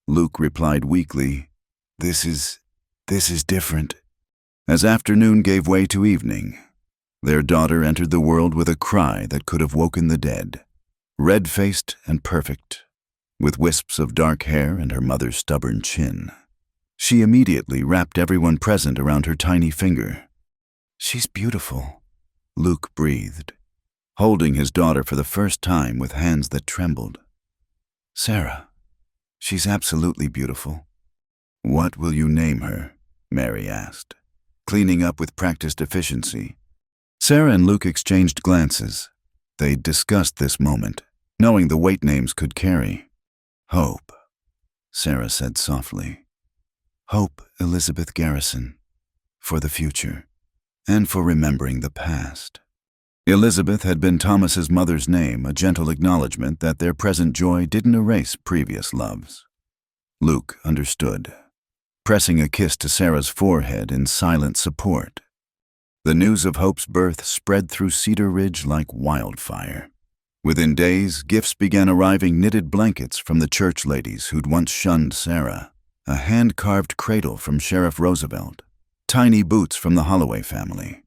Luke replied weakly. This is different." As afternoon gave way to evening, their daughter entered the world with a cry that could have woken the dead, red-faced and perfect, with wisps of dark hair and her mother's stubborn chin. She immediately wrapped everyone present around her tiny finger. "She's beautiful," Luke breathed, holding his daughter for the first time with hands that trembled. "Sarah, she's absolutely beautiful." "What will you name her?" Mary asked, cleaning up with practiced efficiency. Sarah and Luke exchanged glances. They'd discussed this moment, knowing the weight names could carry. "Hope," Sarah said softly. "Hope Elizabeth Garrison, for the future, and for remembering the past." Elizabeth had been Thomas's mother's name, a gentle acknowledgement that their present joy didn't erase previous loves. Luke understood, pressing a kiss to Sarah's forehead in silent support. The news of Hope's birth spread through Cedar Ridge like wildfire. Within days, gifts began arriving: knitted blankets from the church ladies who'd once shunned Sarah, a hand-carved cradle from Sheriff Roosevelt, tiny boots from the Holloway family.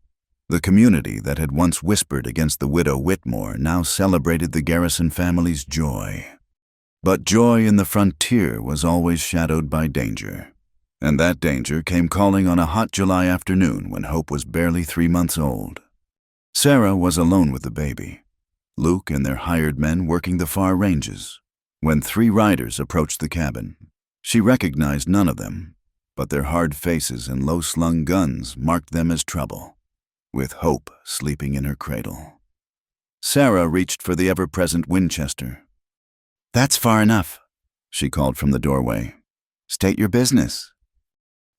The community that had once whispered against the widow Whitmore now celebrated the Garrison family's joy. But joy in the frontier was always shadowed by danger. And that danger came calling on a hot July afternoon when Hope was barely 3 months old. Sarah was alone with the baby, Luke and their hired men working the far ranges, when 3 riders approached the cabin. She recognized none of them, but their hard faces and low-slung guns marked them as trouble, with Hope sleeping in her cradle. Sarah reached for the ever-present Winchester. "That's far enough," she called from the doorway. "State your business."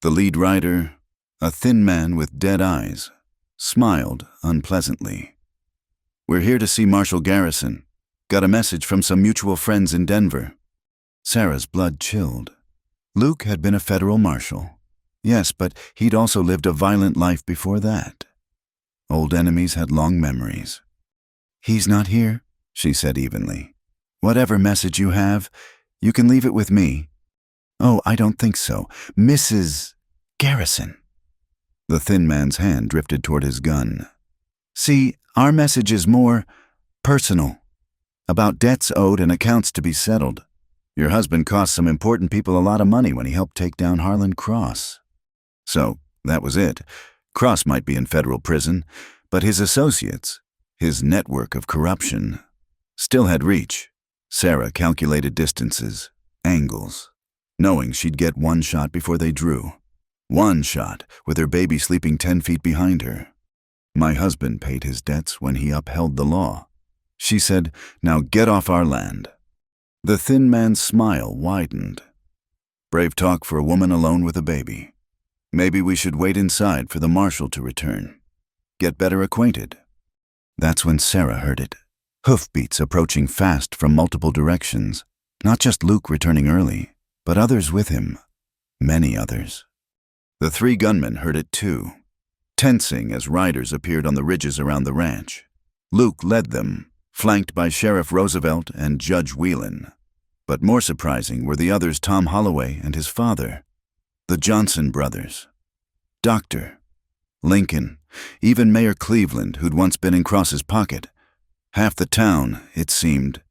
The lead rider, a thin man with dead eyes, smiled unpleasantly. "We're here to see Marshal Garrison. Got a message from some mutual friends in Denver." Sarah's blood chilled. Luke had been a federal marshal. Yes, but he'd also lived a violent life before that. Old enemies had long memories. "He's not here," she said evenly. "Whatever message you have, you can leave it with me." "Oh, I don't think so. Mrs. Garrison." The thin man's hand drifted toward his gun. "See, our message is more personal, about debts owed and accounts to be settled. Your husband cost some important people a lot of money when he helped take down Harlan Cross. So, that was it. Cross might be in federal prison, but his associates, his network of corruption, still had reach. Sarah calculated distances, angles, knowing she'd get one shot before they drew. One shot, with her baby sleeping 10 feet behind her. My husband paid his debts when he upheld the law. She said, "Now get off our land." The thin man's smile widened. Brave talk for a woman alone with a baby. Maybe we should wait inside for the marshal to return. Get better acquainted. That's when Sarah heard it. Hoofbeats approaching fast from multiple directions. Not just Luke returning early, but others with him. Many others. The 3 gunmen heard it too, tensing as riders appeared on the ridges around the ranch. Luke led them, flanked by Sheriff Roosevelt and Judge Whelan. But more surprising were the others, Tom Holloway and his father, the Johnson brothers, Dr. Lincoln, even Mayor Cleveland, who'd once been in Cross's pocket. Half the town, it seemed,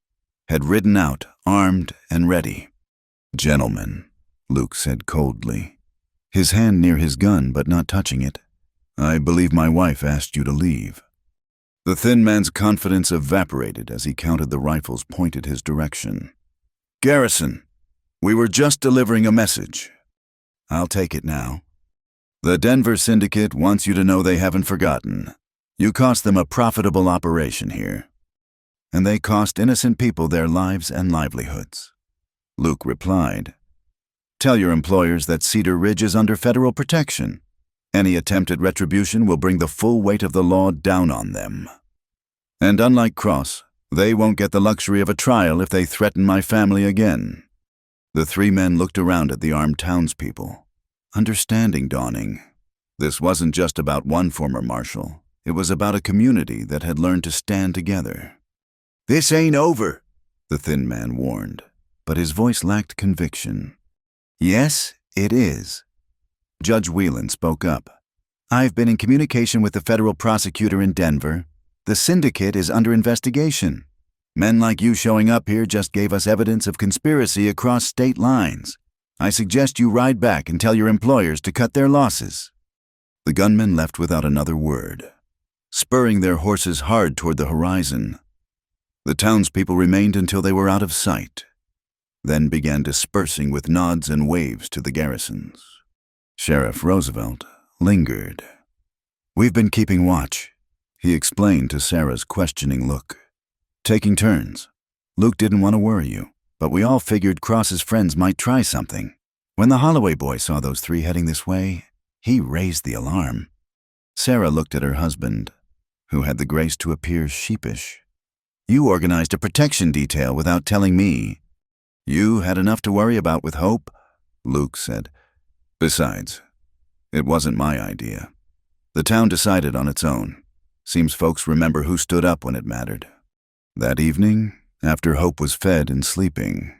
had ridden out, armed and ready. "Gentlemen," Luke said coldly, his hand near his gun but not touching it, "I believe my wife asked you to leave." The thin man's confidence evaporated as he counted the rifles pointed his direction. "Garrison, we were just delivering a message." "I'll take it now." "The Denver Syndicate wants you to know they haven't forgotten. You cost them a profitable operation here. And they cost innocent people their lives and livelihoods." Luke replied, "Tell your employers that Cedar Ridge is under federal protection. Any attempt at retribution will bring the full weight of the law down on them. And unlike Cross, they won't get the luxury of a trial if they threaten my family again." The 3 men looked around at the armed townspeople, understanding dawning. This wasn't just about one former marshal. It was about a community that had learned to stand together. "This ain't over," the thin man warned, but his voice lacked conviction. "Yes, it is." Judge Whelan spoke up. "I've been in communication with the federal prosecutor in Denver. The syndicate is under investigation. Men like you showing up here just gave us evidence of conspiracy across state lines. I suggest you ride back and tell your employers to cut their losses." The gunmen left without another word, spurring their horses hard toward the horizon. The townspeople remained until they were out of sight, then began dispersing with nods and waves to the garrisons. Sheriff Roosevelt lingered. "We've been keeping watch," he explained to Sarah's questioning look. "Taking turns. Luke didn't want to worry you, but we all figured Cross's friends might try something. When the Holloway boy saw those 3 heading this way, he raised the alarm." Sarah looked at her husband, who had the grace to appear sheepish. "You organized a protection detail without telling me." "You had enough to worry about with Hope," Luke said. "Besides, it wasn't my idea. The town decided on its own. Seems folks remember who stood up when it mattered." That evening, after Hope was fed and sleeping,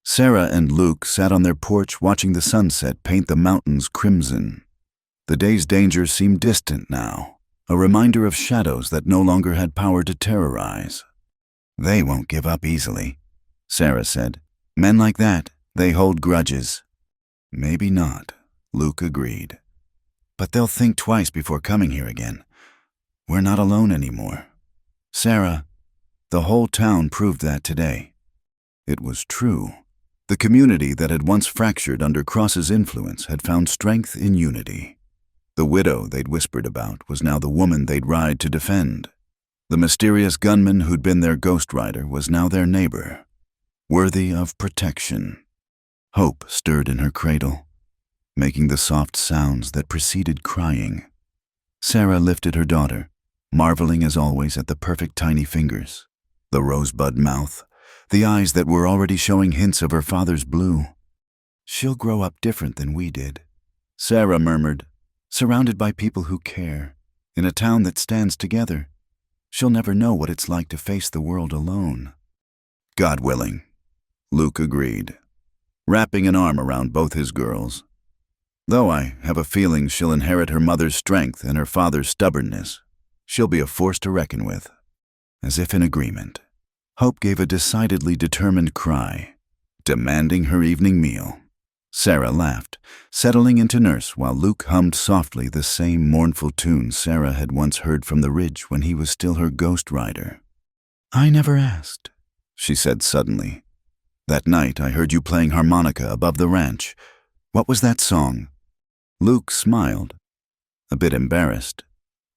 Sarah and Luke sat on their porch watching the sunset paint the mountains crimson. The day's danger seemed distant now, a reminder of shadows that no longer had power to terrorize. "They won't give up easily," Sarah said. "Men like that, they hold grudges." "Maybe not," Luke agreed. "But they'll think twice before coming here again. We're not alone anymore. Sarah, the whole town proved that today." It was true. The community that had once fractured under Cross's influence had found strength in unity. The widow they'd whispered about was now the woman they'd ride to defend. The mysterious gunman who'd been their ghost rider was now their neighbor, worthy of protection. Hope stirred in her cradle, making the soft sounds that preceded crying. Sarah lifted her daughter, marveling as always at the perfect tiny fingers, the rosebud mouth, the eyes that were already showing hints of her father's blue. "She'll grow up different than we did," Sarah murmured, "surrounded by people who care, in a town that stands together. She'll never know what it's like to face the world alone." "God willing," Luke agreed, wrapping an arm around both his girls. "Though I have a feeling she'll inherit her mother's strength and her father's stubbornness. She'll be a force to reckon with." As if in agreement, Hope gave a decidedly determined cry, demanding her evening meal. Sarah laughed, settling into nurse while Luke hummed softly the same mournful tune Sarah had once heard from the ridge when he was still her ghost rider. "I never asked," she said suddenly. "That night I heard you playing harmonica above the ranch. What was that song?" Luke smiled, a bit embarrassed.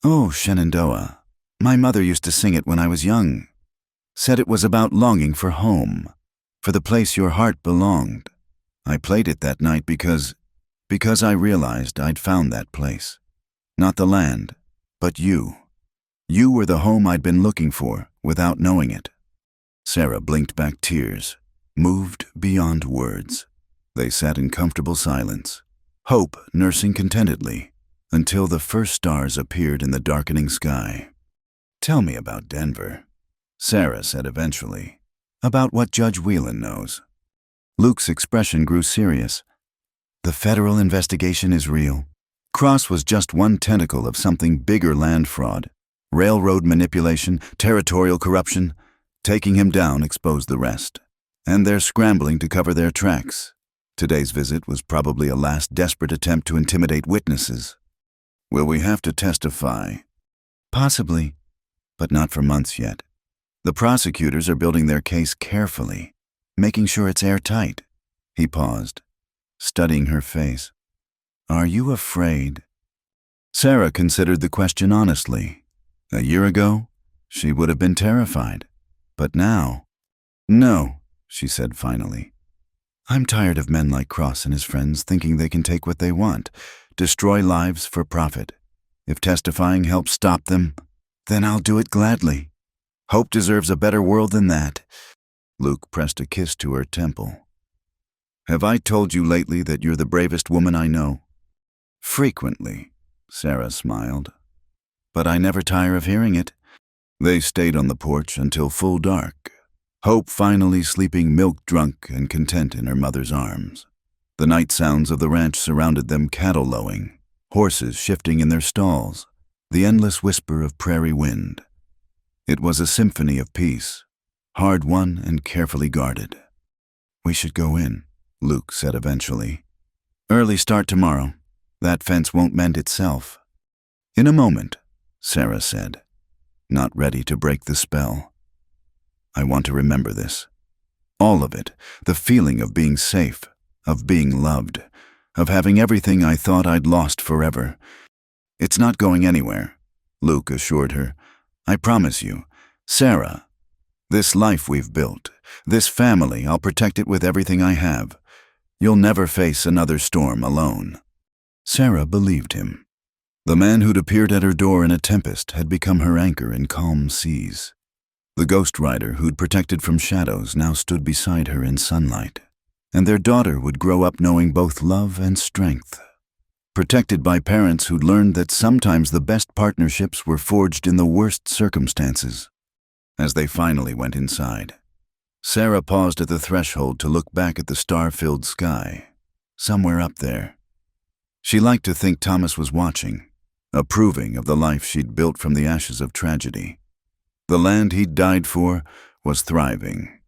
"Oh, Shenandoah. My mother used to sing it when I was young. Said it was about longing for home, for the place your heart belonged. I played it that night because I realized I'd found that place. Not the land, but you. You were the home I'd been looking for without knowing it." Sarah blinked back tears, moved beyond words. They sat in comfortable silence, Hope nursing contentedly, until the first stars appeared in the darkening sky. "Tell me about Denver," Sarah said eventually. "About what Judge Whelan knows." Luke's expression grew serious. "The federal investigation is real. Cross was just one tentacle of something bigger: land fraud, railroad manipulation, territorial corruption. Taking him down exposed the rest. And they're scrambling to cover their tracks. Today's visit was probably a last desperate attempt to intimidate witnesses." "Will we have to testify?" "Possibly, but not for months yet. The prosecutors are building their case carefully, making sure it's airtight." He paused, studying her face. "Are you afraid?" Sarah considered the question honestly. A year ago, she would have been terrified. But now, "No," she said finally. "I'm tired of men like Cross and his friends thinking they can take what they want, destroy lives for profit. If testifying helps stop them, then I'll do it gladly. Hope deserves a better world than that." Luke pressed a kiss to her temple. "Have I told you lately that you're the bravest woman I know?" "Frequently," Sarah smiled. "But I never tire of hearing it." They stayed on the porch until full dark, Hope finally sleeping milk-drunk and content in her mother's arms. The night sounds of the ranch surrounded them: cattle lowing, horses shifting in their stalls, the endless whisper of prairie wind. It was a symphony of peace, hard-won and carefully guarded. "We should go in," Luke said eventually. "Early start tomorrow. That fence won't mend itself." "In a moment," Sarah said, not ready to break the spell. "I want to remember this. All of it, the feeling of being safe, of being loved, of having everything I thought I'd lost forever. It's not going anywhere," Luke assured her. "I promise you, Sarah. This life we've built, this family, I'll protect it with everything I have. You'll never face another storm alone." Sarah believed him. The man who'd appeared at her door in a tempest had become her anchor in calm seas. The ghost rider who'd protected from shadows now stood beside her in sunlight, and their daughter would grow up knowing both love and strength, protected by parents who'd learned that sometimes the best partnerships were forged in the worst circumstances. As they finally went inside, Sarah paused at the threshold to look back at the star-filled sky. Somewhere up there, she liked to think Thomas was watching, approving of the life she'd built from the ashes of tragedy. The land he'd died for was thriving.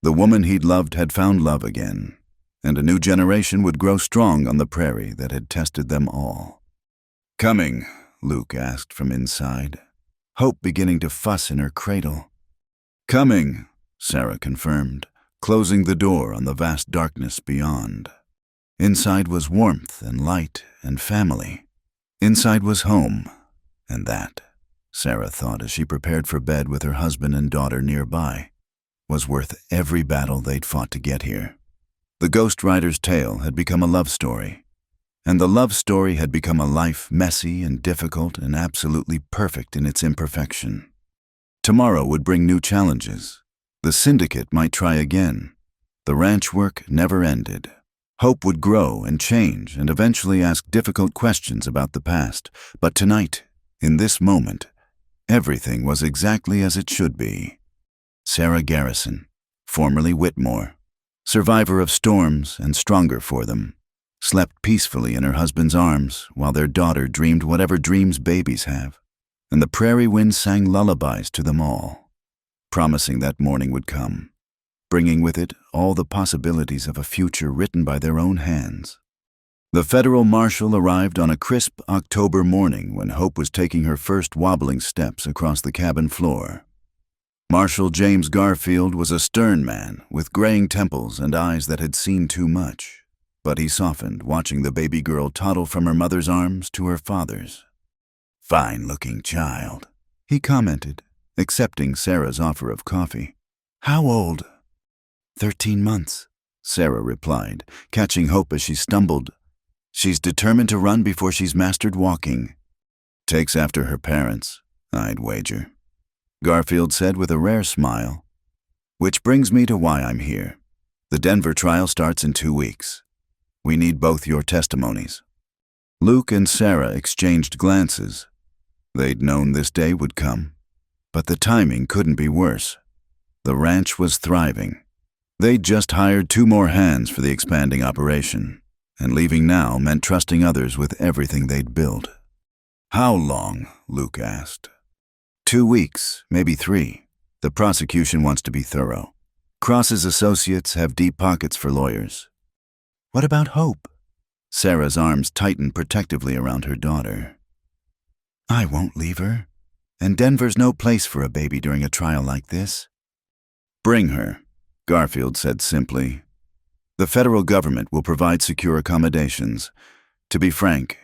The woman he'd loved had found love again, and a new generation would grow strong on the prairie that had tested them all. "Coming?" Luke asked from inside, Hope beginning to fuss in her cradle. "Coming," Sarah confirmed, closing the door on the vast darkness beyond. Inside was warmth and light and family. Inside was home, and that, Sarah thought as she prepared for bed with her husband and daughter nearby, was worth every battle they'd fought to get here. The Ghost Rider's tale had become a love story, and the love story had become a life messy and difficult and absolutely perfect in its imperfection. Tomorrow would bring new challenges. The syndicate might try again. The ranch work never ended. Hope would grow and change and eventually ask difficult questions about the past, but tonight, in this moment, everything was exactly as it should be. Sarah Garrison, formerly Whitmore, survivor of storms and stronger for them, slept peacefully in her husband's arms while their daughter dreamed whatever dreams babies have, and the prairie wind sang lullabies to them all, promising that morning would come, bringing with it all the possibilities of a future written by their own hands. The federal marshal arrived on a crisp October morning when Hope was taking her first wobbling steps across the cabin floor. Marshal James Garfield was a stern man with graying temples and eyes that had seen too much, but he softened watching the baby girl toddle from her mother's arms to her father's. "Fine-looking child," he commented, accepting Sarah's offer of coffee. "How old?" 13 months, Sarah replied, catching Hope as she stumbled. "She's determined to run before she's mastered walking." "Takes after her parents, I'd wager," Garfield said with a rare smile. "Which brings me to why I'm here. The Denver trial starts in 2 weeks. We need both your testimonies." Luke and Sarah exchanged glances. They'd known this day would come, but the timing couldn't be worse. The ranch was thriving. They'd just hired 2 more hands for the expanding operation, and leaving now meant trusting others with everything they'd built. "How long?" Luke asked. 2 weeks, maybe 3. The prosecution wants to be thorough. Cross's associates have deep pockets for lawyers. "What about Hope?" Sarah's arms tightened protectively around her daughter. "I won't leave her, and Denver's no place for a baby during a trial like this." "Bring her," Garfield said simply. "The federal government will provide secure accommodations. To be frank,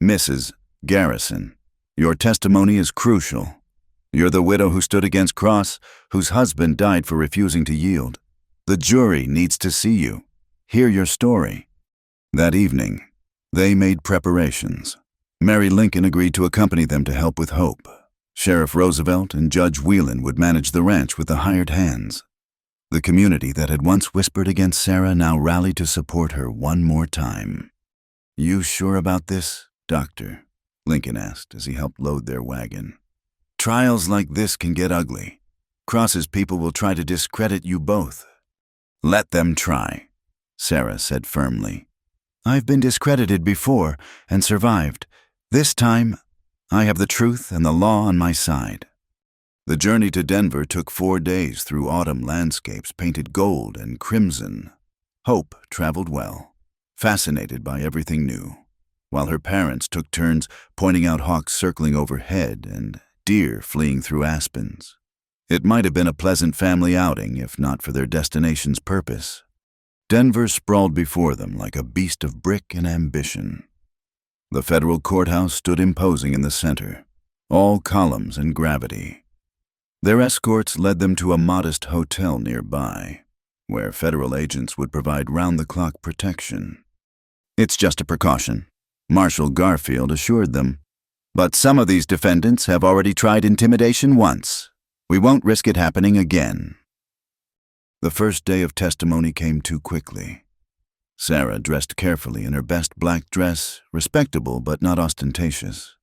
Mrs. Garrison, your testimony is crucial. You're the widow who stood against Cross, whose husband died for refusing to yield. The jury needs to see you, hear your story." That evening, they made preparations. Mary Lincoln agreed to accompany them to help with Hope. Sheriff Roosevelt and Judge Whelan would manage the ranch with the hired hands. The community that had once whispered against Sarah now rallied to support her one more time. "You sure about this, Doctor?" Lincoln asked as he helped load their wagon. "Trials like this can get ugly. Cross's people will try to discredit you both." "Let them try," Sarah said firmly. "I've been discredited before and survived. This time, I have the truth and the law on my side." The journey to Denver took 4 days through autumn landscapes painted gold and crimson. Hope traveled well, fascinated by everything new, while her parents took turns pointing out hawks circling overhead and deer fleeing through aspens. It might have been a pleasant family outing if not for their destination's purpose. Denver sprawled before them like a beast of brick and ambition. The federal courthouse stood imposing in the center, all columns and gravity. Their escorts led them to a modest hotel nearby, where federal agents would provide round-the-clock protection. "It's just a precaution," Marshal Garfield assured them. "But some of these defendants have already tried intimidation once. We won't risk it happening again." The first day of testimony came too quickly. Sarah dressed carefully in her best black dress, respectable but not ostentatious.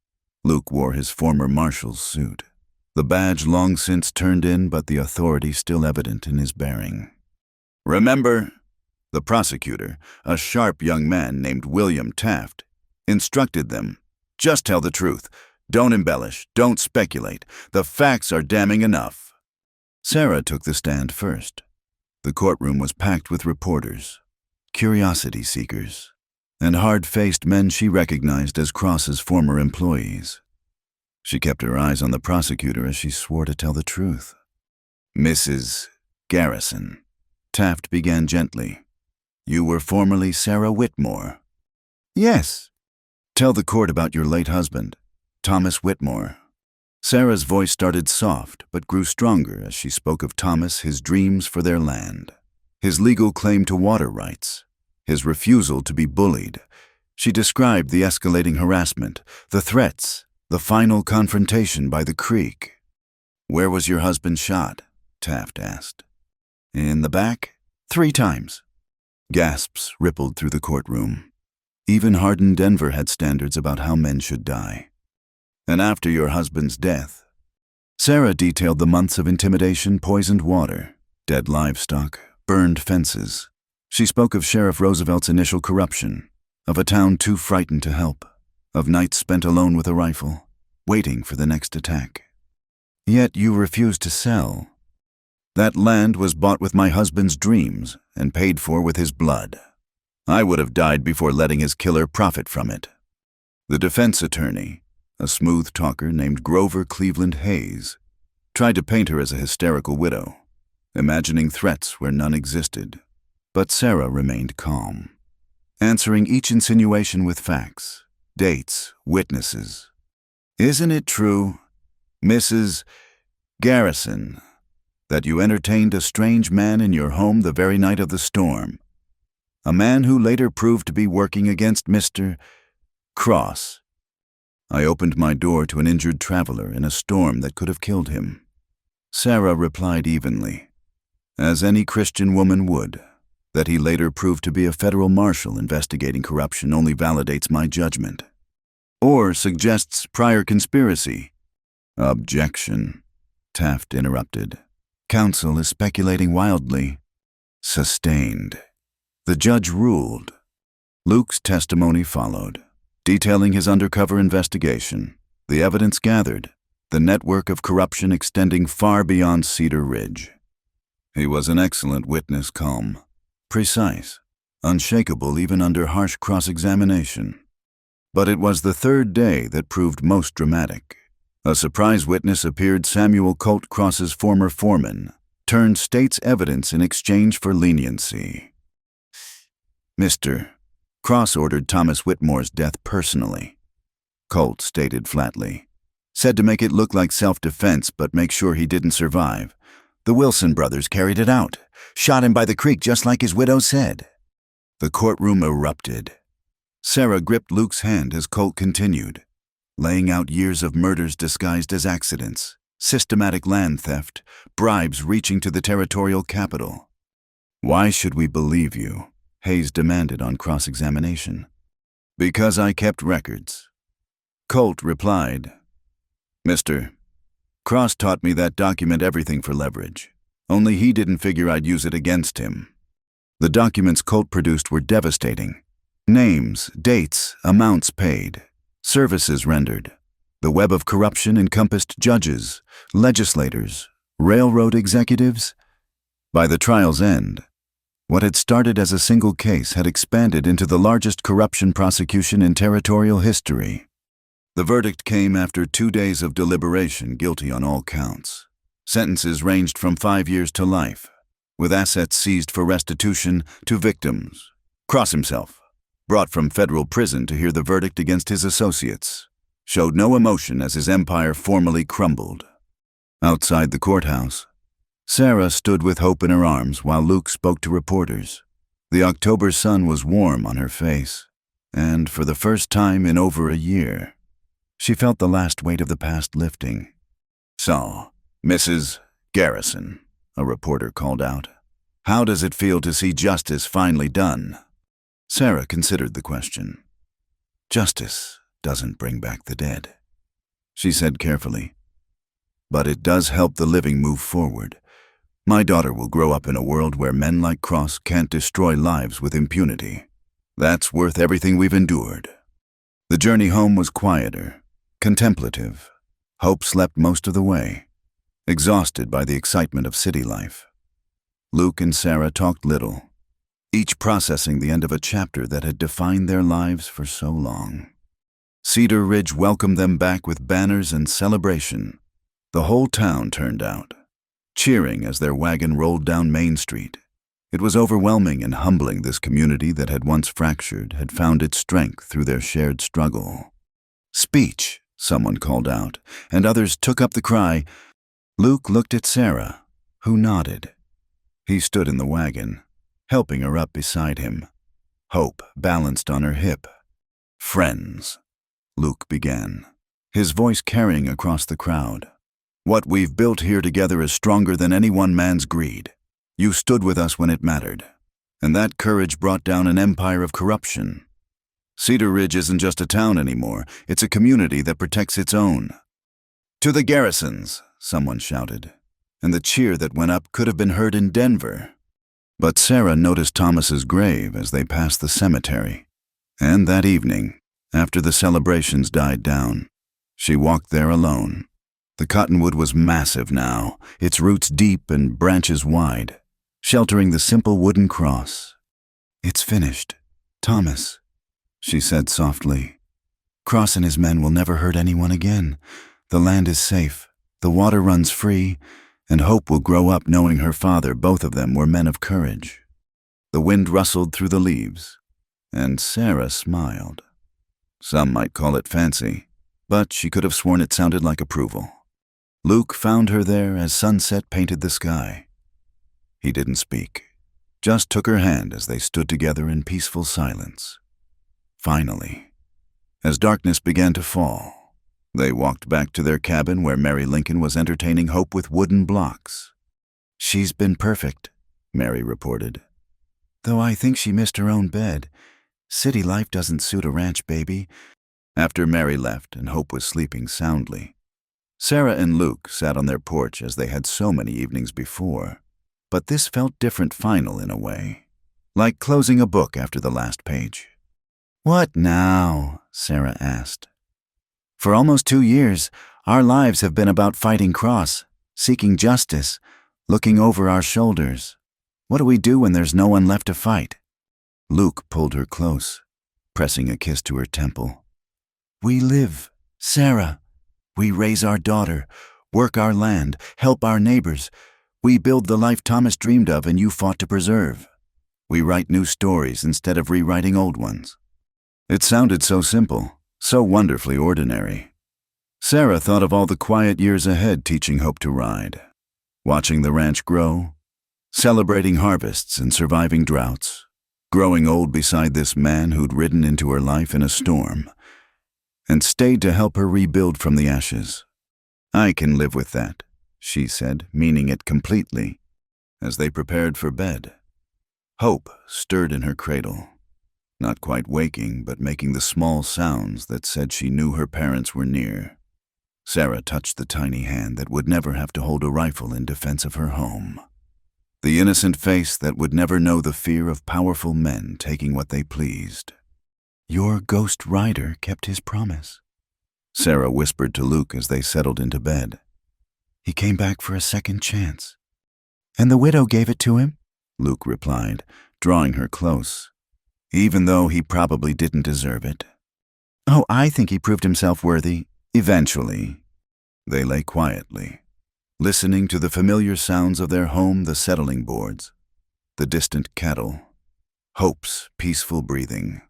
Luke wore his former marshal's suit, the badge long since turned in but the authority still evident in his bearing. "Remember," the prosecutor, a sharp young man named William Taft, instructed them, "just tell the truth. Don't embellish, don't speculate. The facts are damning enough." Sarah took the stand first. The courtroom was packed with reporters, curiosity seekers, and hard-faced men she recognized as Cross's former employees. She kept her eyes on the prosecutor as she swore to tell the truth. "Mrs. Garrison," Taft began gently, "you were formerly Sarah Whitmore." "Yes." "Tell the court about your late husband, Thomas Whitmore." Sarah's voice started soft but grew stronger as she spoke of Thomas, his dreams for their land, his legal claim to water rights, his refusal to be bullied. She described the escalating harassment, the threats, the final confrontation by the creek. "Where was your husband shot?" Taft asked. "In the back, 3 times. Gasps rippled through the courtroom. Even hardened Denver had standards about how men should die. "And after your husband's death?" Sarah detailed the months of intimidation, poisoned water, dead livestock, burned fences. She spoke of Sheriff Roosevelt's initial corruption, of a town too frightened to help, of nights spent alone with a rifle, waiting for the next attack. "Yet you refused to sell." That land was bought with my husband's dreams and paid for with his blood. I would have died before letting his killer profit from it. The defense attorney, a smooth talker named Grover Cleveland Hayes, tried to paint her as a hysterical widow, imagining threats where none existed. But Sarah remained calm, answering each insinuation with facts, dates, witnesses. Isn't it true, Mrs. Garrison, that you entertained a strange man in your home the very night of the storm? A man who later proved to be working against Mr. Cross. I opened my door to an injured traveler in a storm that could have killed him. Sarah replied evenly, as any Christian woman would. That he later proved to be a federal marshal investigating corruption only validates my judgment. Or suggests prior conspiracy. Objection, Taft interrupted. Counsel is speculating wildly. Sustained. The judge ruled. Luke's testimony followed, detailing his undercover investigation, the evidence gathered, the network of corruption extending far beyond Cedar Ridge. He was an excellent witness, calm, precise, unshakable even under harsh cross-examination. But it was the third day that proved most dramatic. A surprise witness appeared. Samuel Colt Cross's former foreman turned state's evidence in exchange for leniency. Mr. Cross ordered Thomas Whitmore's death personally, Colt stated flatly. Said to make it look like self-defense, but make sure he didn't survive. The Wilson brothers carried it out. Shot him by the creek just like his widow said. The courtroom erupted. Sarah gripped Luke's hand as Colt continued, laying out years of murders disguised as accidents, systematic land theft, bribes reaching to the territorial capital. Why should we believe you? Hayes demanded on cross-examination. Because I kept records. Colt replied, Mr. Cross taught me that document everything for leverage. Only he didn't figure I'd use it against him. The documents Colt produced were devastating. Names, dates, amounts paid, services rendered. The web of corruption encompassed judges, legislators, railroad executives. By the trial's end, what had started as a single case had expanded into the largest corruption prosecution in territorial history. The verdict came after 2 days of deliberation, guilty on all counts. Sentences ranged from 5 years to life, with assets seized for restitution to victims. Cross himself, brought from federal prison to hear the verdict against his associates, showed no emotion as his empire formally crumbled. Outside the courthouse, Sarah stood with hope in her arms while Luke spoke to reporters. The October sun was warm on her face, and for the first time in over a year, she felt the last weight of the past lifting. So, Mrs. Garrison, a reporter called out, how does it feel to see justice finally done? Sarah considered the question. Justice doesn't bring back the dead, she said carefully. But it does help the living move forward. My daughter will grow up in a world where men like Cross can't destroy lives with impunity. That's worth everything we've endured. The journey home was quieter, contemplative. Hope slept most of the way, exhausted by the excitement of city life. Luke and Sarah talked little, each processing the end of a chapter that had defined their lives for so long. Cedar Ridge welcomed them back with banners and celebration. The whole town turned out, cheering as their wagon rolled down Main Street. It was overwhelming and humbling. This community that had once fractured had found its strength through their shared struggle. Speech, someone called out, and others took up the cry. Luke looked at Sarah, who nodded. He stood in the wagon, helping her up beside him. Hope balanced on her hip. Friends, Luke began, his voice carrying across the crowd. What we've built here together is stronger than any one man's greed. You stood with us when it mattered, and that courage brought down an empire of corruption. Cedar Ridge isn't just a town anymore, it's a community that protects its own. To the Garrisons, someone shouted, and the cheer that went up could have been heard in Denver. But Sarah noticed Thomas's grave as they passed the cemetery, and that evening, after the celebrations died down, she walked there alone. The cottonwood was massive now, its roots deep and branches wide, sheltering the simple wooden cross. "It's finished, Thomas," she said softly. "Cross and his men will never hurt anyone again. The land is safe, the water runs free, and Hope will grow up knowing her father, both of them, were men of courage." The wind rustled through the leaves, and Sarah smiled. Some might call it fancy, but she could have sworn it sounded like approval. Luke found her there as sunset painted the sky. He didn't speak, just took her hand as they stood together in peaceful silence. Finally, as darkness began to fall, they walked back to their cabin where Mary Lincoln was entertaining Hope with wooden blocks. "She's been perfect," Mary reported. "Though I think she missed her own bed. City life doesn't suit a ranch baby." After Mary left and Hope was sleeping soundly, Sarah and Luke sat on their porch as they had so many evenings before. But this felt different, final in a way, like closing a book after the last page. "What now?" Sarah asked. "For almost 2 years, our lives have been about fighting cross, seeking justice, looking over our shoulders. What do we do when there's no one left to fight?" Luke pulled her close, pressing a kiss to her temple. "We live, Sarah. We raise our daughter, work our land, help our neighbors. We build the life Thomas dreamed of and you fought to preserve. We write new stories instead of rewriting old ones." It sounded so simple, so wonderfully ordinary. Sarah thought of all the quiet years ahead teaching Hope to ride, watching the ranch grow, celebrating harvests and surviving droughts, growing old beside this man who'd ridden into her life in a storm and stayed to help her rebuild from the ashes. "I can live with that," she said, meaning it completely, as they prepared for bed. Hope stirred in her cradle, not quite waking, but making the small sounds that said she knew her parents were near. Sarah touched the tiny hand that would never have to hold a rifle in defense of her home. The innocent face that would never know the fear of powerful men taking what they pleased. "Your ghost rider kept his promise," Sarah whispered to Luke as they settled into bed. "He came back for a second chance." "And the widow gave it to him?" Luke replied, drawing her close, "even though he probably didn't deserve it." "Oh, I think he proved himself worthy, eventually." They lay quietly, listening to the familiar sounds of their home, the settling boards, the distant cattle, Hope's peaceful breathing.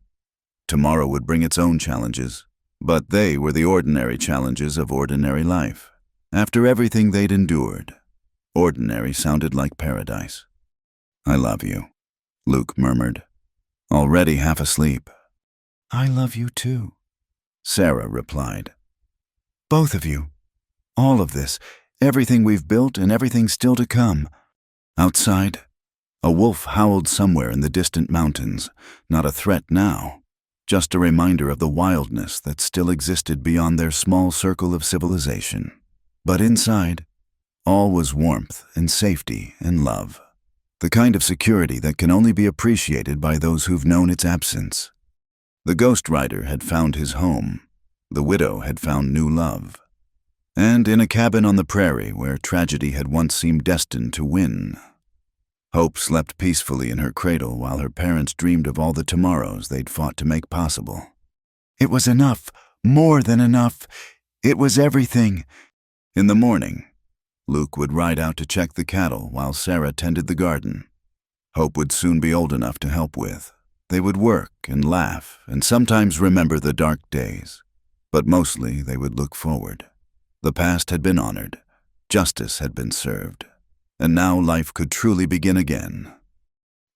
Tomorrow would bring its own challenges, but they were the ordinary challenges of ordinary life. After everything they'd endured, ordinary sounded like paradise. "I love you," Luke murmured, already half asleep. "I love you too," Sarah replied. "Both of you. All of this, everything we've built and everything still to come." Outside, a wolf howled somewhere in the distant mountains, not a threat now, just a reminder of the wildness that still existed beyond their small circle of civilization. But inside, all was warmth and safety and love, the kind of security that can only be appreciated by those who've known its absence. The ghost rider had found his home, the widow had found new love, and in a cabin on the prairie where tragedy had once seemed destined to win. Hope slept peacefully in her cradle while her parents dreamed of all the tomorrows they'd fought to make possible. It was enough, more than enough. It was everything. In the morning, Luke would ride out to check the cattle while Sarah tended the garden. Hope would soon be old enough to help with. They would work and laugh and sometimes remember the dark days, but mostly they would look forward. The past had been honored, justice had been served, and now life could truly begin again.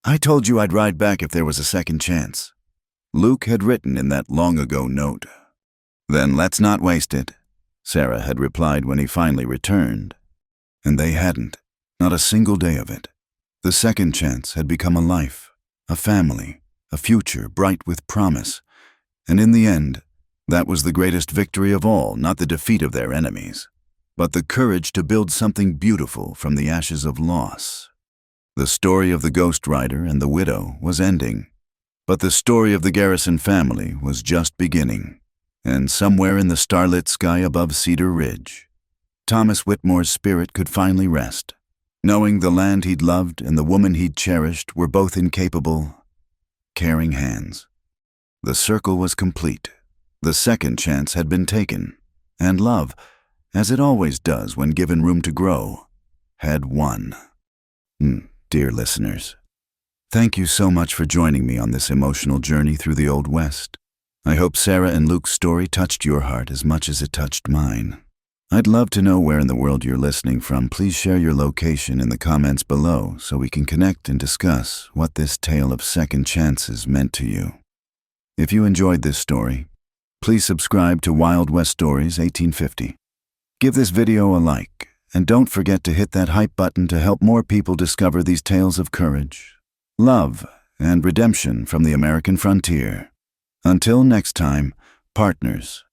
"I told you I'd ride back if there was a second chance," Luke had written in that long-ago note. "Then let's not waste it," Sarah had replied when he finally returned. And they hadn't, not a single day of it. The second chance had become a life, a family, a future bright with promise, and in the end, that was the greatest victory of all, not the defeat of their enemies, but the courage to build something beautiful from the ashes of loss. The story of the ghost rider and the widow was ending, but the story of the Garrison family was just beginning, and somewhere in the starlit sky above Cedar Ridge, Thomas Whitmore's spirit could finally rest, knowing the land he'd loved and the woman he'd cherished were both in capable, caring hands. The circle was complete. The second chance had been taken, and love, as it always does when given room to grow, had won. Dear listeners, thank you so much for joining me on this emotional journey through the Old West. I hope Sarah and Luke's story touched your heart as much as it touched mine. I'd love to know where in the world you're listening from. Please share your location in the comments below so we can connect and discuss what this tale of second chances meant to you. If you enjoyed this story, please subscribe to Wild West Stories 1850. Give this video a like, and don't forget to hit that hype button to help more people discover these tales of courage, love, and redemption from the American frontier. Until next time, partners,